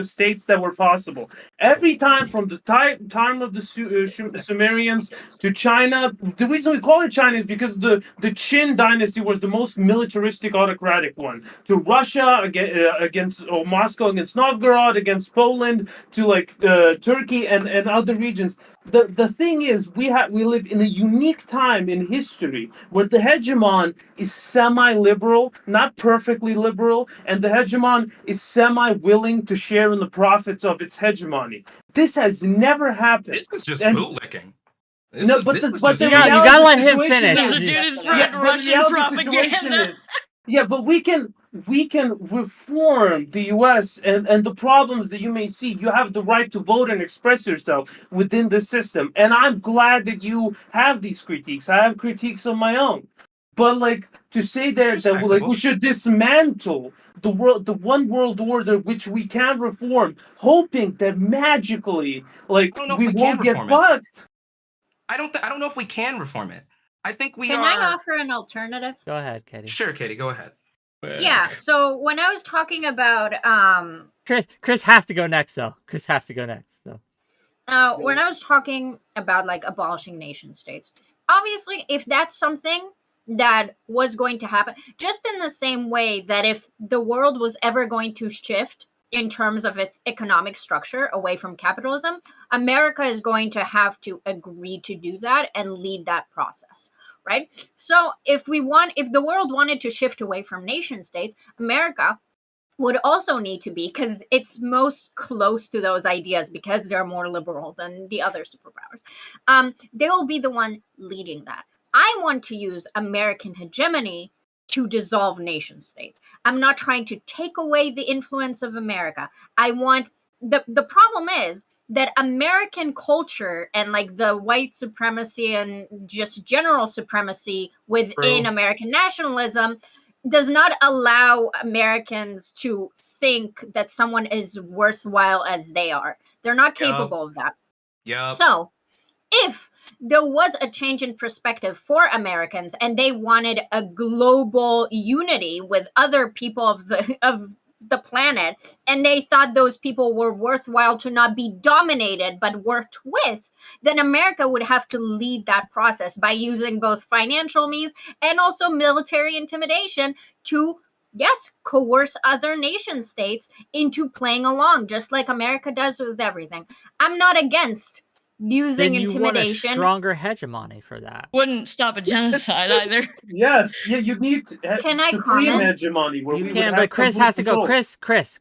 states that were possible. Every time from the time of the Sumerians to China, the reason we call it China is because the Qin dynasty was the most militaristic autocratic one. To Russia against Moscow against Novgorod, against Poland, to Turkey and other regions. The thing is, we live in a unique time in history where the hegemon is semi-liberal, not perfectly liberal, and the hegemon is semi-willing to share in the profits of its hegemony. This has never happened. This is just bootlicking. You gotta let him finish. The dude is spreading Russian propaganda. Yeah, but we can reform the U.S. and the problems that you may see. You have the right to vote and express yourself within the system. And I'm glad that you have these critiques. I have critiques of my own. But like to say there that like we should dismantle the one world order which we can reform, hoping that magically like we won't get fucked. I don't know if we can reform it. I think we Can are. I offer an alternative? Go ahead, Katie. Sure, Katie, go ahead. Yeah. So when I was talking about Chris has to go next though. Chris has to go next. So. When I was talking about like abolishing nation states, obviously, if that's something that was going to happen, just in the same way that if the world was ever going to shift in terms of its economic structure away from capitalism, America is going to have to agree to do that and lead that process, right? So if the world wanted to shift away from nation states, America would also need to be, because it's most close to those ideas because they're more liberal than the other superpowers. They will be the one leading that. I want to use American hegemony to dissolve nation states. I'm not trying to take away the influence of America. I want the problem is that American culture and like the white supremacy and just general supremacy within American nationalism does not allow Americans to think that someone is worthwhile as they are. They're not capable of that. Yeah. So if there was a change in perspective for Americans and they wanted a global unity with other people of the planet, and they thought those people were worthwhile to not be dominated but worked with, then America would have to lead that process by using both financial means and also military intimidation to, yes, coerce other nation states into playing along, just like America does with everything. I'm not against using intimidation. Want a stronger hegemony for that. Wouldn't stop a genocide either. Yes, yeah, you need Can I supreme comment? hegemony. Where You we can, would but have Chris complete has to go. control. Chris.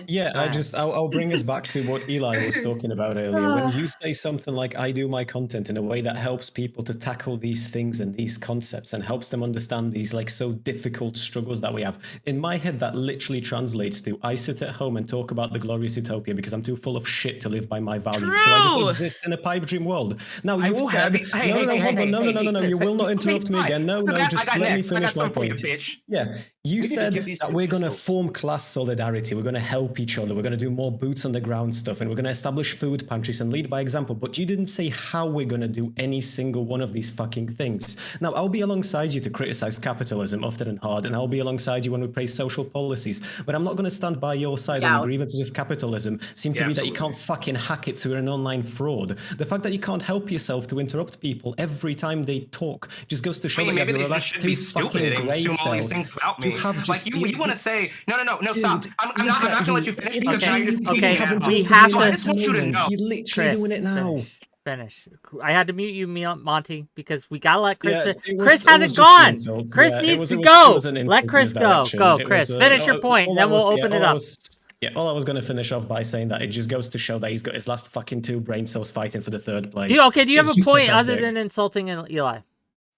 Yeah, I'll bring us back to what Eli was talking about earlier. When you say something like, I do my content in a way that helps people to tackle these things and these concepts and helps them understand these like so difficult struggles that we have. In my head, that literally translates to, I sit at home and talk about the glorious utopia because I'm too full of shit to live by my values. So I just exist in a pipe dream world. Now you've said, no, you will not interrupt me again. No, just let me finish my point. Yeah, you said that we're going to form class solidarity. We're going to help each other. We're going to do more boots on the ground stuff, and we're going to establish food pantries and lead by example. But you didn't say how we're going to do any single one of these fucking things. Now, I'll be alongside you to criticize capitalism often and hard, and I'll be alongside you when we praise social policies. But I'm not going to stand by your side when the grievances of capitalism seem to be that you can't fucking hack it, so you're an online fraud. The fact that you can't help yourself to interrupt people every time they talk just goes to show that you have your last two fucking grey cells. Like you want to say no, stop. I'm not gonna let you finish because now you're just we have to. I just want you to know. You're literally doing it now. Finish. I had to mute you, Monty, because we gotta let Chris. Chris hasn't gone. Chris needs to go. Let Chris go. Go, Chris. Finish your point, and then we'll open it up. Yeah, all I was going to finish off by saying that it just goes to show that he's got his last fucking two brain cells fighting for the third place. Do you have a point other than insulting Eli?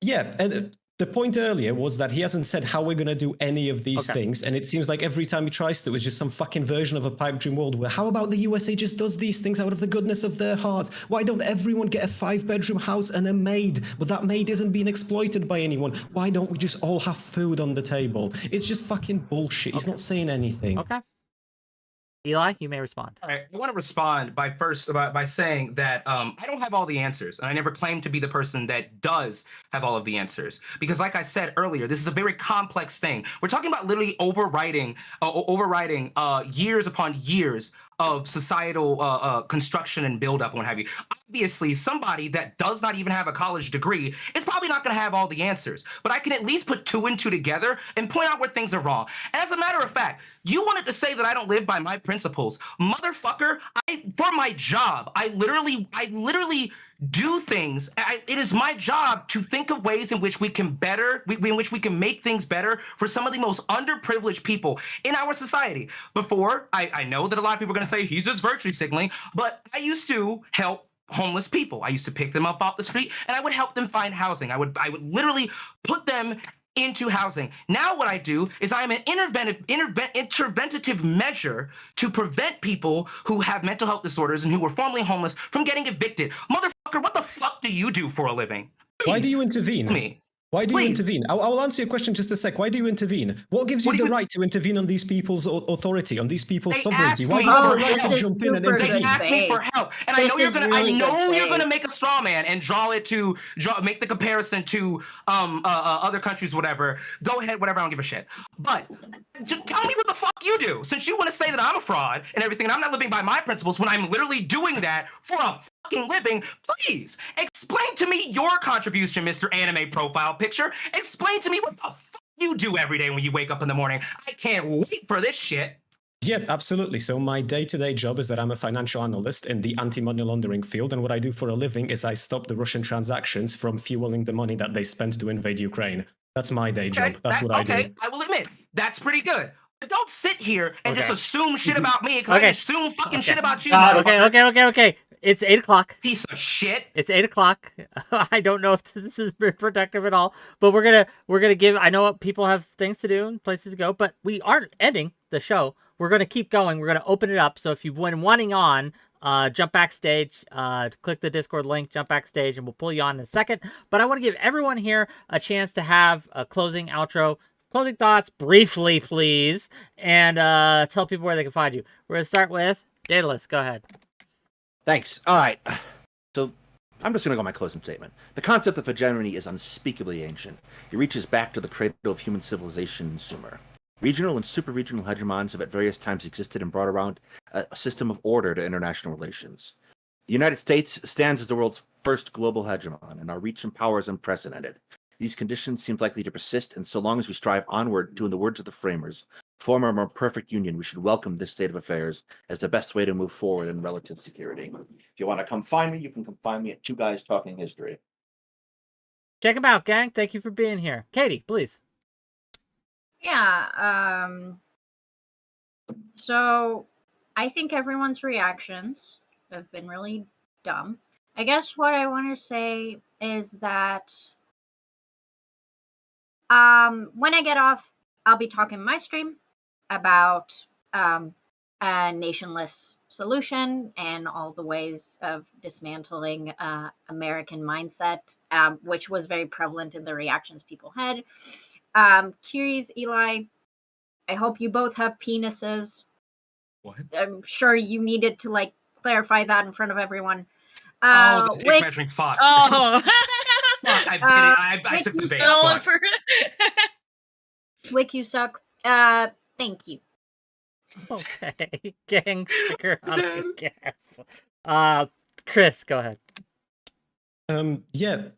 Yeah, and the point earlier was that he hasn't said how we're going to do any of these things, and it seems like every time he tries to, it's just some fucking version of a pipe dream world where how about the USA just does these things out of the goodness of their heart? Why don't everyone get a 5-bedroom house and a maid? But that maid isn't being exploited by anyone. Why don't we just all have food on the table? It's just fucking bullshit. He's not saying anything. Okay. Eli, you may respond. All right, I want to respond by saying that I don't have all the answers, and I never claim to be the person that does have all of the answers. Because, like I said earlier, this is a very complex thing. We're talking about literally overriding years upon years of societal construction and buildup and what have you. Obviously, somebody that does not even have a college degree is probably not going to have all the answers, but I can at least put 2 and 2 together and point out where things are wrong. And as a matter of fact, you wanted to say that I don't live by my principles. Motherfucker, for my job, I literally do things. It is my job to think of ways in which we can make things better for some of the most underprivileged people in our society. Before, I know that a lot of people are going to say he's just virtue signaling, but I used to help homeless people. I used to pick them up off the street and I would help them find housing. I would literally put them into housing. Now what I do is I am an interventive measure to prevent people who have mental health disorders and who were formerly homeless from getting evicted. Motherfucker, what the fuck do you do for a living? Please, why do you intervene? Me. Why do you Please. intervene? I will answer your question just a sec. Why do you intervene? What gives you What do the you- right to intervene on these people's authority, on these people's They sovereignty? asked Why me do you have Oh, the right this to is jump in and super intervene? They good. asked me for help, and I This know you're is gonna. really I know good you're gonna faith. make a straw man and make the comparison to other countries, whatever. Go ahead, whatever. I don't give a shit. But just tell me what the fuck you do, since you want to say that I'm a fraud and everything, and I'm not living by my principles when I'm literally doing that for a fucking living. Please explain to me your contribution, Mr. Anime Profile Picture. Explain to me what the fuck you do every day when you wake up in the morning. I can't wait for this shit. Yeah, absolutely. So my day-to-day job is that I'm a financial analyst in the anti-money laundering field, and what I do for a living is I stop the Russian transactions from fueling the money that they spent to invade Ukraine. That's my day job. That's what I do. I will admit, that's pretty good. But don't sit here and just Okay. assume shit about me, because Okay. I assume fucking shit about you, God, motherfucker. Okay. It's 8 o'clock. Piece of shit. It's 8 o'clock. I don't know if this is productive at all, but we're gonna give. I know what people have things to do and places to go, but we aren't ending the show. We're gonna keep going. We're gonna open it up. So if you've been wanting on, jump backstage. Click the Discord link. Jump backstage, and we'll pull you on in a second. But I want to give everyone here a chance to have a closing outro. Closing thoughts, briefly, please, and tell people where they can find you. We're gonna start with Daedalus. Go ahead. Thanks. All right. So I'm just going to go my closing statement. The concept of hegemony is unspeakably ancient. It reaches back to the cradle of human civilization in Sumer. Regional and super-regional hegemons have at various times existed and brought around a system of order to international relations. The United States stands as the world's first global hegemon, and our reach and power is unprecedented. These conditions seem likely to persist, and so long as we strive onward to, in the words of the framers, form a more perfect union, we should welcome this state of affairs as the best way to move forward in relative security. If you want to come find me, you can come find me at Two Guys Talking History. Check them out, gang. Thank you for being here. Katie, please. Yeah. So I think everyone's reactions have been really dumb. I guess what I want to say is that when I get off, I'll be talking my stream about a nationless solution and all the ways of dismantling American mindset, which was very prevalent in the reactions people had. Curious, Eli, I hope you both have penises. What? I'm sure you needed to like clarify that in front of everyone. The tape Wick, measuring fuck. Oh. Fuck, I did it. I took the bait. Stolen Fuck. for Wick, you suck. Thank you. Okay, gang, sticker on the gas. Chris, go ahead.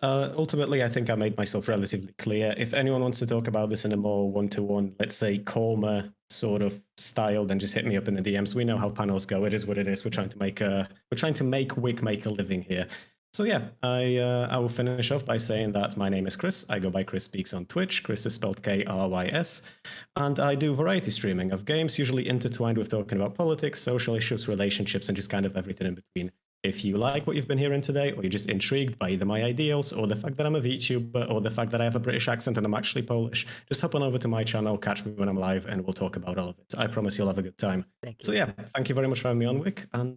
Ultimately, I think I made myself relatively clear. If anyone wants to talk about this in a more one-to-one, let's say, calmer sort of style, then just hit me up in the DMs. We know how panels go. It is what it is. We're trying to make Wick make a living here. So yeah, I will finish off by saying that my name is Chris. I go by Chris Speaks on Twitch. Chris is spelled K-R-Y-S. And I do variety streaming of games, usually intertwined with talking about politics, social issues, relationships, and just kind of everything in between. If you like what you've been hearing today, or you're just intrigued by either my ideals, or the fact that I'm a VTuber, or the fact that I have a British accent and I'm actually Polish, just hop on over to my channel, catch me when I'm live, and we'll talk about all of it. I promise you'll have a good time. Thank you. So yeah, thank you very much for having me on, Wick, and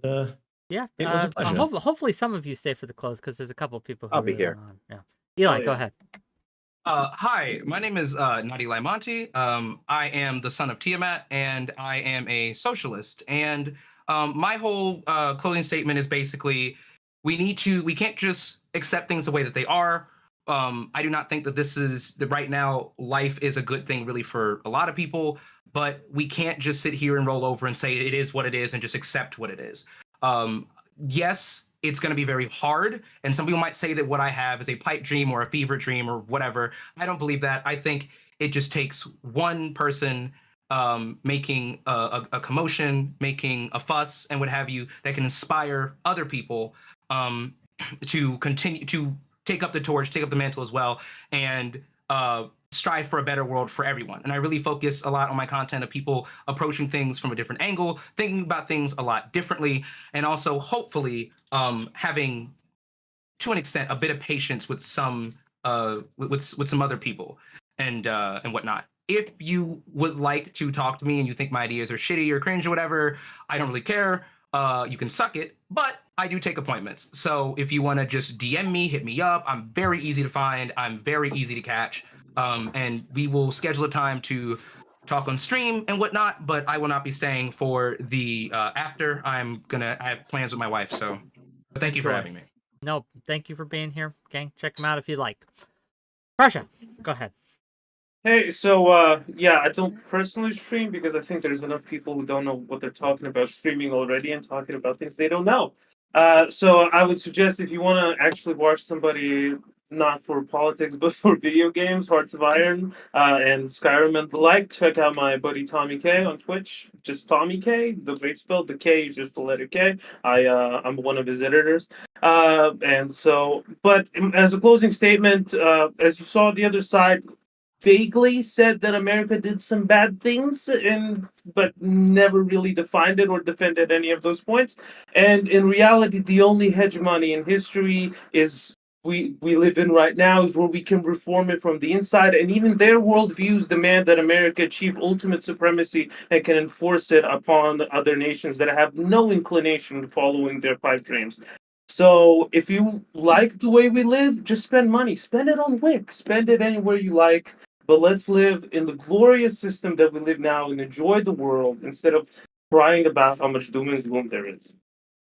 Yeah, it was a pleasure. Hopefully, some of you stay for the close because there's a couple of people who I'll be really here. want on. Yeah, Eli, go ahead. Hi, my name is 𝕾𝖍𝖎𝖙𝖘𝖍𝖔𝖜. I am the son of Tiamat, and I am a socialist. And my whole closing statement is basically, we can't just accept things the way that they are. I do not think that right now life is a good thing really for a lot of people, but we can't just sit here and roll over and say it is what it is and just accept what it is. Yes, it's going to be very hard, and some people might say that what I have is a pipe dream or a fever dream or whatever. I don't believe that. I think it just takes one person making a commotion, making a fuss, and what have you, that can inspire other people to continue to take up the torch, take up the mantle as well, and strive for a better world for everyone. And I really focus a lot on my content of people approaching things from a different angle, thinking about things a lot differently, and also hopefully having, to an extent, a bit of patience with some with some other people and whatnot. If you would like to talk to me and you think my ideas are shitty or cringe or whatever, I don't really care. You can suck it, but I do take appointments. So if you want to just DM me, hit me up. I'm very easy to find. I'm very easy to catch. And we will schedule a time to talk on stream and whatnot, but I will not be staying for the after. I have plans with my wife, so thank you for having me. No, thank you for being here, gang. Check them out if you like. Prussia, go ahead. Hey, so yeah, I don't personally stream because I think there's enough people who don't know what they're talking about streaming already and talking about things they don't know. So I would suggest if you want to actually watch somebody not for politics but for video games, Hearts of Iron, and Skyrim and the like, check out my buddy Tommy K on Twitch. Just Tommy K. The great spell. The K is just the letter K. I'm one of his editors. And so, but as a closing statement, as you saw, the other side vaguely said that America did some bad things, but never really defined it or defended any of those points. And in reality, the only hegemony in history is we live in right now, is where we can reform it from the inside. And even their worldviews demand that America achieve ultimate supremacy and can enforce it upon other nations that have no inclination to following their pipe dreams. So if you like the way we live, just spend money. Spend it on Wick. Spend it anywhere you like. But let's live in the glorious system that we live now and enjoy the world instead of crying about how much doom and gloom there is.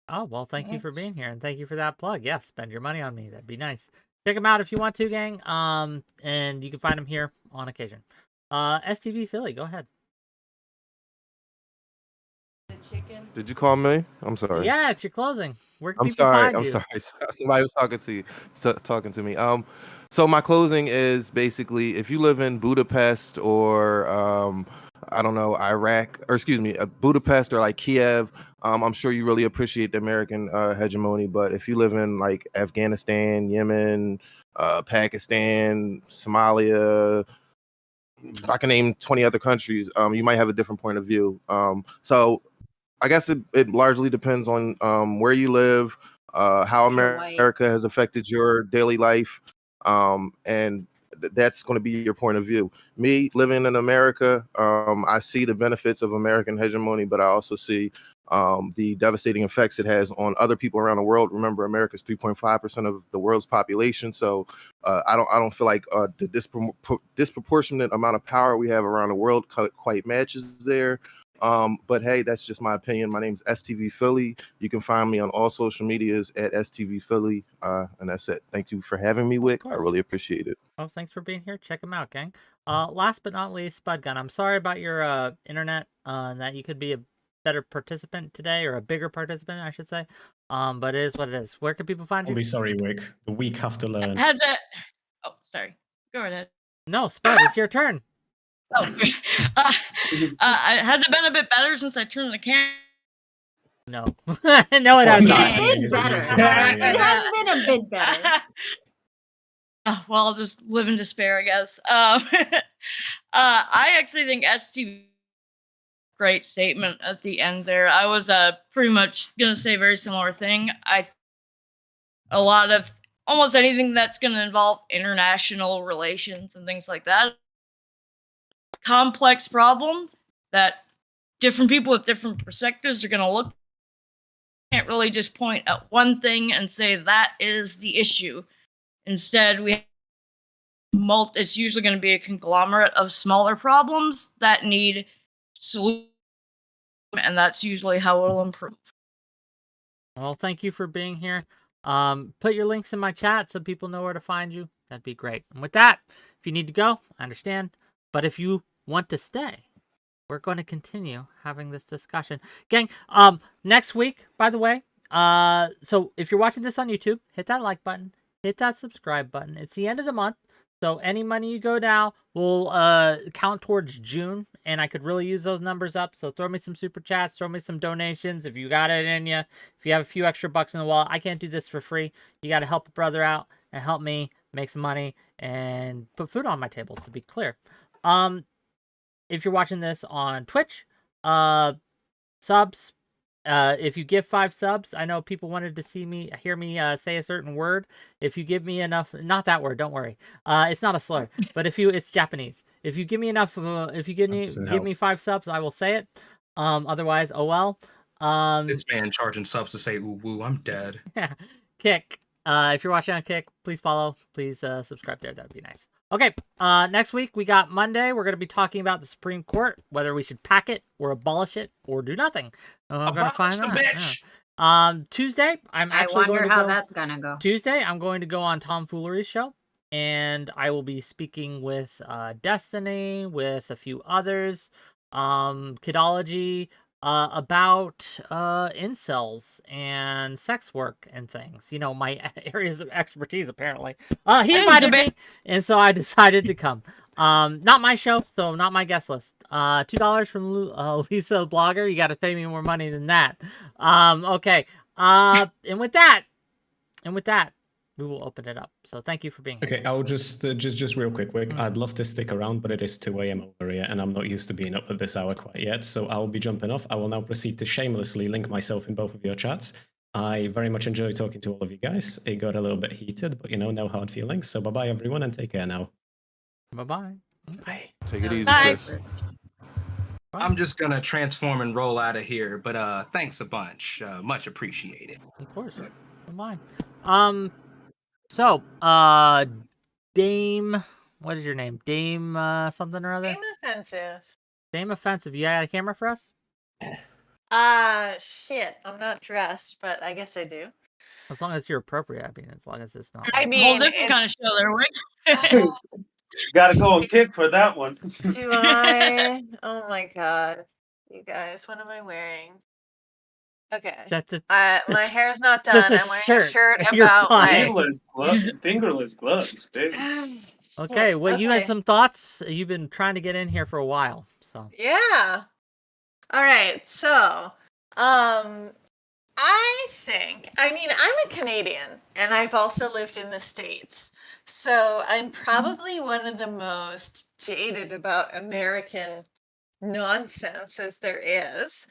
Oh, well, thank you for being here, and thank you for that plug. Yeah, spend your money on me. That'd be nice. Check them out if you want to, gang. And you can find them here on occasion. STV Philly, go ahead. Did you call me? I'm sorry. Yeah, it's your closing. Where can I'm people sorry. find I'm you? sorry. Somebody was talking to me. So my closing is basically if you live in Budapest or I don't know, Iraq, or excuse me, Budapest or like Kiev, I'm sure you really appreciate the American hegemony. But if you live in like Afghanistan, Yemen, Pakistan, Somalia, if I can name 20 other countries, you might have a different point of view. So I guess it largely depends on where you live, how America has affected your daily life, and that's going to be your point of view. Me living in America, I see the benefits of American hegemony, but I also see the devastating effects it has on other people around the world. Remember, America's 3.5% of the world's population, so I don't feel like the disproportionate amount of power we have around the world quite matches there. But hey, that's just my opinion. My name's STV Philly. You can find me on all social medias at STV Philly. And that's it. Thank you for having me, Wick. I really appreciate it. Oh, thanks for being here. Check them out, gang. Last but not least, 𝕵𝖔𝖎. I'm sorry about your internet, that you could be a better participant today, or a bigger participant, I should say. But it is what it is. Where can people find you? I'll be sorry, Wick. The weak have to learn. Oh, sorry. Go ahead. No, 𝕵𝖴, it's your turn. Oh, has it been a bit better since I turned the camera? No. No, it has not. It's been better. It has been a bit better. Well, I'll just live in despair, I guess. I actually think STV great statement at the end there. I was pretty much gonna say a very similar thing. A lot of almost anything that's gonna involve international relations and things like that. Complex problem that different people with different perspectives are gonna look. Can't really just point at one thing and say that is the issue. Instead, it's usually going to be a conglomerate of smaller problems that need solutions, and that's usually how it'll improve. Well, thank you for being here. Put your links in my chat so people know where to find you. That'd be great. And with that, if you need to go, I understand. But if you want to stay, we're going to continue having this discussion. Gang, next week, by the way, so if you're watching this on YouTube, hit that like button, hit that subscribe button. It's the end of the month, so any money you go now will count towards June, and I could really use those numbers up. So throw me some super chats, throw me some donations if you got it in you. If you have a few extra bucks in the wallet, I can't do this for free. You got to help a brother out and help me make some money and put food on my table, to be clear. If you're watching this on Twitch, subs. If you give 5 subs, I know people wanted to hear me say a certain word. If you give me enough, not that word, don't worry. It's not a slur, but it's Japanese. If you give me enough, if you give me 5 subs, I will say it. Otherwise, oh well. This man charging subs to say ooh woo, I'm dead. Yeah. Kick. If you're watching on Kick, please follow. Please subscribe there. That would be nice. Okay. Next week we got Monday. We're going to be talking about the Supreme Court, whether we should pack it or abolish it or do nothing. I'm going to find Abolish that. the bitch. Yeah. Tuesday, I'm I actually wonder going to how go... that's gonna go. Tuesday, I'm going to go on Tom Foolery's show, and I will be speaking with Destiny, with a few others, Kidology, about incels and sex work and things. You know, my areas of expertise, apparently. He invited me, and so I decided to come. Not my show, so not my guest list. $2 from Lisa Blogger. You got to pay me more money than that. Okay. And with that, we will open it up. So thank you for being here. Okay, I'll just real quick, Wick. I'd love to stick around, but it is 2 a.m. over here, and I'm not used to being up at this hour quite yet. So I'll be jumping off. I will now proceed to shamelessly link myself in both of your chats. I very much enjoy talking to all of you guys. It got a little bit heated, but no hard feelings. So bye-bye, everyone, and take care now. Bye-bye. Bye. Take it easy, Bye. Chris. I'm just gonna transform and roll out of here, but thanks a bunch. Much appreciated. Of course. Don't mind. So, Dame, what is your name? Dame something or other? Dame Offensive. Dame Offensive. You got a camera for us? Shit. I'm not dressed, but I guess I do. As long as you're appropriate. I mean, as long as it's not. I Whole mean, different kind of show there, Wick. Gotta go and Kick for that one. do I? Oh my god. You guys, what am I wearing? Okay. My hair's not done. that's a I'm wearing shirt. a shirt You're about fine. like Fingerless gloves, baby. Okay, well, you had some thoughts. You've been trying to get in here for a while, so. Yeah. All right. So, I think, I'm a Canadian and I've also lived in the States. So I'm probably one of the most jaded about American nonsense as there is.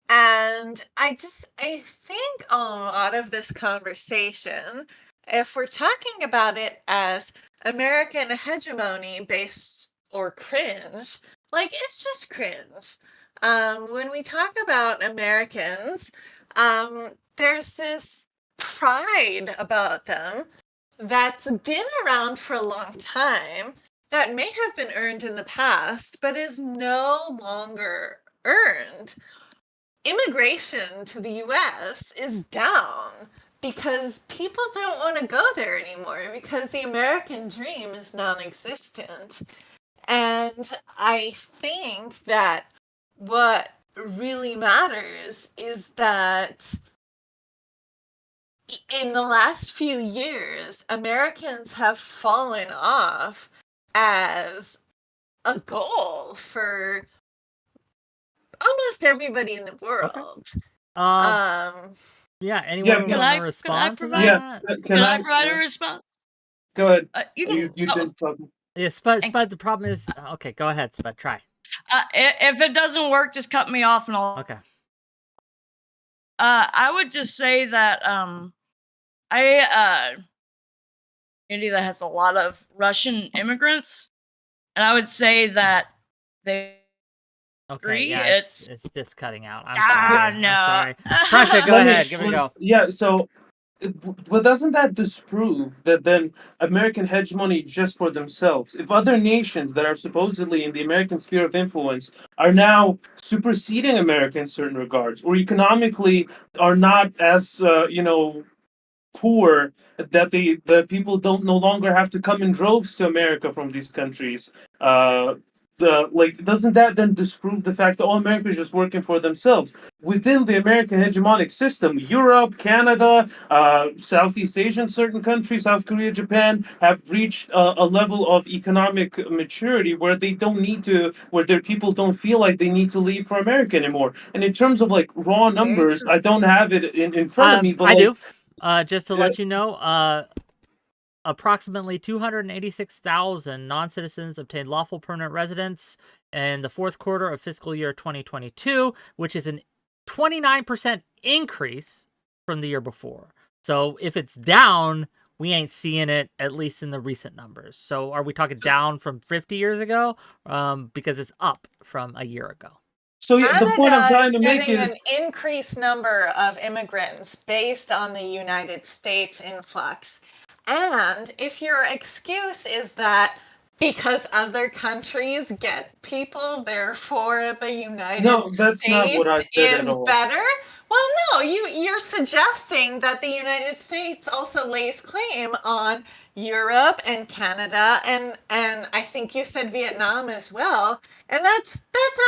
And I think a lot of this conversation, if we're talking about it as American hegemony based or cringe, like it's just cringe. When we talk about Americans, there's this pride about them that's been around for a long time that may have been earned in the past, but is no longer earned. Immigration to the US is down because people don't want to go there anymore because the American dream is non-existent. And I think that what really matters is that in the last few years, Americans have fallen off as a goal for almost everybody in the world. Yeah, anyone want to respond to that? Can I provide a response? Go ahead. You did talk. Yeah, Spud, the problem is... Okay, go ahead, Spud, try. If it doesn't work, just cut me off and I'll... Okay. I would just say that India that has a lot of Russian immigrants, and I would say that they agree. Yeah, it's just cutting out. I'm sorry. No. I'm sorry. Pressure, go ahead. Give it a go. Yeah, so... But doesn't that disprove that then American hegemony just for themselves? If other nations that are supposedly in the American sphere of influence are now superseding America in certain regards, or economically are not as poor, that the people don't no longer have to come in droves to America from these countries, doesn't that then disprove the fact that all America is just working for themselves? Within the American hegemonic system, Europe, Canada, Southeast Asian certain countries, South Korea, Japan, have reached a level of economic maturity where they don't need to, where their people don't feel like they need to leave for America anymore. And in terms of like raw numbers, I don't have it in front of me, but I do. Just to let you know, approximately 286,000 non-citizens obtained lawful permanent residence in the fourth quarter of fiscal year 2022, which is a 29% increase from the year before. So if it's down, we ain't seeing it, at least in the recent numbers. So are we talking down from 50 years ago? Because it's up from a year ago. So yeah, the point I'm Canada trying is to make getting is an increased number of immigrants based on the United States influx. And if your excuse is that because other countries get people, therefore the United no, that's not what I States said at is all. better? Well, no, you're suggesting that the United States also lays claim on Europe and Canada and I think you said Vietnam as well. And that's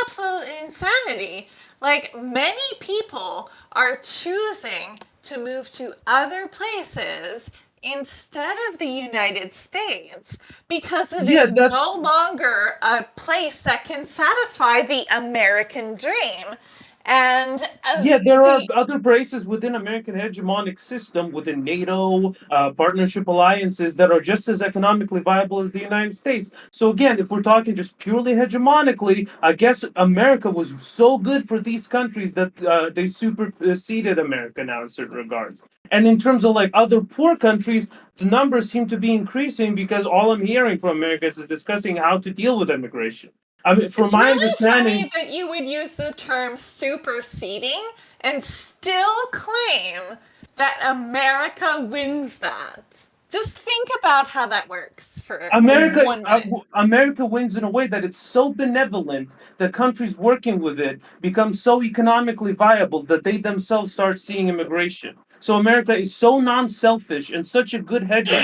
absolute insanity. Like many people are choosing to move to other places instead of the United States because it Yeah, is no that's longer a place that can satisfy the American dream. And yeah. There are the other places within American hegemonic system, within NATO, partnership alliances that are just as economically viable as the United States. So again, if we're talking just purely hegemonically, I guess America was so good for these countries that they superseded America now in certain regards. And in terms of like other poor countries, the numbers seem to be increasing because all I'm hearing from America is discussing how to deal with immigration. I mean, from it's my really understanding, funny that you would use the term superseding and still claim that America wins that. Just think about how that works for America, 1 minute. America wins in a way that it's so benevolent that countries working with it become so economically viable that they themselves start seeing immigration. So America is so non-selfish and such a good hegemon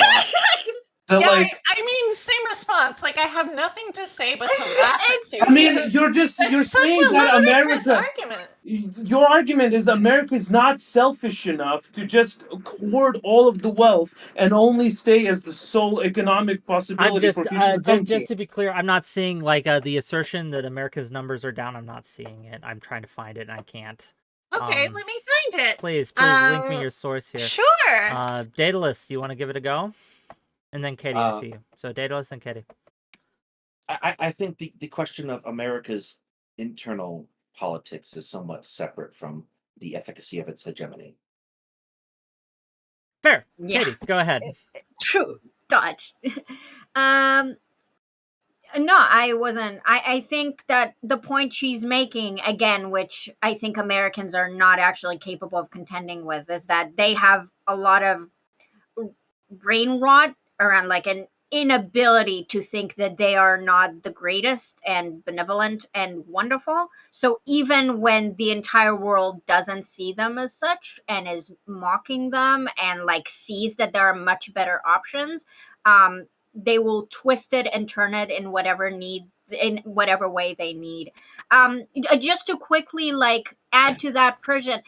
that, Yeah, like, I mean, same response. Like, I have nothing to say but to laugh at you I mean, because you're that's such saying a that ludicrous America. argument. Your argument is America is not selfish enough to just hoard all of the wealth and only stay as the sole economic I'm possibility just for people to come just to. to be clear, I'm not seeing like the assertion that America's numbers are down. I'm not seeing it. I'm trying to find it and I can't. Okay, let me find it. Please link me your source here. Sure. Daedalus, you want to give it a go? And then Katie, I Uh, see you. So Daedalus and Katie. I think the question of America's internal politics is somewhat separate from the efficacy of its hegemony. Fair. Yeah. Katie, go ahead. True. Dodge. No, I wasn't. I think that the point she's making, again, which I think Americans are not actually capable of contending with, is that they have a lot of brain rot around like an inability to think that they are not the greatest and benevolent and wonderful. So even when the entire world doesn't see them as such and is mocking them and like sees that there are much better options, they will twist it and turn it in whatever way they need. Just to quickly like add to that, Persian,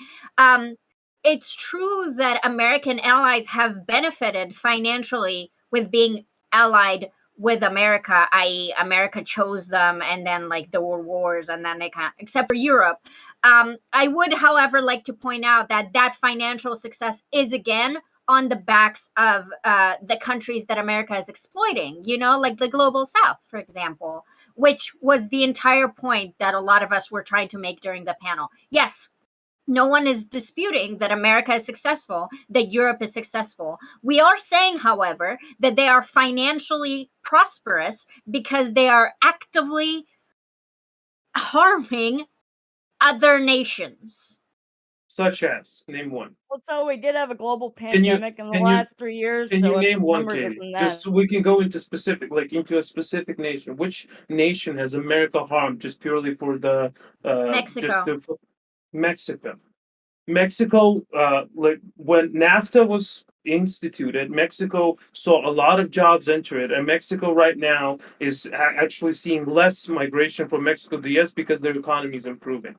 it's true that American allies have benefited financially with being allied with America, i.e., America chose them, and then like there were wars, and then they kind of, except for Europe. I would, however, like to point out that that financial success is again on the backs of the countries that America is exploiting, you know, like the global south, for example, which was the entire point that a lot of us were trying to make during the panel. Yes, no one is disputing that America is successful, that Europe is successful. We are saying, however, that they are financially prosperous because they are actively harming other nations. Such as, name one. Well, so we did have a global Can you pandemic in the can you last 3 years. can So you if name one, numbers are Katie? from Just that, so we can go into specific, like into a specific nation. Which nation has America harmed just purely for the Mexico. Mexico? Mexico, like when NAFTA was instituted, Mexico saw a lot of jobs enter it, and Mexico right now is actually seeing less migration from Mexico to the US because their economy is improving.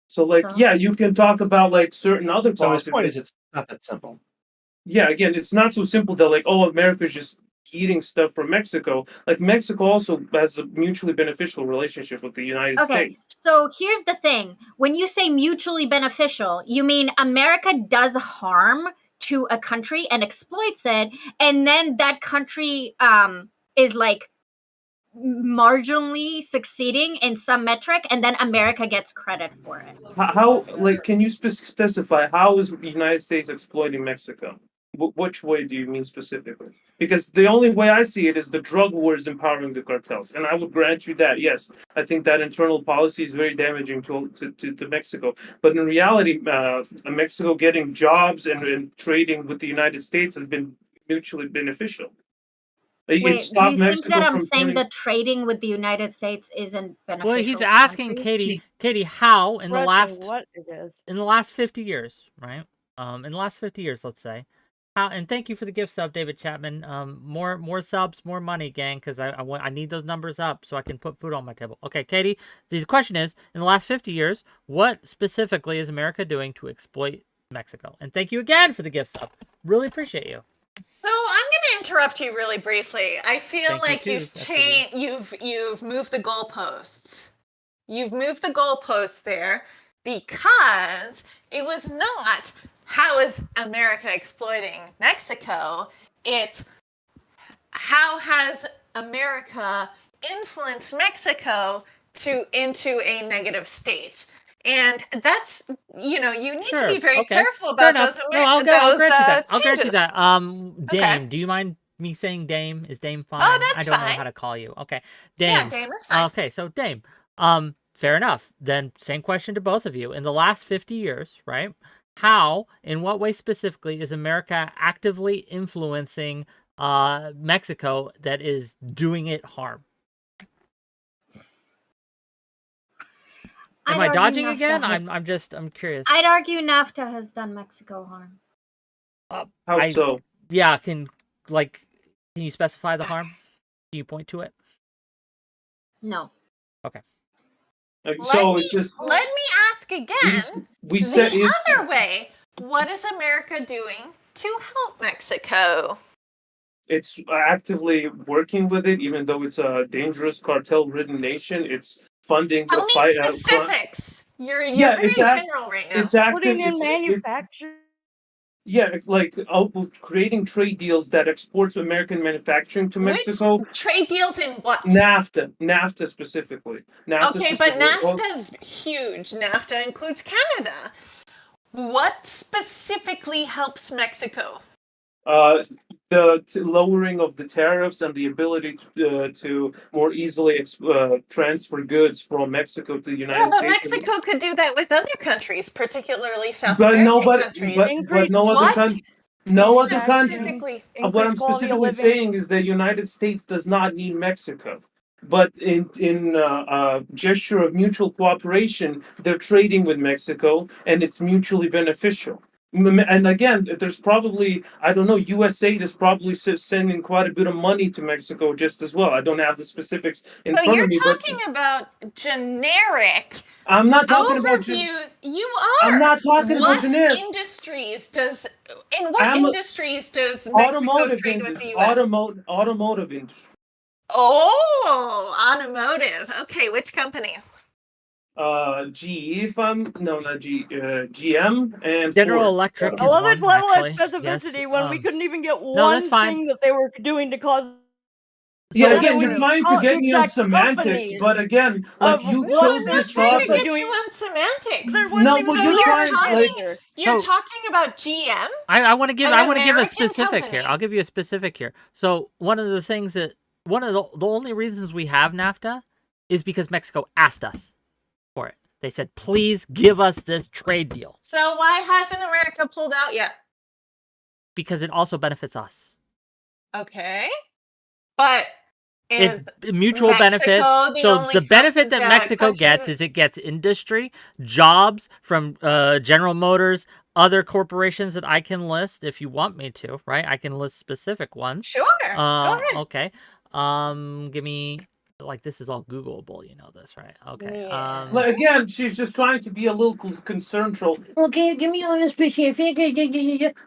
So, like, So yeah, you can talk about like certain other So his politics. point is, it's not that simple. Yeah, again, it's not so simple that like, oh, America's just eating stuff from Mexico. Like Mexico also has a mutually beneficial relationship with the United okay, States. so here's the thing. When you say mutually beneficial, you mean America does harm to a country and exploits it, and then that country is like marginally succeeding in some metric, and then America gets credit for it. How like, can you specify how is the United States exploiting Mexico? Which way do you mean specifically? Because the only way I see it is the drug war is empowering the cartels, and I would grant you that. Yes, I think that internal policy is very damaging to Mexico. But in reality, Mexico getting jobs and trading with the United States has been mutually beneficial. It Wait, do stopped you think Mexico that I'm from saying turning. that trading with the United States isn't beneficial? Well, he's to asking countries? Katie, how in the Expressing last what it is. 50 years, right? In the last 50 years, let's say. How, and thank you for the gift sub, David Chapman. More subs, more money, gang, because I need those numbers up so I can put food on my table. Okay, Katie, the question is, in the last 50 years, what specifically is America doing to exploit Mexico? And thank you again for the gift sub. Really appreciate you. So I'm going to interrupt you really briefly. I feel Thank you like too, you've STD. changed. You've moved the goalposts. You've moved the goalposts there because it was not how is America exploiting Mexico. It's how has America influenced Mexico into a negative state. And that's, you need to be very careful about those No, I'll grant you that. I'll grant you changes. that. Dame, Okay. do you mind me saying Dame? Is Dame fine? Oh, that's I don't know fine. how to call you. Okay, Dame. Yeah, Dame is fine. Okay, so Dame. Fair enough. Then same question to both of you. In the last 50 years, right? How, in what way specifically, is America actively influencing Mexico that is doing it harm? Am I dodging again? I'm curious. I'd argue NAFTA has done Mexico harm. How so? Yeah, can you specify the harm? Can you point to it? No. Okay. So it's just. Let me ask again. We said the other way. What is America doing to help Mexico? It's actively working with it, even though it's a dangerous cartel-ridden nation. It's funding Tell the me fight. specifics. You're Yeah, very general right now. It's active. Putting in It's manufacturing. yeah, like creating trade deals that exports American manufacturing to Mexico. Which trade deals in what? NAFTA specifically. Okay, but NAFTA's huge. NAFTA includes Canada. What specifically helps Mexico? The lowering of the tariffs and the ability to more easily transfer goods from Mexico to the United But States. Mexico could do that with other countries, particularly South But American countries. but no other country. No other country. Specifically. What I'm specifically saying is the United States does not need Mexico. But in gesture of mutual cooperation, they're trading with Mexico, and it's mutually beneficial. And again, there's probably, I don't know, USAID is probably sending quite a bit of money to Mexico just as well. I don't have the specifics in So front you're of me. talking about generic. I'm not talking about overviews. You are. I'm not talking about generic. In what industries does Mexico trade with the US? Automotive industry. Oh, automotive. Okay, which companies? GE, GM and General Ford. Electric. I is love one, its level of actually. specificity Yes, when we couldn't even get no, one that's fine. thing that they were doing to cause. Yeah, So again, that you're we trying to get me on exact semantics, companies but again, like of you what chose I'm this not trying to topic. get you on semantics. There wasn't No, even but a you're you're trying, talking, like, you're So- talking about GM. I want to give An a American specific here. company. I'll give you a specific here. So one of the things that the only reasons we have NAFTA is because Mexico asked us for it. They said, "Please give us this trade deal," So why hasn't America pulled out yet? because it also benefits us. Okay, but is It's mutual Mexico benefit. the So only the benefit that country- Mexico country gets that- is it gets industry, jobs from General Motors, other corporations that I can list if you want me to, right? I can list specific ones. Sure, go ahead. Okay. Give me, like, this is all Googleable, you know this, right? Okay. Yeah. Like, again, she's just trying to be a little concerned troll. Okay, give me on a specific.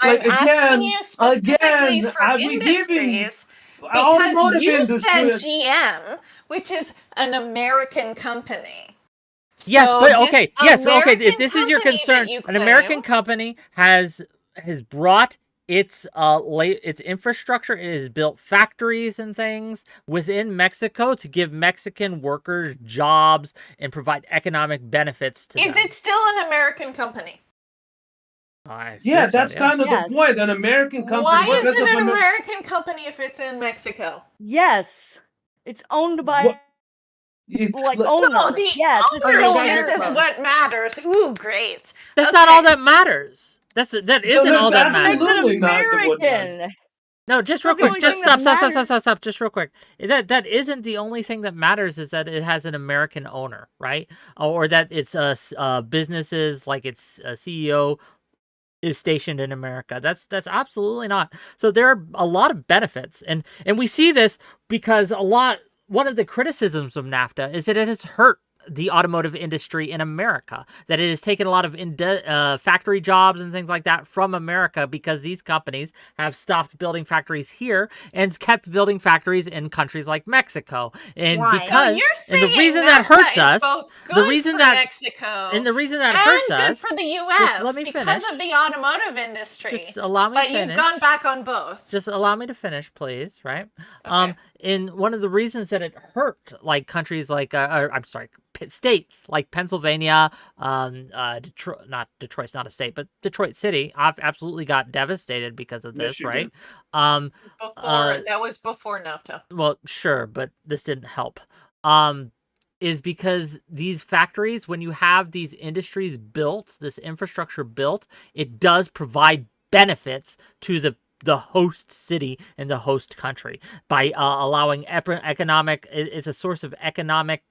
I'm asking you specifically for industries because automotive you industry. said GM, which is an American company. Yes, So but this okay. Yes, okay. American If this is your company that concern, you an claim- American company has brought its infrastructure. It has built factories and things within Mexico to give Mexican workers jobs and provide economic benefits to Is them. it still an American company? I Yeah, assume so, that's yeah. kind of Yes. the point. An American company. Why what is does it an Amer- American company if it's in Mexico? Yes. It's owned by What- it- like let- So owner. the Yes, it's Okay, still then ownership it's is both. what matters. Ooh, great. That's not all Okay. that matters. That isn't that's all that makes matters. it absolutely not the what matters. American. No, just Not real the quick. only Just thing that stop. Just real quick. That isn't the only thing that matters. Is that it has an American owner, right? Or that it's businesses like its CEO is stationed in America. That's absolutely not. So there are a lot of benefits, and we see this because one of the criticisms of NAFTA is that it has hurt the automotive industry in America, that it has taken a lot of factory jobs and things like that from America because these companies have stopped building factories here and kept building factories in countries like Mexico. And Why? because you're and the saying reason that NAFTA hurts is us, both the good reason for that Mexico and the reason that and hurts good us, for the just U.S. let me because finish. of the automotive industry. Just allow me But to finish. you've gone back on both. Just allow me to finish, please, right? Okay. And one of the reasons that it hurt, like countries like, states like Pennsylvania, Detroit, Detroit's not a state, but Detroit City, absolutely got devastated because of this, Michigan. right? That was before NAFTA. Well, sure, but this didn't help. Is because these factories, when you have these industries built, this infrastructure built, it does provide benefits to the host city and the host country by allowing economic. It's a source of economic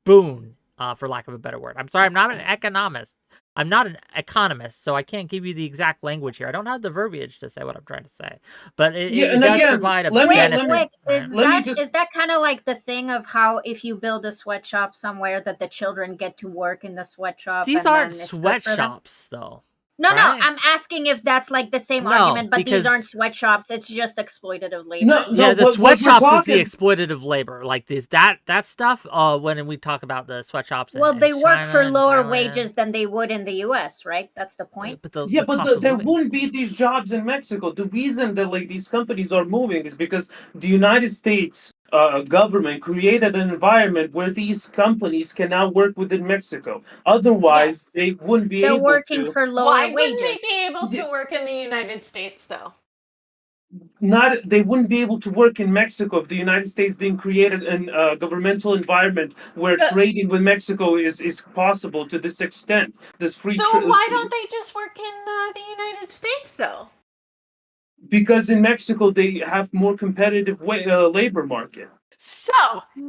boon, for lack of a better word. I'm sorry, I'm not an economist. I'm not an economist, so I can't give you the exact language here. I don't have the verbiage to say what I'm trying to say, but it and does again, provide a let me- benefit. Wait, right? is that kind of like the thing of how if you build a sweatshop somewhere that the children get to work in the sweatshop? These and aren't then it's good for them? sweatshops, though. No, right? I'm asking if that's like the same No, argument, but these aren't because- sweatshops. It's just exploitative labor. No, Yeah, the what we're sweatshops is the talking- exploitative labor. Like this, that stuff. When we talk about the sweatshops, Well, in they work China for and lower Thailand, wages than they would in the U.S., right? That's the point. But the Yeah, but cost of there living- wouldn't be these jobs in Mexico. The reason that like these companies are moving is because the United States government created an environment where these companies can now work within Mexico. Otherwise, Yes. they wouldn't be They're able working to. for lower Why wages. wouldn't they be able to work in the United States, though? They wouldn't be able to work in Mexico if the United States didn't create a governmental environment where trading with Mexico is possible to this extent. This free. So why don't they just work in the United States, though? Because in Mexico they have more competitive labor market. So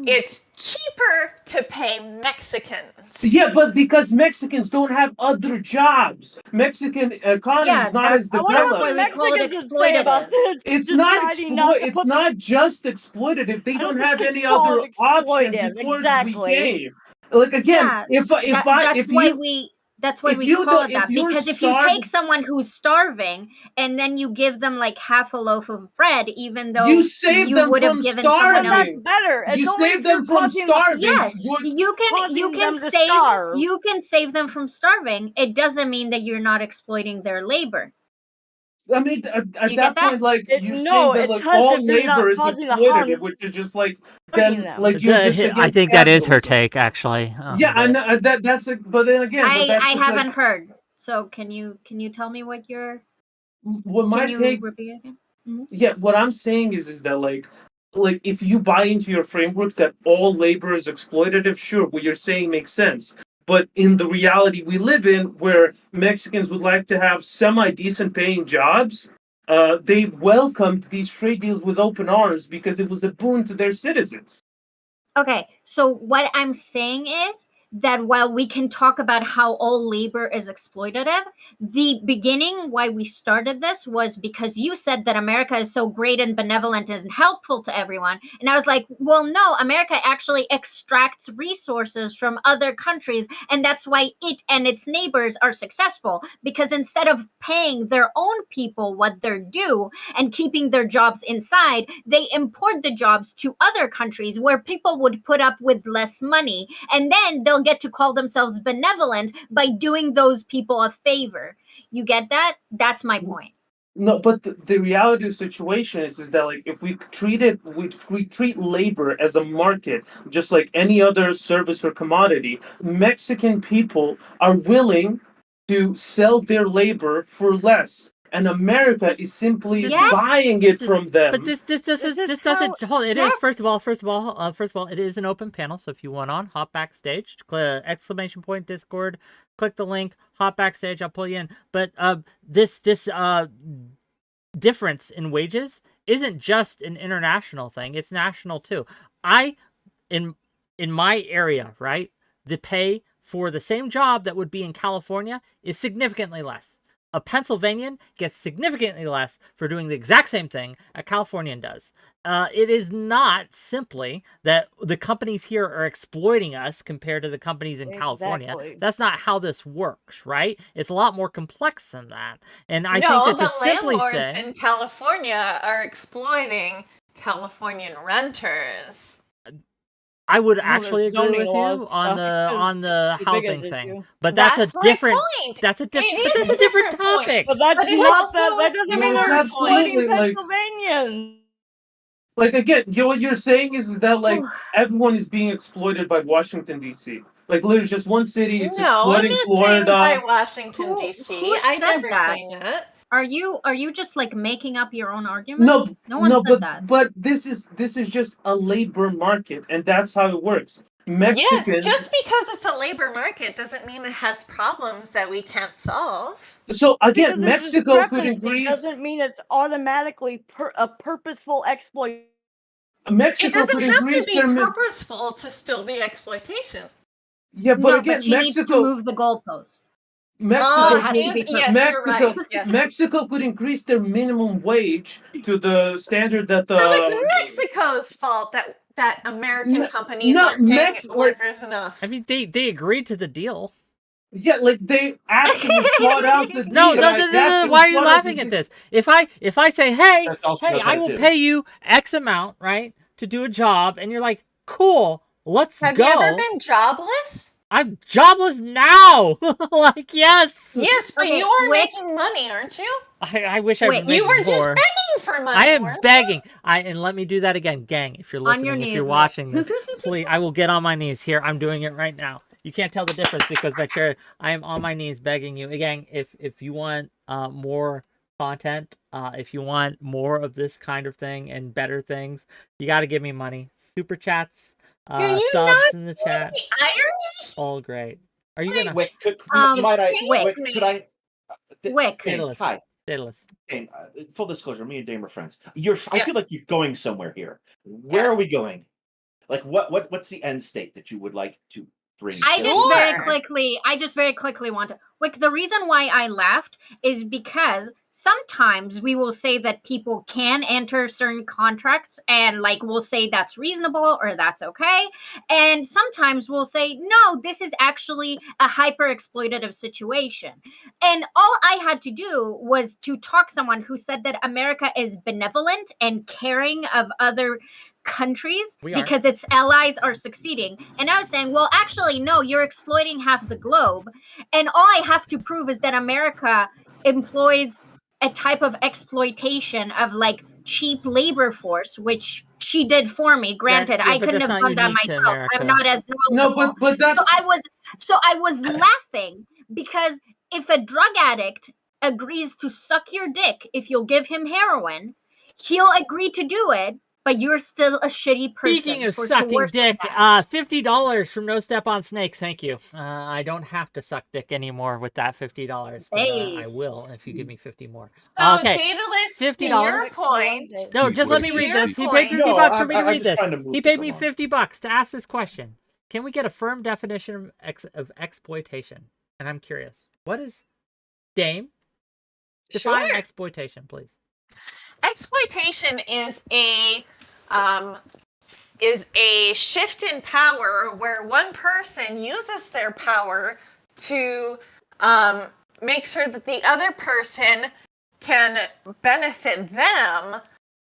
it's cheaper to pay Mexicans. Yeah, but because Mexicans don't have other jobs, Mexican economy is not as I wonder developed. what Mexicans would say about this. It's not deciding not to it's put not just exploitative. They don't have any call other it option exploitive, before exactly. we came. Like again, Yeah, if that's why if we you call don't- it that. if you're Because if you starving- take someone who's starving and then you give them like half a loaf of bread, even though You save them would have from given someone starving. else. That's better. It's You only save if them you're from causing starving. Yes, You're- you can causing them to starve. you can save them from starving. It doesn't mean that you're not exploiting their labor. I mean, at You that get that? point, like you're no, saying that it like doesn't. all They're not labor is causing the harm. exploitative, which is just like Hurting then them. like you're just I against think that is her capitalism. take, actually. Yeah, I know that's a, but then again, but that's I just, haven't like, heard. So can you tell me what your what my can you take. repeat it again? Mhm. Yeah, what I'm saying is that like if you buy into your framework that all labor is exploitative, sure, what you're saying makes sense. But in the reality we live in, where Mexicans would like to have semi-decent paying jobs, they welcomed these trade deals with open arms because it was a boon to their citizens. Okay, so what I'm saying is that while we can talk about how all labor is exploitative, the beginning why we started this was because you said that America is so great and benevolent and helpful to everyone. And I was like, well, no, America actually extracts resources from other countries. And that's why it and its neighbors are successful, because instead of paying their own people what they're due and keeping their jobs inside, they import the jobs to other countries where people would put up with less money. And then they'll get to call themselves benevolent by doing those people a favor. You get that? That's my point. No, but the reality of the situation is that like if we treat labor as a market, just like any other service or commodity, Mexican people are willing to sell their labor for less, and America is simply buying it from them. But this doesn't hold. It is first of all, it is an open panel. So if you want on, hop backstage, click exclamation point Discord, click the link, hop backstage. I'll pull you in. But this difference in wages isn't just an international thing; it's national too. In my area, right, the pay for the same job that would be in California is significantly less. A Pennsylvanian gets significantly less for doing the exact same thing a Californian does. It is not simply that the companies here are exploiting us compared to the companies in California. That's not how this works, right? It's a lot more complex than that. And I think that to simply landlords say in California are exploiting Californian renters. I would actually agree with you on the housing thing, but that's a different topic. But that doesn't mean they're exploiting Pennsylvanians. Like again, what you're saying is that like everyone is being exploited by Washington D.C. Like literally just one city, it's exploiting Florida. By Washington D.C. I said never claimed that. Are you just like making up your own arguments? No one said that. But this is just a labor market, and that's how it works. Mexicans, yes, just because it's a labor market doesn't mean it has problems that we can't solve. So again, Mexico could increase. Doesn't mean it's automatically a purposeful exploit. Mexico it doesn't could have increase to be purposeful to still be exploitation. Yeah, but again, but she needs to move the goalpost. Mexico could increase their minimum wage to the standard that the. So it's Mexico's fault that American companies aren't paying workers enough. I mean, they agreed to the deal. Yeah, like they actually sought out the deal. No. Why are you laughing at this? If I say, hey, I will pay you X amount, right, to do a job, and you're like, cool, let's go. Have you ever been jobless? I'm jobless now. Like, yes. Yes, but you are making money, aren't you? I wish I was you were more. just begging for money. I am begging. And let me do that again, gang. If you're listening, on your knees, if you're watching this, please, I will get on my knees here. I'm doing it right now. You can't tell the difference because my chair. I am on my knees begging you, gang. If you want more content, if you want more of this kind of thing and better things, you got to give me money. Super chats. Subs in the chat. All great. Are you gonna? Wick, could I? Wick. Hi. Daedalus. Dane, full disclosure, me and Dame are friends. I feel like you're going somewhere here. Where are we going? Like, what's the end state that you would like to bring? I just very quickly want to. Like, the reason why I laughed is because sometimes we will say that people can enter certain contracts and like we'll say that's reasonable or that's okay. And sometimes we'll say, no, this is actually a hyper exploitative situation. And all I had to do was to talk someone who said that America is benevolent and caring of other countries because its allies are succeeding. And I was saying, well, actually, no, you're exploiting half the globe. And all I have to prove is that America employs a type of exploitation of like cheap labor force, which she did for me. Granted, I couldn't have done that myself. I'm not as knowledgeable. No, but that's so I was laughing because if a drug addict agrees to suck your dick if you'll give him heroin, he'll agree to do it. But you're still a shitty person. Speaking of sucking dick, $50 from No Step on Snake. Thank you. I don't have to suck dick anymore with that $50. But, I will if you give me 50 more. So, okay. Daedalus, $50. To your point. No, just let me read this. He paid $50 for me to read this. He paid me $50 to ask this question. Can we get a firm definition of exploitation? And I'm curious. What is Dame? Define exploitation, please. Exploitation is a shift in power where one person uses their power to make sure that the other person can benefit them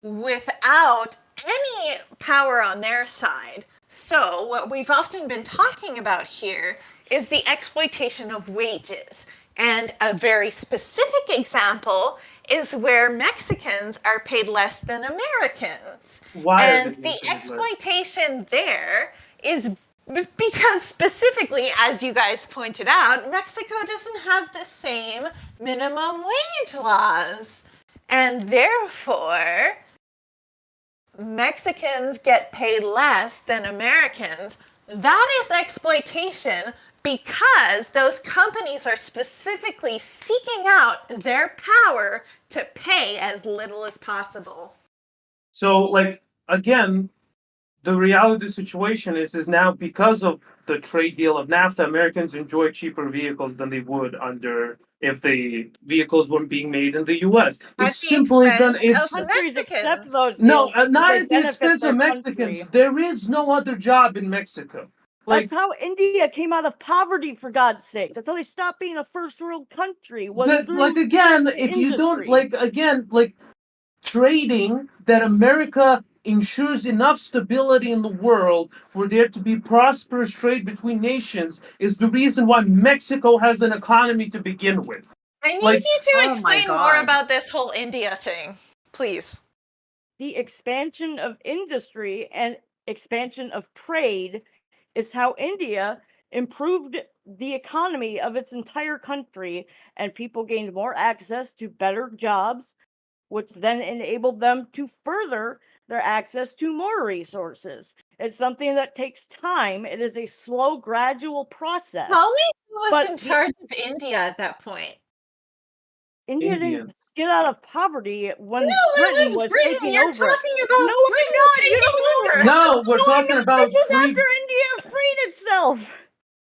without any power on their side. So what we've often been talking about here is the exploitation of wages. And a very specific example is where Mexicans are paid less than Americans. Why and the exploitation there is Because specifically, as you guys pointed out, Mexico doesn't have the same minimum wage laws. And therefore, Mexicans get paid less than Americans. That is exploitation because those companies are specifically seeking out their power to pay as little as possible. So, like, again, the reality of the situation is now because of the trade deal of NAFTA, Americans enjoy cheaper vehicles than they would under if the vehicles weren't being made in the U.S. It's simply gonna. It's countries accept those no, deals because not they at the benefit expense their of Mexicans. country. There is no other job in Mexico. Like, That's how India came out of poverty, for God's sake. That's how they stopped being a first world country. Was like again, if you don't like trading that America ensures enough stability in the world for there to be prosperous trade between nations is the reason why Mexico has an economy to begin with. I need Like- you to Oh my explain more God. about this whole India thing, please. the expansion of industry and expansion of trade is how India improved the economy of its entire country, and people gained more access to better jobs, which then enabled them to further their access to more resources. It's something that takes time. It is a slow, gradual process. Tell me who was But in the- charge of India at that point. India didn't get out of poverty when No, it Britain was was Britain. taking You're over. talking about No, I'm Britain not. You taking don't over. No, we're talking about This is free. after India freed itself.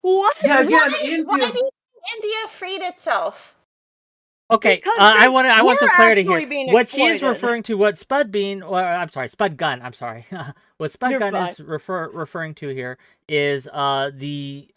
What? Yeah, again, Why do India. you think India freed itself? Okay, Because I they want some were clarity actually here. being What she is exploited. referring to, what Spud Bean, or I'm sorry, Spud Gun, I'm sorry. What Spud You're Gun fine. is referring to here is the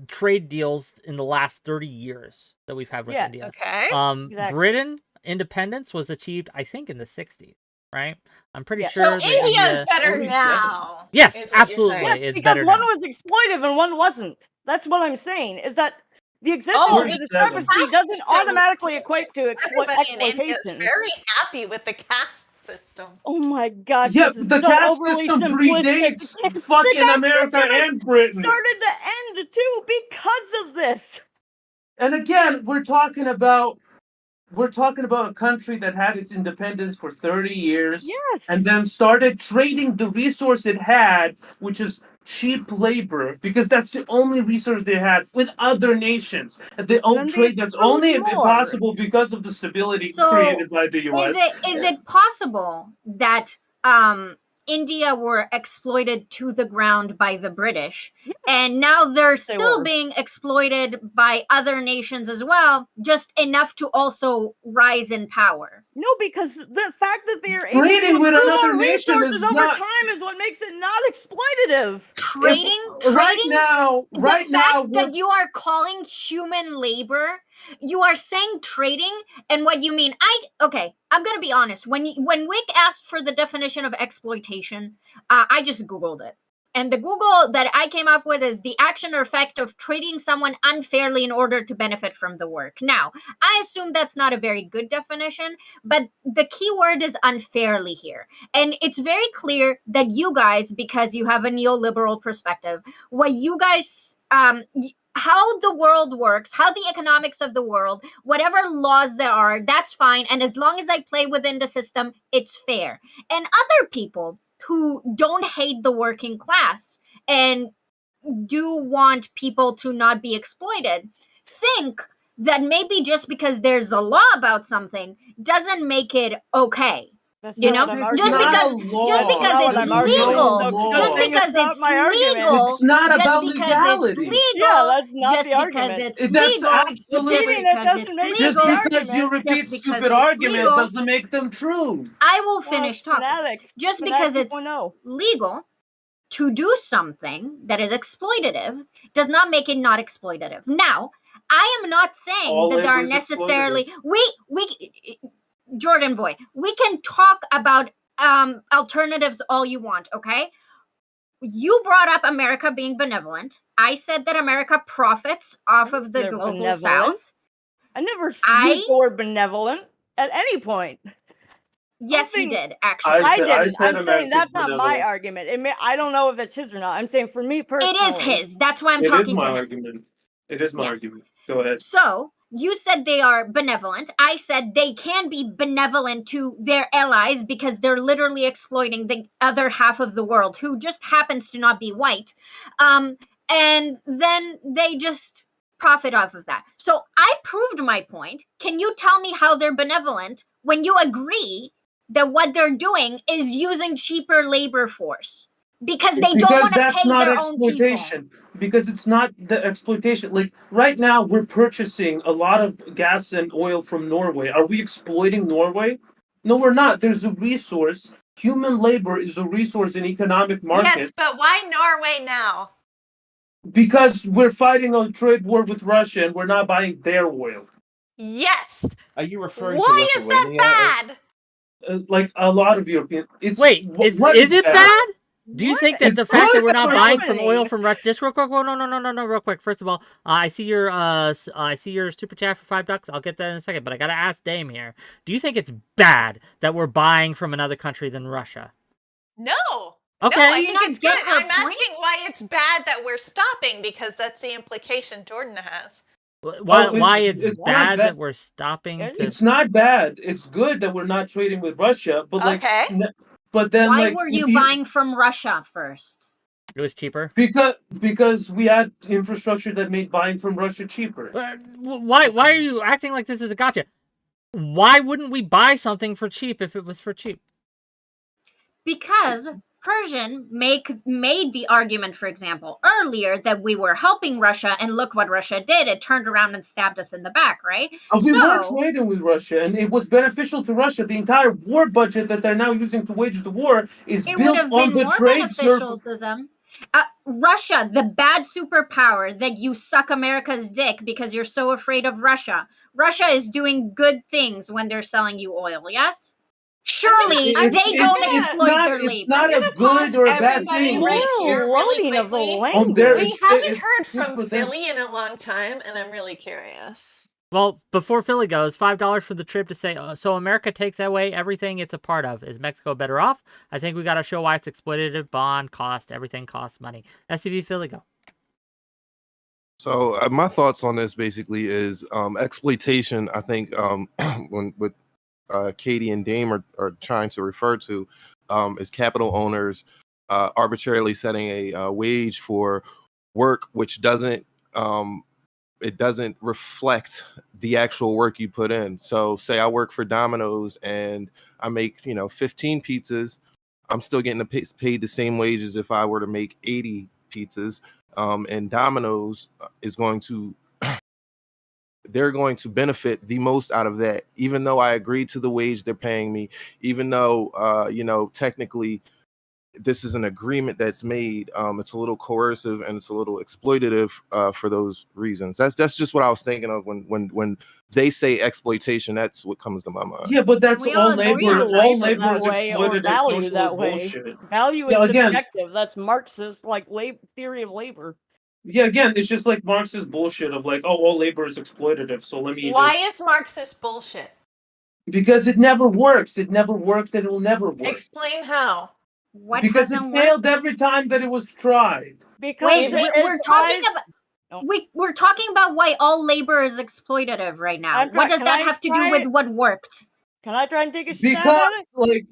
trade deals in the last 30 years that we've had with Yes. India. Okay. Exactly. Britain independence was achieved, I think, in the 60s, right? I'm pretty Yeah. sure. So that India is better India- now. Yes, is what you're absolutely. saying. Yes, It's because better one now. was exploitive and one wasn't. That's what I'm saying. Is that the existence Oh, of a because discrepancy doesn't system automatically equate to Everybody in India is exploitation. very happy with the caste system. Oh my gosh, Yeah, this is the so caste overly system simplistic. predates The fucking caste America system has and Britain. started to end too because of this. And again, we're talking about a country that had its independence for 30 years Yes. and then started trading the resource it had, which is cheap labor, because that's the only resource they had, with other nations. And they own Then they trade that's produce only more. possible because of the stability So, created by the US. Is it possible that India were exploited to the ground by the British, Yes. and now they're They still were. being exploited by other nations as well, just enough to also rise in power? No, because the fact that they are able Trading to with improve another our nation resources is over not- time is what makes it not exploitative. Trading, right now, the right now, fact that you are calling human labor, you are saying trading, and what you mean, I'm gonna be honest. When Wick asked for the definition of exploitation, I just Googled it. And the Google that I came up with is the action or effect of treating someone unfairly in order to benefit from the work. Now, I assume that's not a very good definition, but the key word is unfairly here. And it's very clear that you guys, because you have a neoliberal perspective, what you guys, how the world works, how the economics of the world, whatever laws there are, that's fine. And as long as I play within the system, it's fair. And other people who don't hate the working class and do want people to not be exploited think that maybe just because there's a law about something doesn't make it okay. That's You not know, what I'm It's just arguing. not because a law. just because Not what it's I'm arguing. legal, So law. just saying because it's not it's my argument. legal, It's not just about because legality. it's legal, Yeah, that's not just the because argument. it's That's legal, absolutely- just Repeating it because doesn't it's make it Just the legal, because you argument. repeat just because stupid it's arguments legal. doesn't make them true. I will finish talking. Fanatic. Just Fanatic because it's 2.0. legal to do something that is exploitative does not make it not exploitative. Now, I am not saying All that there are labor is necessarily we Jordan boy, we can talk about alternatives all you want, okay? You brought up America being benevolent. I said that America profits off of the They're global benevolent. south. I never used the word benevolent at any point. Yes, he Something- did, actually. I said didn't. I'm saying America's that's not my benevolent. argument. I don't know if it's his or not. I'm saying for me It personally, is his. That's why I'm It is talking my to him. argument. It is my Yes. argument. Go ahead. So, you said they are benevolent. I said they can be benevolent to their allies because they're literally exploiting the other half of the world who just happens to not be white. And then they just profit off of that. So, I proved my point. Can you tell me how they're benevolent when you agree that what they're doing is using cheaper labor force? Because they don't want to that's pay not their own people. exploitation. Because it's not the exploitation. Like right now, we're purchasing a lot of gas and oil from Norway. Are we exploiting Norway? No, we're not. There's a resource. Human labor is a resource in economic market. Yes, but why Norway now? Because we're fighting a trade war with Russia and we're not buying their oil. Yes. Are you referring Why to is Lithuania? that bad? Like a lot of European. It's Wait, what is it bad? Do you What think that It's the fact that good we're that not we're buying from happening. oil from Russia? Just real quick. Well, no, real quick. First of all, I see your super chat for $5. I'll get that in a second. But I gotta ask Dame here. Do you think it's bad that we're buying from another country than Russia? No. Okay. No, I you think not it's good. get her I'm asking point? why it's bad that we're stopping because that's the implication Jordan has. Why it's it's not bad bad. that we're stopping It's to? It's not bad. It's good that we're not trading with Russia. But like, Okay. but then Why like, were if you buying from Russia first? It was cheaper. Because we had infrastructure that made buying from Russia cheaper. Why are you acting like this is a gotcha? Why wouldn't we buy something for cheap if it was for cheap? Because Persian made the argument, for example, earlier that we were helping Russia, and look what Russia did. It turned around and stabbed us in the back, right? We were trading with Russia, and it was beneficial to Russia. The entire war budget that they're now using to wage the war is it would built have on been the more trade beneficial circle. to them. Russia, the bad superpower that you suck America's dick because you're so afraid of Russia. Russia is doing good things when they're selling you oil, yes? Surely I'm they gonna- don't I'm exploit gonna- their It's labor. not I'm a gonna good pause or a bad everybody thing. right here really loading of the quickly. On there, language. We haven't it's heard good from for them. Philly in a long time, and I'm really curious. Well, before Philly goes, $5 for the trip to say, so America takes away everything it's a part of. Is Mexico better off? I think we got to show why it's exploitative, bond, cost, everything costs money. SCV Philly, go. So my thoughts on this basically is exploitation. I think when with Katie and Dame are trying to refer to is capital owners arbitrarily setting a wage for work which doesn't it doesn't reflect the actual work you put in. So say I work for Domino's and I make 15 pizzas, I'm still getting paid the same wages if I were to make 80 pizzas. And Domino's is going to they're going to benefit the most out of that, even though I agreed to the wage they're paying me, even though technically this is an agreement that's made. It's a little coercive and it's a little exploitative for those reasons. That's just what I was thinking of when they say exploitation. That's what comes to my mind. Yeah, but that's We all all agree labor. on that. All Labor labor that is way or exploited. value Social that is way. bullshit. Value Yeah, is again- subjective. That's Marxist theory of labor. Yeah, again, it's just like Marxist bullshit of like, oh, all labor is exploitative. So let me Why is Marxist bullshit? because it never works. It never worked, and it will never work. Explain how. What Because it hasn't failed worked? every time that it was tried. Because Wait, it we're talking tries- about Oh. we're talking about why all labor is exploitative right now. I'm What try- does can that I have to do try- with what worked? Can I try and take a stab Because at it? like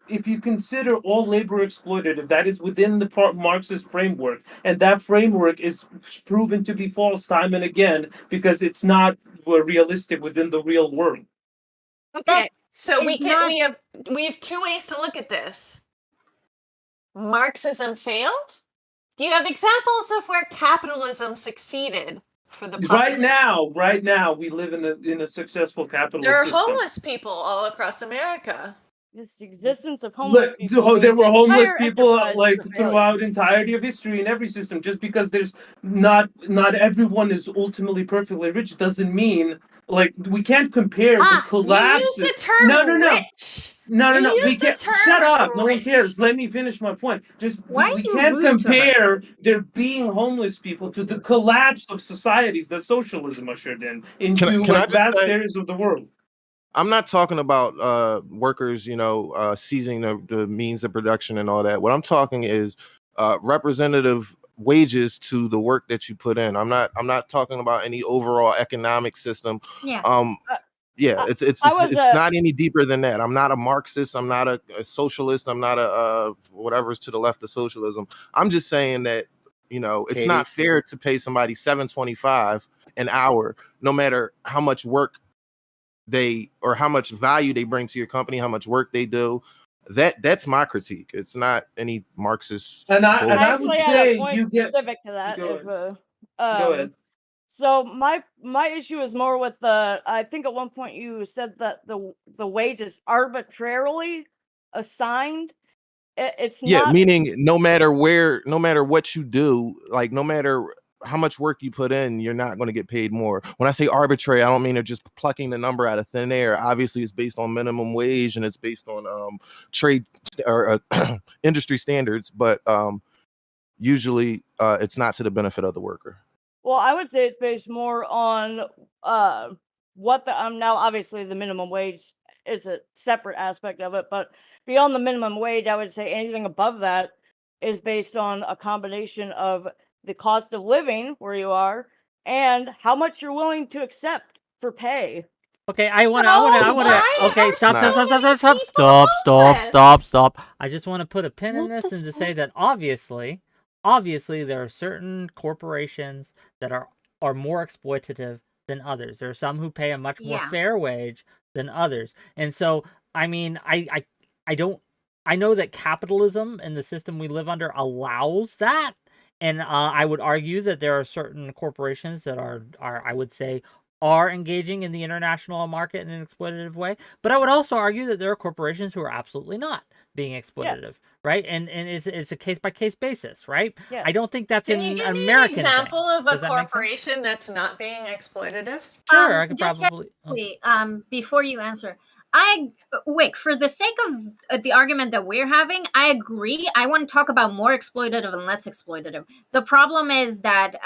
if you consider all labor exploitative, that is within the Marxist framework, and that framework is proven to be false time and again because it's not realistic within the real world. Okay, so is not- we have two ways to look at this. Marxism failed? Do you have examples of where capitalism succeeded for the Right population? now, we live in a successful capitalist There are system. homeless people all across America. This existence of homeless Look, people. there means were the homeless entire people enterprise like is a failure. throughout entirety of history in every system. Just because there's not everyone is ultimately perfectly rich doesn't mean like we can't compare the collapses. You use the term No. rich. No. You We use the can't. term Shut up. No one rich. cares. Let me finish my point. Just Why we are you can't rude to her? compare there being homeless people to the collapse of societies that socialism ushered in into Can I like just vast say- areas of the world. I'm not talking about workers, seizing the means of production and all that. What I'm talking is representative wages to the work that you put in. I'm not talking about any overall economic system. Yeah. Yeah, I it's not any deeper than that. I'm not a Marxist. I'm not a socialist. I'm not a whatever's to the left of socialism. I'm just saying that it's Katie? not fair to pay somebody $7.25 an hour, no matter how much work or how much value they bring to your company, how much work they do. That's my critique. It's not any Marxist. And I bullshit. would actually had say a point you get. specific to that. Go If ahead. Go ahead. So my issue is more with the. I think at one point you said that the wage is arbitrarily assigned. It's Yeah, not. meaning no matter what you do, like no matter how much work you put in, you're not going to get paid more. When I say arbitrary, I don't mean they're just plucking the number out of thin air. Obviously, it's based on minimum wage and it's based on trade or industry standards, but usually it's not to the benefit of the worker. Well, I would say it's based more on what the now obviously the minimum wage is a separate aspect of it, but beyond the minimum wage, I would say anything above that is based on a combination of the cost of living where you are and how much you're willing to accept for pay. Okay, I wanna. why Okay, are stop. so many people Stop. I just want to put a pin in this and to say that obviously, there are certain corporations that are more exploitative than others. There are some who pay a much more Yeah. fair wage than others, and so I mean, I don't. I know that capitalism and the system we live under allows that, and I would argue that there are certain corporations that are I would say are engaging in the international market in an exploitative way. But I would also argue that there are corporations who are absolutely not being exploitative, Yes. right? And it's a case by case basis, right? Yes. I don't think that's Can you an give me American an example thing. of a Does that make sense? corporation that's not being exploitative? Sure, I could Just probably. quickly, before you answer, Wick, for the sake of the argument that we're having, I agree. I want to talk about more exploitative and less exploitative. The problem is that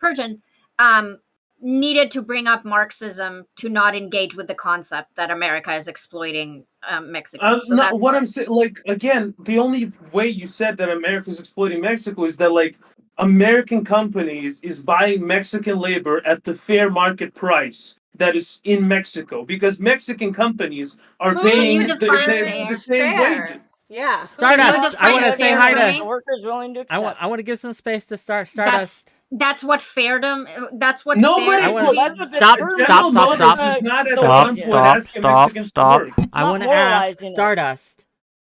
𝕵𝖔𝖎 needed to bring up Marxism to not engage with the concept that America is exploiting Mexico. So that's What I'm saying, like, again, the only way you said that America's exploiting Mexico is that, like, American companies is buying Mexican labor at the fair market price that is in Mexico, because Mexican companies are Who paying defines the same fair? wages. Yeah. Stardust. I want to define say fair hi for to. me? The workers willing to accept. I want to give some space to Stardust. That's what fairdom. That's what Nobody. I wanna- That's what the Stop, term stop, stop, means, stop. is not at the the work gunpoint is. asking Mexicans to work. I Not want to ask moralizing it. Stardust,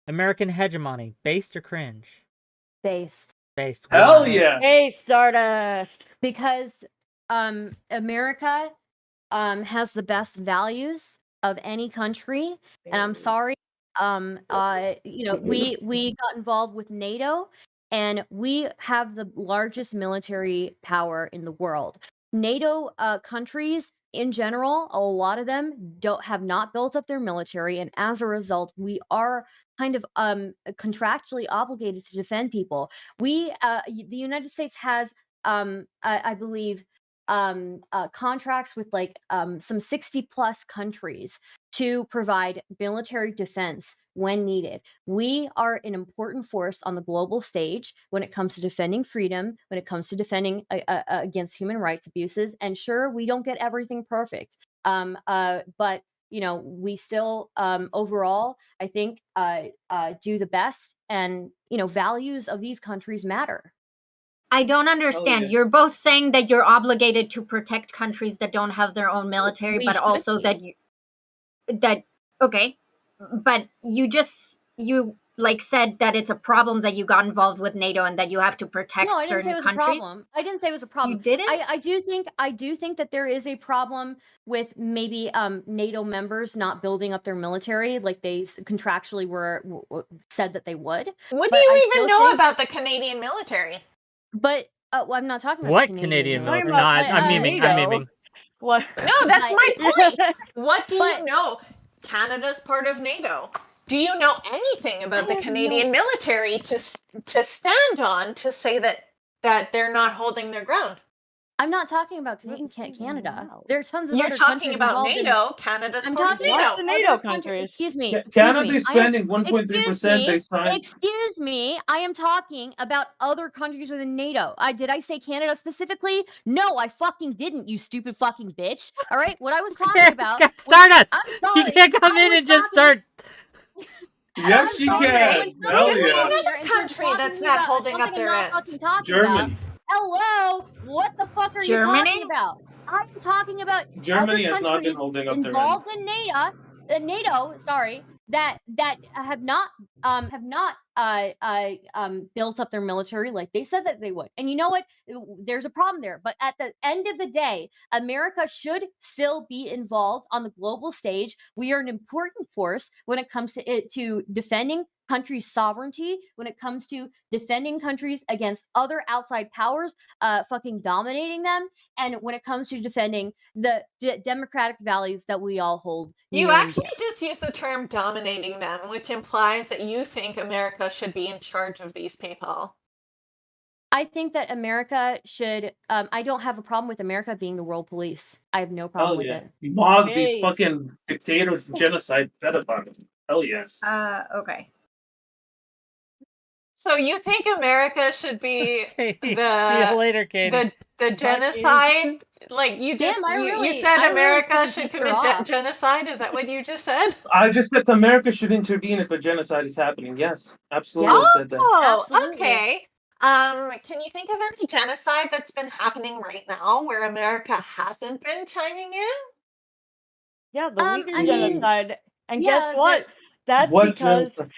American hegemony, based or cringe? Based. Based. Hell Why? yeah. Hey, Stardust. Because America has the best values of any country, and I'm sorry, we got involved with NATO, and we have the largest military power in the world. NATO countries in general, a lot of them have not built up their military, and as a result, we are kind of contractually obligated to defend people. The United States has, I believe, contracts with like some 60 plus countries to provide military defense when needed. We are an important force on the global stage when it comes to defending freedom, when it comes to defending against human rights abuses. And sure, we don't get everything perfect, but we still overall, I think, do the best. And values of these countries matter. I don't understand. yeah. You're both saying that you're obligated to protect countries that don't have their own military, We but should also be. okay, but you like said that it's a problem that you got involved with NATO and that you have to protect No, I didn't say certain it was countries. a problem. I didn't say it was a problem. You didn't? I do think that there is a problem with maybe NATO members not building up their military like they contractually said that they would. What do But you I even still know think- about the Canadian military? But well, I'm not talking about What the Canadian Talking military? No, about I'm memeing. I'm NATO. memeing. What? No, that's my point. What do But- you know? Canada's part of NATO. Do you know anything about the Canadian military to stand on to say that they're not holding their ground? I'm not talking about Canada. There are tons of You're other talking countries about involved in. NATO. Canada's I'm part of talking NATO. about the NATO other countries. Excuse me. Yeah, Excuse Canada me. is spending 1.3%. They signed. Excuse me. I am talking about other countries within NATO. Did I say Canada specifically? No, I fucking didn't. You stupid fucking bitch. All right. What I was talking about. Stardust. I'm You sorry. can't come in and just start. Yes, she sorry, can. when Hell somebody yeah. comes here Another and starts country talking that's to me not about holding up something I'm their not end. fucking talking about. Germany. Hello, what the fuck are you Germany? talking about? I'm talking about Germany other has not been countries holding up their end. involved in NATO, sorry, that have not built up their military like they said that they would. And you know what? There's a problem there. But at the end of the day, America should still be involved on the global stage. We are an important force when it comes to defending countries' sovereignty, when it comes to defending countries against other outside powers fucking dominating them, and when it comes to defending the democratic values that we all hold You near and actually dear. just used the term dominating them, which implies that you think America should be in charge of these people. I think that America should. I don't have a problem with America being the world police. I have no problem Hell with yeah. it. Mob these Hey. fucking dictators, genocide pedophiles. Hell yeah. Okay. So you think America should be Katie. See you the later, Katie. the genocide? Like you just Damn, you said I really America couldn't should piss her commit off. genocide? Is that what you just said? I just said America should intervene if a genocide is happening. Yes, absolutely. Yes. I said that. Oh, Absolutely. okay. Can you think of any genocide that's been happening right now where America hasn't been chiming in? Yeah, the Uyghur I mean, genocide. And guess yeah, what? That's What because genocide?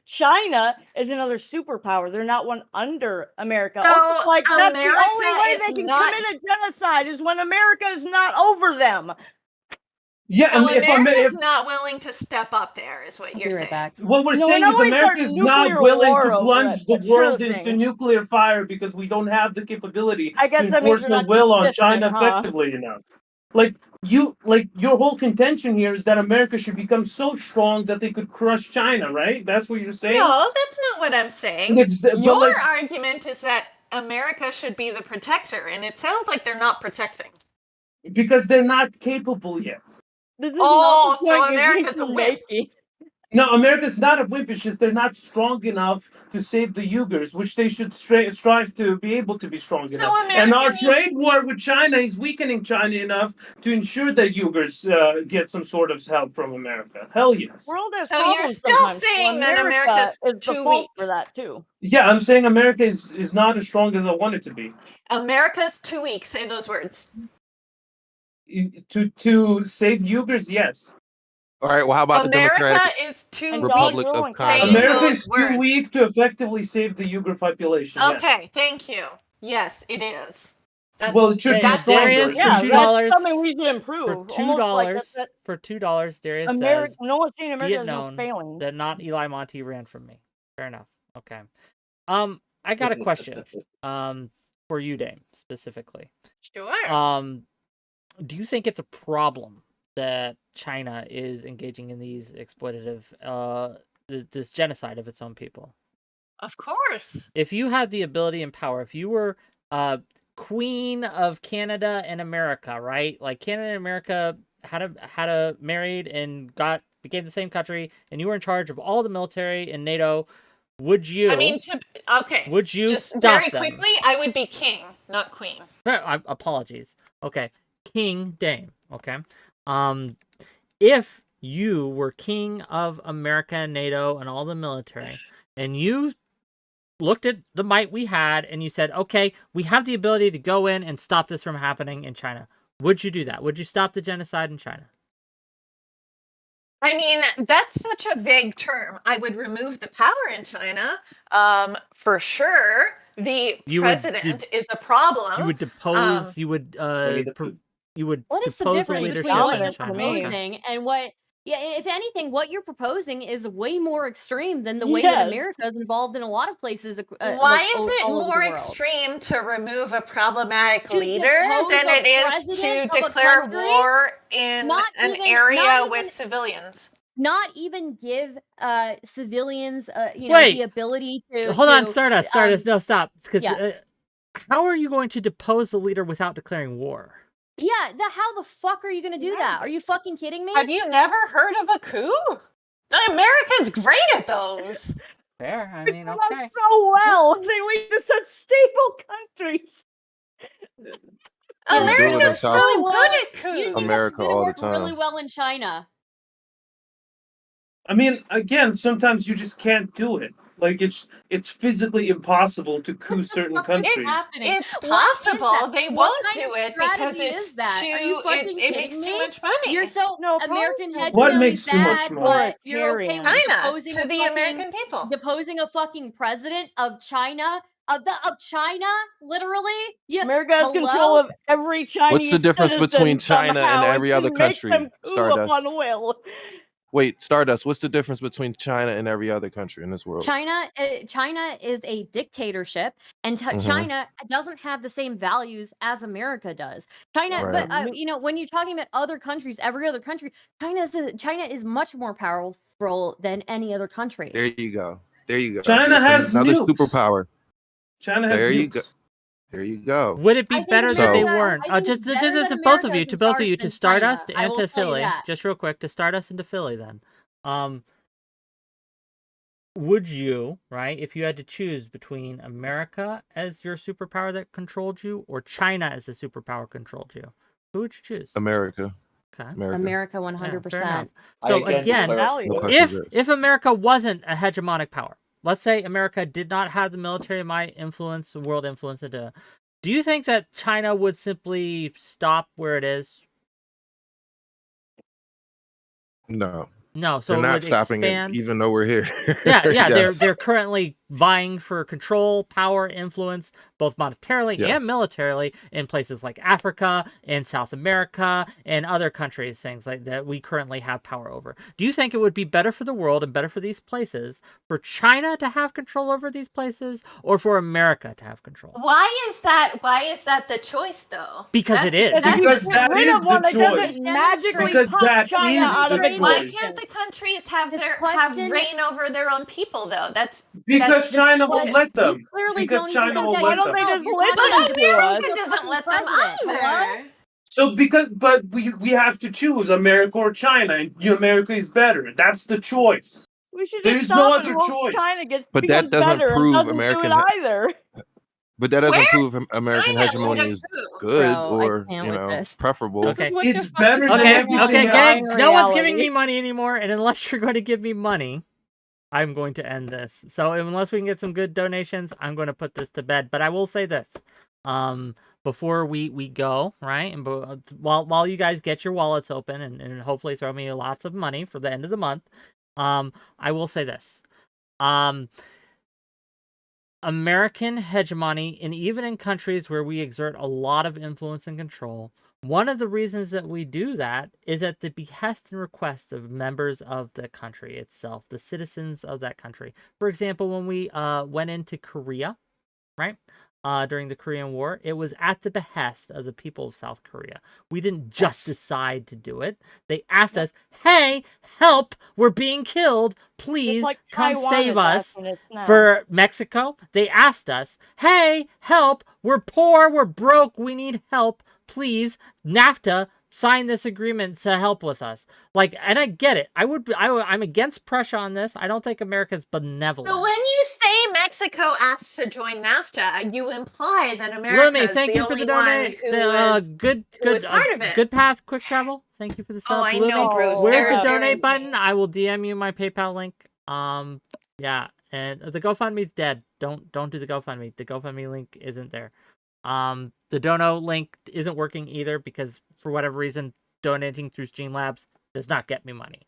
China is another superpower. They're not one under America. So Almost like that's the America only way is they can not- commit a genocide is when America is not over them. Yeah, So if America's not willing to step up there, is what I'll you're be right saying. back. what we're No, saying we is know we America start is not nuclear willing war to over plunge it, the but sure world into thing. nuclear fire because we don't have the capability I guess to that means enforce you're the not will on consistent, China huh? effectively enough. Like your whole contention here is that America should become so strong that they could crush China, right? That's what you're saying. No, that's not what I'm saying. But Your like, argument is that America should be the protector, and it sounds like they're not protecting. because they're not capable yet. This is Oh, not the so point you think America's a you're wimp. making. No, America's not a wimp. It's just they're not strong enough to save the Uyghurs, which they should strive to be able to be strong So enough. America And our needs- trade war with China is weakening China enough to ensure that Uyghurs get some sort of help from America. Hell yes. World has So you're problems still sometimes. So saying that America America's is the too fault weak. for that too. Yeah, I'm saying America is not as strong as I want it to be. America's too weak. Say those words. To save Uyghurs, yes. All right. Well, how about the America Democratic is too And weak. Republic dog of ruling Congo? Saying America those is too words. weak to effectively save the Uyghur population. Yes. Okay, thank you. Yes, it is. That's, Well, it should be that's stronger. Darius, Yeah, for that's $2 something we should for improve. $2 Almost like that for $2, Darius America. says, No one's saying "Be America it has no known failings. that not Eli Monty ran from me." Fair enough. Okay. I got a question. For you, Dame, specifically. Sure. Do you think it's a problem that China is engaging in these exploitative, this genocide of its own people? Of course. If you had the ability and power, if you were queen of Canada and America, right? Like Canada and America had a married and became the same country, and you were in charge of all the military in NATO. Would you? I mean, okay. Would you just stop very them? quickly? I would be king, not queen. Apologies. Okay, King Dame. Okay, if you were king of America, NATO, and all the military, and you looked at the might we had, and you said, "Okay, we have the ability to go in and stop this from happening in China," would you do that? Would you stop the genocide in China? I mean, that's such a vague term. I would remove the power in China, for sure. The president is a problem. You would depose. You would. You would. What is the depose difference leadership between what in you're China. proposing and what? Yeah, if anything, what you're proposing is way more extreme than the way that America is involved in a lot of places. Why is it all over more the world. extreme to remove a problematic To leader depose than a it is to president of a declare country? war in Not an even- area not even- with civilians? Not even give civilians, Wait. the ability to. Hold on, Stardust. No, stop. Because yeah. how are you going to depose the leader without declaring war? Yeah, how the fuck are you gonna do that? Are you fucking kidding me? Have you never heard of a coup? America's great at those. Fair. I mean, Done okay. so well. They lead to such stable countries. Yeah, We do it in America's so South good at coups. You think this is America gonna all the work really time. well in China? I mean, again, sometimes you just can't do it. Like it's physically impossible to coup certain countries. Happening. It's What is possible. that? They What won't kind do of it because strategy it's is that? Are you too. fucking It kidding makes me? too much money. You're so No, American probably- What hegemony makes too much bad, money? but you're okay with China deposing to a the fucking, American people. deposing a fucking president of China, of China, literally. Yeah, America has control hello? of every Chinese What's the difference citizen between China and somehow, every can other make country, them coup Stardust? upon will. Wait, Stardust, what's the difference between China and every other country in this world? China is a dictatorship, and Mhm. China doesn't have the same values as America does. China, Right. but you know, when you're talking about other countries, every other country, China is much more powerful than any other country. There you go. There you go. China That's has another nukes. superpower. China has There you nukes. go. There you go. Would it be I think better that they America- weren't? I think Just it's better that both of you, America to is both of in you, charge to than Stardust China. I and will to tell you Philly. that. Just real quick, to Stardust and to Philly. Then, would you, right, if you had to choose between America as your superpower that controlled you, or China as the superpower controlled you, who would you choose? America. Okay. America, Yeah, 100%. fair enough. I So again again, declare No war. questions asked. if America wasn't a hegemonic power, let's say America did not have the military might, influence, world influence, do you think that China would simply stop where it is? No. No, so They're it not would stopping expand. it, even though we're here. Yeah, Yes. they're currently vying for control, power, influence, both monetarily Yes. and militarily in places like Africa and South America and other countries, things like that we currently have power over. Do you think it would be better for the world and better for these places for China to have control over these places, or for America to have control? Why is that the choice though? Because it is. If you Because get that rid is of one, the it doesn't choice. magically Because pop that China is out of the existence. Why choice. can't the countries have This have question- reign over their own people though? Because China won't let You them. clearly Because don't even China think won't that let Why don't them. they yourself. just You're listen talking But to us? America the doesn't fucking let them president. Hello? either. So but we have to choose America or China, and America is better. That's the choice. We should There just is no stop it other while choice. China gets But that becomes doesn't better and prove doesn't American do it either. But that doesn't Where? prove American China hegemony led a is coup. good Bro, I or, can't you with know, this. preferable. Okay. It's better than Okay, everything okay, else. gang, no one's giving reality. me money anymore, and unless you're going to give me money, I'm going to end this. So unless we can get some good donations, I'm going to put this to bed. But I will say this, before we go, right, and while you guys get your wallets open and hopefully throw me lots of money for the end of the month, I will say this, American hegemony, and even in countries where we exert a lot of influence and control, one of the reasons that we do that is at the behest and request of members of the country itself, the citizens of that country. For example, when we went into Korea, right, during the Korean War, it was at the behest of the people of South Korea. We didn't just decide to do it. They asked us, hey, help, we're being killed. Please like come Taiwan save is us. asking us now. For Mexico, they asked us, hey, help, we're poor, we're broke, we need help. Please, NAFTA, sign this agreement to help with us. Like, and I get it. I'm against pressure on this. I don't think America's benevolent. So when you say Mexico asked to join NAFTA, you imply that America Lumi, is thank the you for only the one donate. who Good was part of it. Good path, quick travel. Thank you for the sub. Oh, I Lumi, know, Bruce. where's the They're donate button? I will DM you my PayPal link. Yeah, and the GoFundMe's dead. Don't do the GoFundMe. The GoFundMe link isn't there. The Dono link isn't working either because for whatever reason, donating through Streamlabs does not get me money.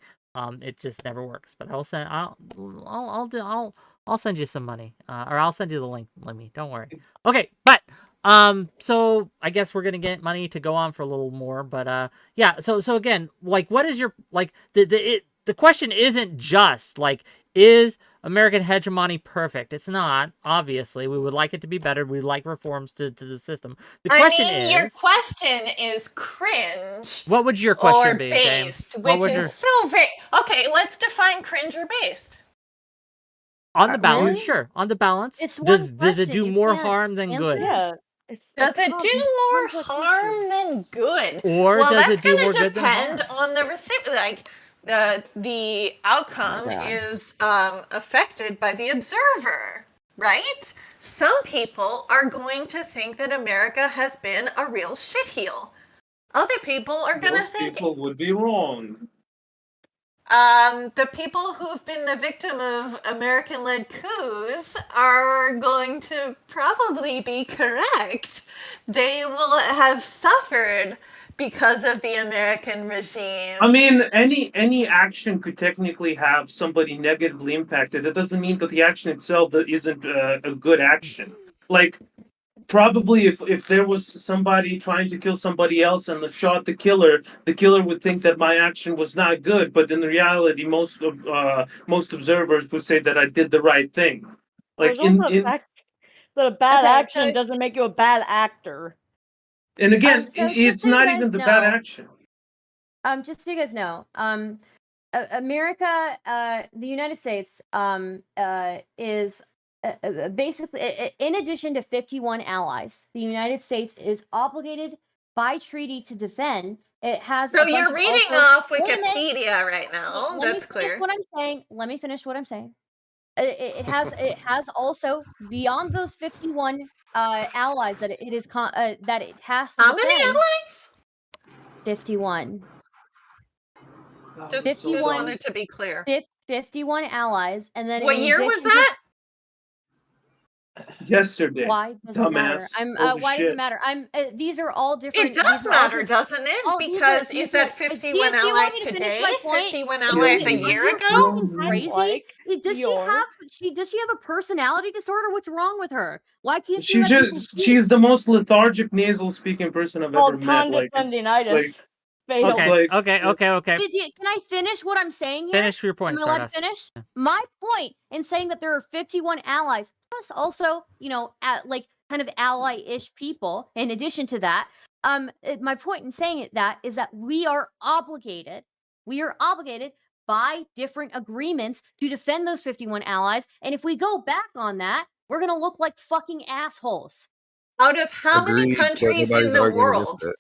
It just never works. But I'll send you some money, or I'll send you the link. Let me. Don't worry. Okay, but so I guess we're gonna get money to go on for a little more. But yeah. So again, like, what is your like the question isn't just like, is American hegemony perfect? It's not. Obviously, we would like it to be better. We'd like reforms to the system. The question is, your question is cringe. What would your question or be, Dame? based, What which would is so vague. Okay, let's define cringe or based. On the balance, Really? sure. On the balance, It's one does it question. do You more can't harm than good, answer. Yeah. It's Does it do more complex issue. harm than good? or Well, does that's it do going more to good than harm? depend on the recipient. Like the outcome God. is affected by the observer, right? Some people are going to think that America has been a real shitheel. Other people are going to Most think people would be wrong. the people who've been the victim of American-led coups are going to probably be correct. They will have suffered because of the American regime. I mean, any action could technically have somebody negatively impacted. It doesn't mean that the action itself that isn't a good action. Like, probably if there was somebody trying to kill somebody else and shot the killer would think that my action was not good. But in reality, most observers would say that I did the right thing. Like There's also the fact that a bad Okay, action doesn't make you a bad actor. and again, So just it's so you not guys even the bad know, action. just so you guys know, America, the United States, is basically, in addition to 51 allies, the United States is obligated by treaty to defend. It has So a bunch you're of reading also, off wait a minute. Wikipedia right now. Let me That's finish clear. what I'm saying. Let me finish what I'm saying. It has also, beyond those 51 allies that it is that it has to How many defend, allies? 51. Just 51 wanted to be clear. 51 allies, and then What in year was addition to that? Yesterday. why does it matter? Dumbass. Holy Why does it shit. matter? These are all different. It does these are all matter, di- doesn't it? all these are Because these is that are. 51 Do you want allies me to finish today? my point? 51 Are allies a you year ago? fucking I'm crazy? like, Does she have a personality disorder? What's wrong with her? Why can't she let people speak? She's the most lethargic nasal speaking person I've ever Called met. Like condescending-itis. Fatal. it's Okay, like okay. Can I finish what I'm saying here? Finish your point, Am I allowed to Stardust. finish? My point in saying that there are 51 allies, plus also, like kind of ally-ish people. In addition to that, my point in saying that is that we are obligated by different agreements to defend those 51 allies. And if we go back on that, we're gonna look like fucking assholes. Out of how many Agreed, but countries in nobody's the arguing against world? that.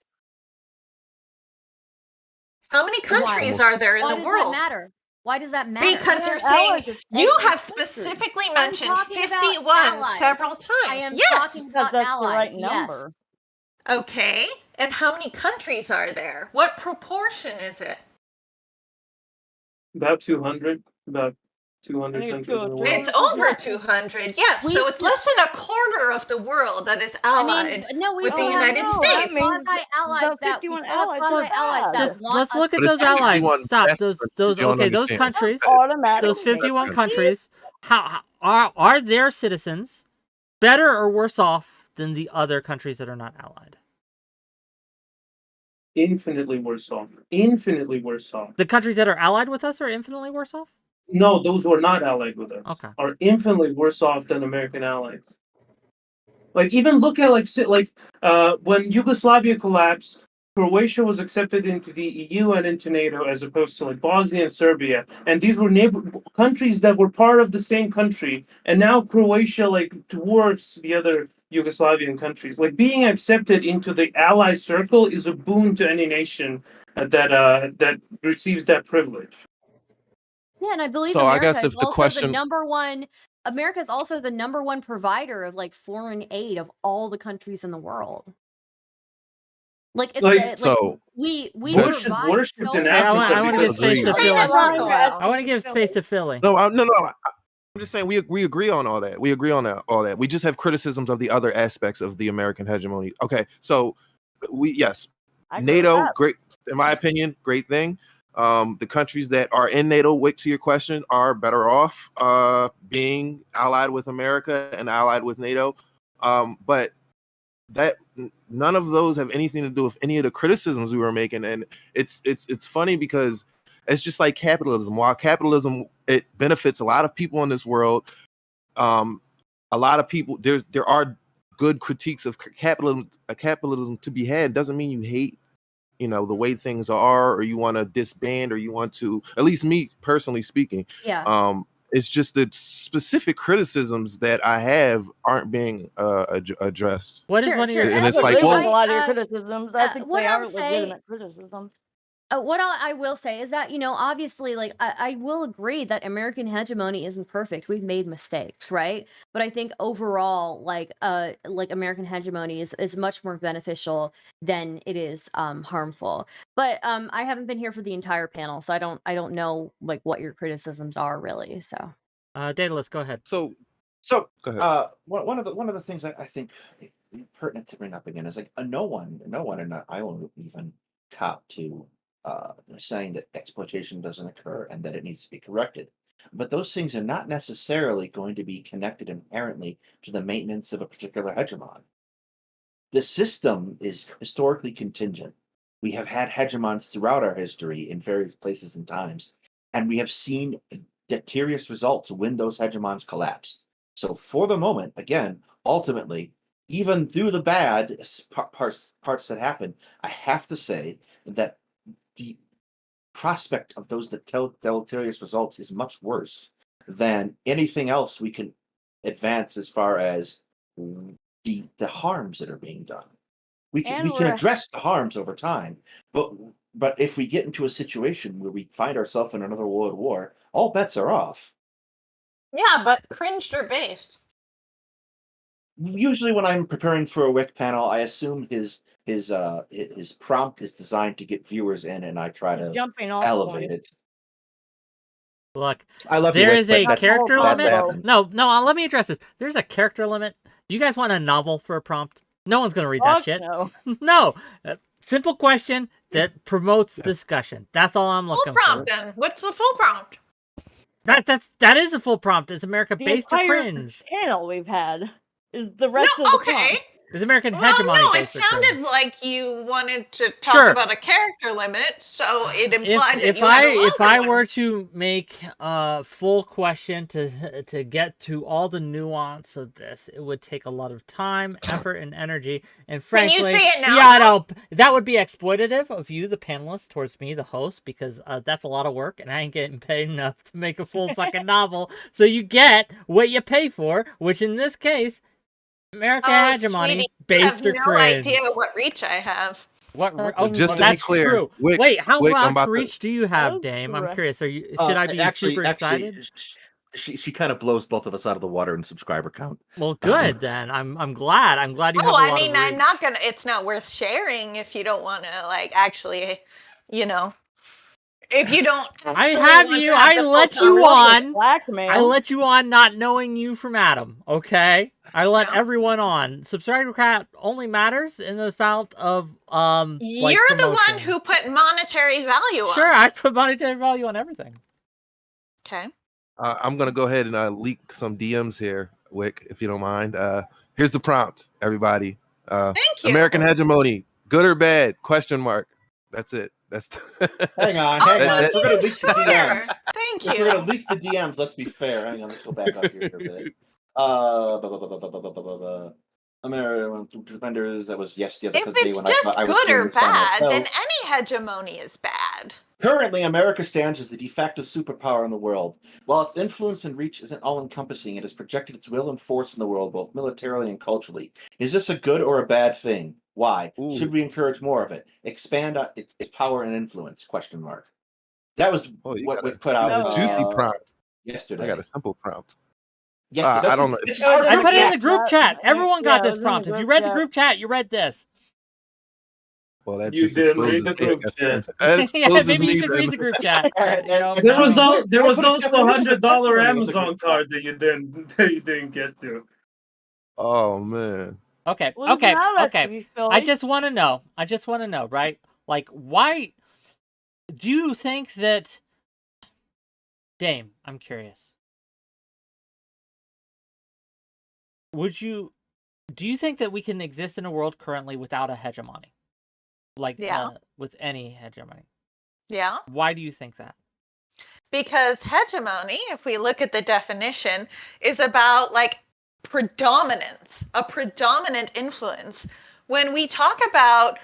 How many countries are there in Why the does world? that matter? Why does that matter? Because you're saying you have specifically mentioned 51 several times. I am yes. talking about that's allies. the right yes. number. Okay. And how many countries are there? What proportion is it? about 200. About 200 I think countries in the world. It's over 200. Yes. So it's less than a quarter of the world that is allied with the United States. Quasi-allies that we still have quasi-allies that Just want let's us look at But it's those allies. 51 Stop. best Those countries. You don't okay. Those understand. countries. Automatic. Those 51 Best countries. How are their citizens better or worse off than the other countries that are not allied? Infinitely worse off. Infinitely worse off. The countries that are allied with us are infinitely worse off? No, those who are not allied with us Okay. are infinitely worse off than American allies. Like, even look at when Yugoslavia collapsed, Croatia was accepted into the EU and into NATO as opposed to like Bosnia and Serbia, and these were countries that were part of the same country, and now Croatia like dwarfs the other Yugoslavian countries. Like, being accepted into the ally circle is a boon to any nation that receives that privilege. Yeah, and I believe So I America guess is if the also question- the number one. America is also the number one provider of like foreign aid of all the countries in the world. Like it's so we Bush is provide worshipped so in much. Africa. I want to give space to Philly. I want to give space to Philly. No, I'm just saying we agree on all that. We agree on all that. We just have criticisms of the other aspects of the American hegemony. Okay, so NATO, great in my opinion, great thing. The countries that are in NATO, Wick, to your question, are better off being allied with America and allied with NATO. But that none of those have anything to do with any of the criticisms we were making. And it's funny because it's just like capitalism. While capitalism, it benefits a lot of people in this world, a lot of people, there are good critiques of capitalism to be had. Doesn't mean you hate the way things are, or you want to disband, or you want to, at least me personally speaking, It's just the specific criticisms that I have aren't being addressed. What is Sure, one of your sure. And it's I like, agree well, with a lot of your I, criticisms. I think what they I'll are say, legitimate criticisms. what I will say is that, obviously, like, I will agree that American hegemony isn't perfect. We've made mistakes, right? But I think overall, like American hegemony is much more beneficial than it is harmful. But I haven't been here for the entire panel, so I don't know like what your criticisms are really. So Daedalus, go ahead. so So, go ahead. one of the things I think pertinent to bring up again is like no one, and I won't even cop to saying that exploitation doesn't occur and that it needs to be corrected. But those things are not necessarily going to be connected inherently to the maintenance of a particular hegemon. The system is historically contingent. We have had hegemons throughout our history in various places and times, and we have seen deleterious results when those hegemons collapse. So, for the moment, again, ultimately, even through the bad parts that happen, I have to say that the prospect of those deleterious results is much worse than anything else we can advance as far as the harms that are being done. We can address the harms over time, but if we get into a situation where we find ourselves in another world war, all bets are off. Yeah, but cringed or based. Usually, when I'm preparing for a WIC panel, I assume his prompt is designed to get viewers in, and I try to Jumping off elevate point. it. Look, I love you, there Wick, is but a that- character that's limit. happening. No, let me address this. There's a character limit. Do you guys want a novel for a prompt? No one's gonna read that Fuck shit. no. No. Simple question that promotes discussion. That's all I'm Full looking prompt for. then. What's the full prompt? That is a full prompt. Is America The based or entire cringe? panel we've had is the rest of the prompt. Is American Well, hegemony no, it based or cringe? sounded like you wanted to talk Sure. about a character limit, so it implied that If you had a I longer one. were to make a full question to get to all the nuance of this, it would take a lot of time, effort, and energy. And Can frankly, you say it now? yeah, no, that would be exploitative of you, the panelist, towards me, the host, because that's a lot of work, and I ain't getting paid enough to make a full fucking novel. So you get what you pay for, which in this case, American hegemony, Sweetie, you based have or no cringe. idea what reach I have. Oh, Just to be that's clear, true. Wick, Wait, how Wick, I'm much about to- reach do you have, That's Dame? I'm correct. curious. Should I be super excited? She kind of blows both of us out of the water in subscriber count. Well, good then. I'm glad. I'm glad you have a Oh, lot I mean, of I'm reach. not gonna. It's not worth sharing if you don't want to, like, actually, if you don't. I actually have want you. to have I the full let you conversation. on. Blackmail. I let you on, not knowing you from Adam. Okay. I let everyone on. Subscriber count only matters in the amount of like You're the one promotion. who put monetary value on. Sure, I put monetary value on everything. Okay. I'm gonna go ahead and leak some DMs here, Wick, if you don't mind. Here's the prompt, everybody. Thank you. American hegemony, good or bad? Question mark. That's it. That's Hang on. Oh, If so we're gonna it's leak the even DMs, shorter. Thank if we're gonna you. leak the DMs, let's be fair. Hang on, let's go back up here for a bit. American defenders. That was the other If day it's when just I was good doing or this by bad, then myself. any hegemony is bad. Currently, America stands as the de facto superpower in the world. While its influence and reach isn't all-encompassing, it has projected its will and force in the world, both militarily and culturally. Is this a good or a bad thing? Why? Ooh. Should we encourage more of it? Expand its power and influence? Question mark. That was what we put you out got a juicy prompt. yesterday. I got a simple prompt. Yesterday. I don't know. It's I our put it in the group group chat. Everyone got Yeah, it this was in the prompt. If you group read the chat. group chat, you read this. Well, that You just did read exposes the me. group chat. That Yeah, exposes maybe me. you should read the group chat. There was also definition of $100 hegemony in the Amazon group card that you didn't get to. Oh man. Okay, Well, okay, now that's to okay. be I just want to know, right? Like, why do you think that, Dame, I'm curious. Do you think that we can exist in a world currently without a hegemony? Like, Yeah. with any hegemony? Yeah. Why do you think that? Because hegemony, if we look at the definition, is about like predominance, a predominant influence. When we talk about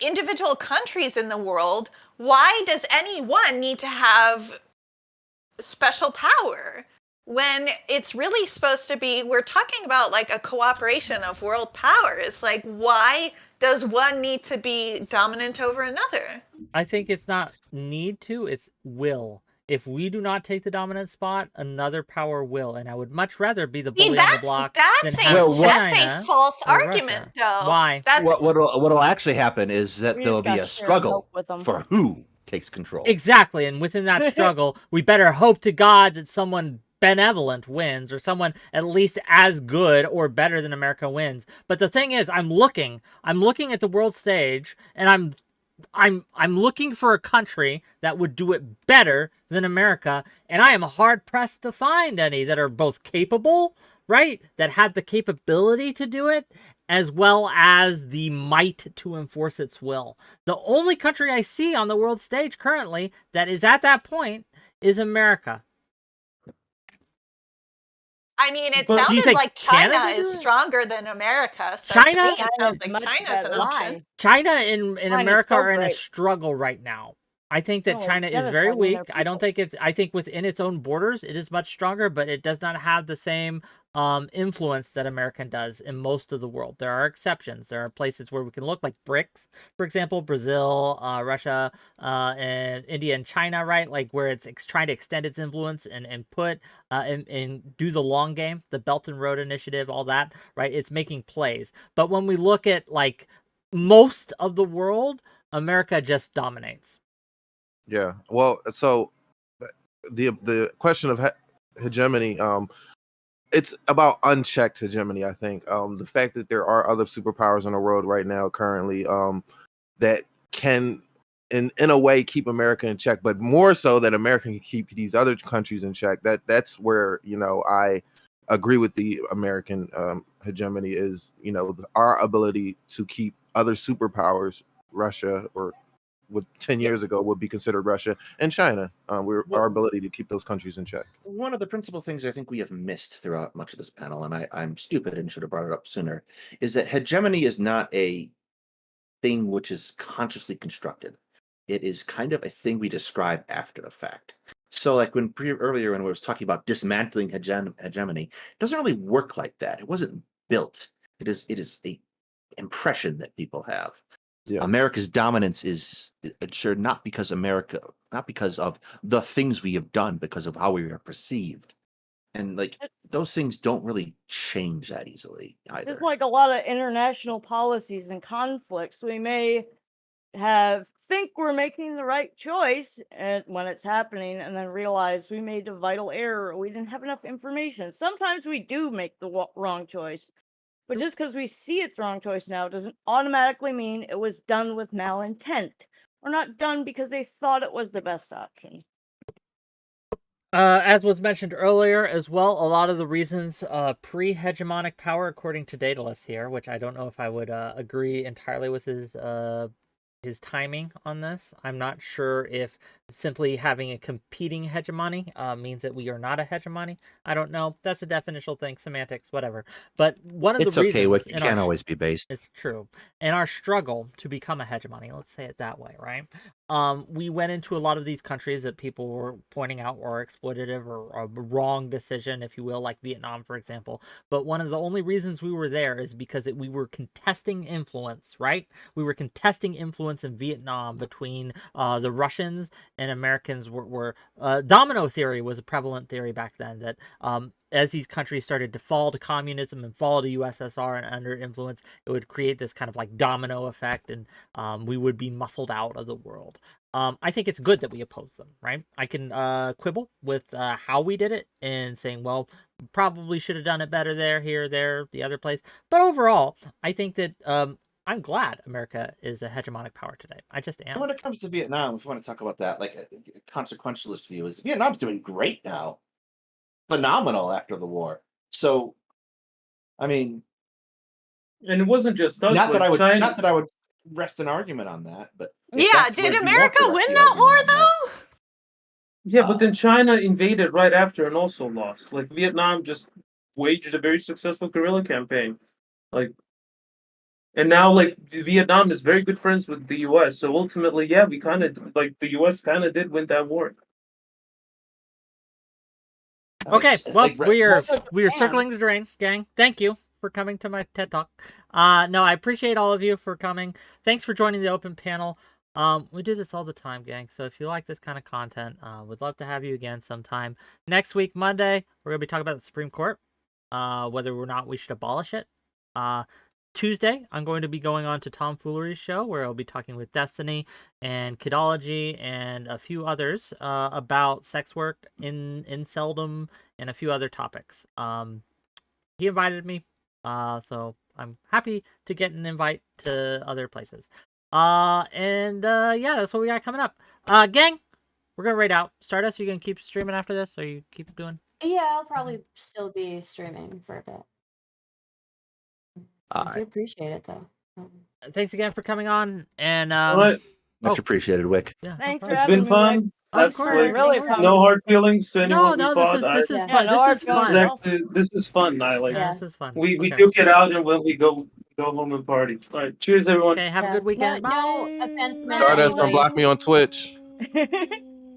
individual countries in the world, why does any one need to have special power when it's really supposed to be, we're talking about like a cooperation of world powers. Like, why does one need to be dominant over another? I think it's not need to, it's will. If we do not take the dominant spot, another power will, and I would much rather be the bully on the block than have That's China a false or argument, Russia. though. Why? That's What'll actually happen is that We there'll just be gotta a share struggle milk with 'em. for who takes control. Exactly, and within that struggle, we better hope to God that someone benevolent wins, or someone at least as good or better than America wins. But the thing is, I'm looking at the world stage, and I'm looking for a country that would do it better than America, and I am hard pressed to find any that are both capable, right? That have the capability to do it, as well as the might to enforce its will. The only country I see on the world stage currently that is at that point is America. I mean, it But do you sounded think like China Canada is do it? stronger than America. So China? to me, it sounds China's like much China's an better. option. China and China's America so are in a great. struggle right now. I think that No, China is very genocide weak. their I don't people. think it's. I think within its own borders, it is much stronger, but it does not have the same influence that America does in most of the world. There are exceptions. There are places where we can look, like BRICS, for example, Brazil, Russia, and India and China, right? Like where it's trying to extend its influence and put and do the long game, the Belt and Road Initiative, all that, right? It's making plays. But when we look at like most of the world, America just dominates. Yeah. Well, so the question of hegemony, it's about unchecked hegemony. I think the fact that there are other superpowers in the world right now, currently, that can, in a way, keep America in check, but more so that America can keep these other countries in check. That's where I agree with the American hegemony is our ability to keep other superpowers, Russia, or what 10 years ago would be considered Russia, and China. Our ability to keep those countries in check. One of the principal things I think we have missed throughout much of this panel, and I'm stupid and should have brought it up sooner, is that hegemony is not a thing which is consciously constructed. It is kind of a thing we describe after the fact. So, like earlier when we was talking about dismantling hegemony, it doesn't really work like that. It wasn't built. It is a impression that people have. Yeah. America's dominance is ensured not because of the things we have done, because of how we are perceived. And like those things don't really change that easily either. Just like a lot of international policies and conflicts, we may think we're making the right choice when it's happening, and then realize we made a vital error or we didn't have enough information. Sometimes we do make the wrong choice, but just because we see it's the wrong choice now doesn't automatically mean it was done with malintent, or not done because they thought it was the best option. As was mentioned earlier as well, a lot of the reasons pre-hegemonic power, according to Daedalus here, which I don't know if I would agree entirely with his timing on this. I'm not sure if simply having a competing hegemony means that we are not a hegemony. I don't know. That's a definitional thing, semantics, whatever. But one of the reasons... It's okay, Wick. You can't always be based. It's true. In our struggle to become a hegemony, let's say it that way, right? We went into a lot of these countries that people were pointing out were exploitative or a wrong decision, if you will, like Vietnam, for example. But one of the only reasons we were there is because we were contesting influence, right? We were contesting influence in Vietnam between the Russians and Americans. Domino theory was a prevalent theory back then, that as these countries started to fall to communism and fall to USSR and under influence, it would create this kind of like domino effect, and we would be muscled out of the world. I think it's good that we oppose them, right? I can quibble with how we did it and saying, well, probably should have done it better there, here, there, the other place. But overall, I think that I'm glad America is a hegemonic power today. I just am. When it comes to Vietnam, if you want to talk about that, like a consequentialist view is Vietnam's doing great now. Phenomenal after the war. So, I mean, and it wasn't just us. Not that China... I would rest an argument on that, but yeah, did America win that war though? Yeah, but then China invaded right after and also lost. Like Vietnam just waged a very successful guerrilla campaign, and now like Vietnam is very good friends with the U.S. So ultimately, yeah, we kind of the U.S. kind of did win that war. Okay, It's, well, like, we are Damn. circling the drain, gang. Thank you for coming to my TED Talk. No, I appreciate all of you for coming. Thanks for joining the open panel. We do this all the time, gang. So if you like this kind of content, we'd love to have you again sometime. Next week, Monday, we're gonna be talking about the Supreme Court, whether or not we should abolish it. Tuesday, I'm going to be going on to Tom Foolery's show, where I'll be talking with Destiny and Kidology and a few others about sex work in Seldom and a few other topics. He invited me, so I'm happy to get an invite to other places. Yeah, that's what we got coming up. Gang, we're gonna raid out. Stardust, you gonna keep streaming after this, or you keep doing? Yeah, I'll probably still be streaming for a bit. I do appreciate it though. Thanks again for coming on, and All right. Much appreciated, Wick. Yeah, Thanks for It's having been me, fun. Wick. That's course, like really of course. no hard feelings to No, anyone we no, fought. this is Yeah, fun. no hard This is feelings fun. at all. This is fun. I like. Yeah. This is fun. We Okay. duke it out, and when we go home and party. All right. Cheers, everyone. Okay, have a Yeah. good weekend. No Bye. offense meant to Stardust, anybody. unblock me on Twitch.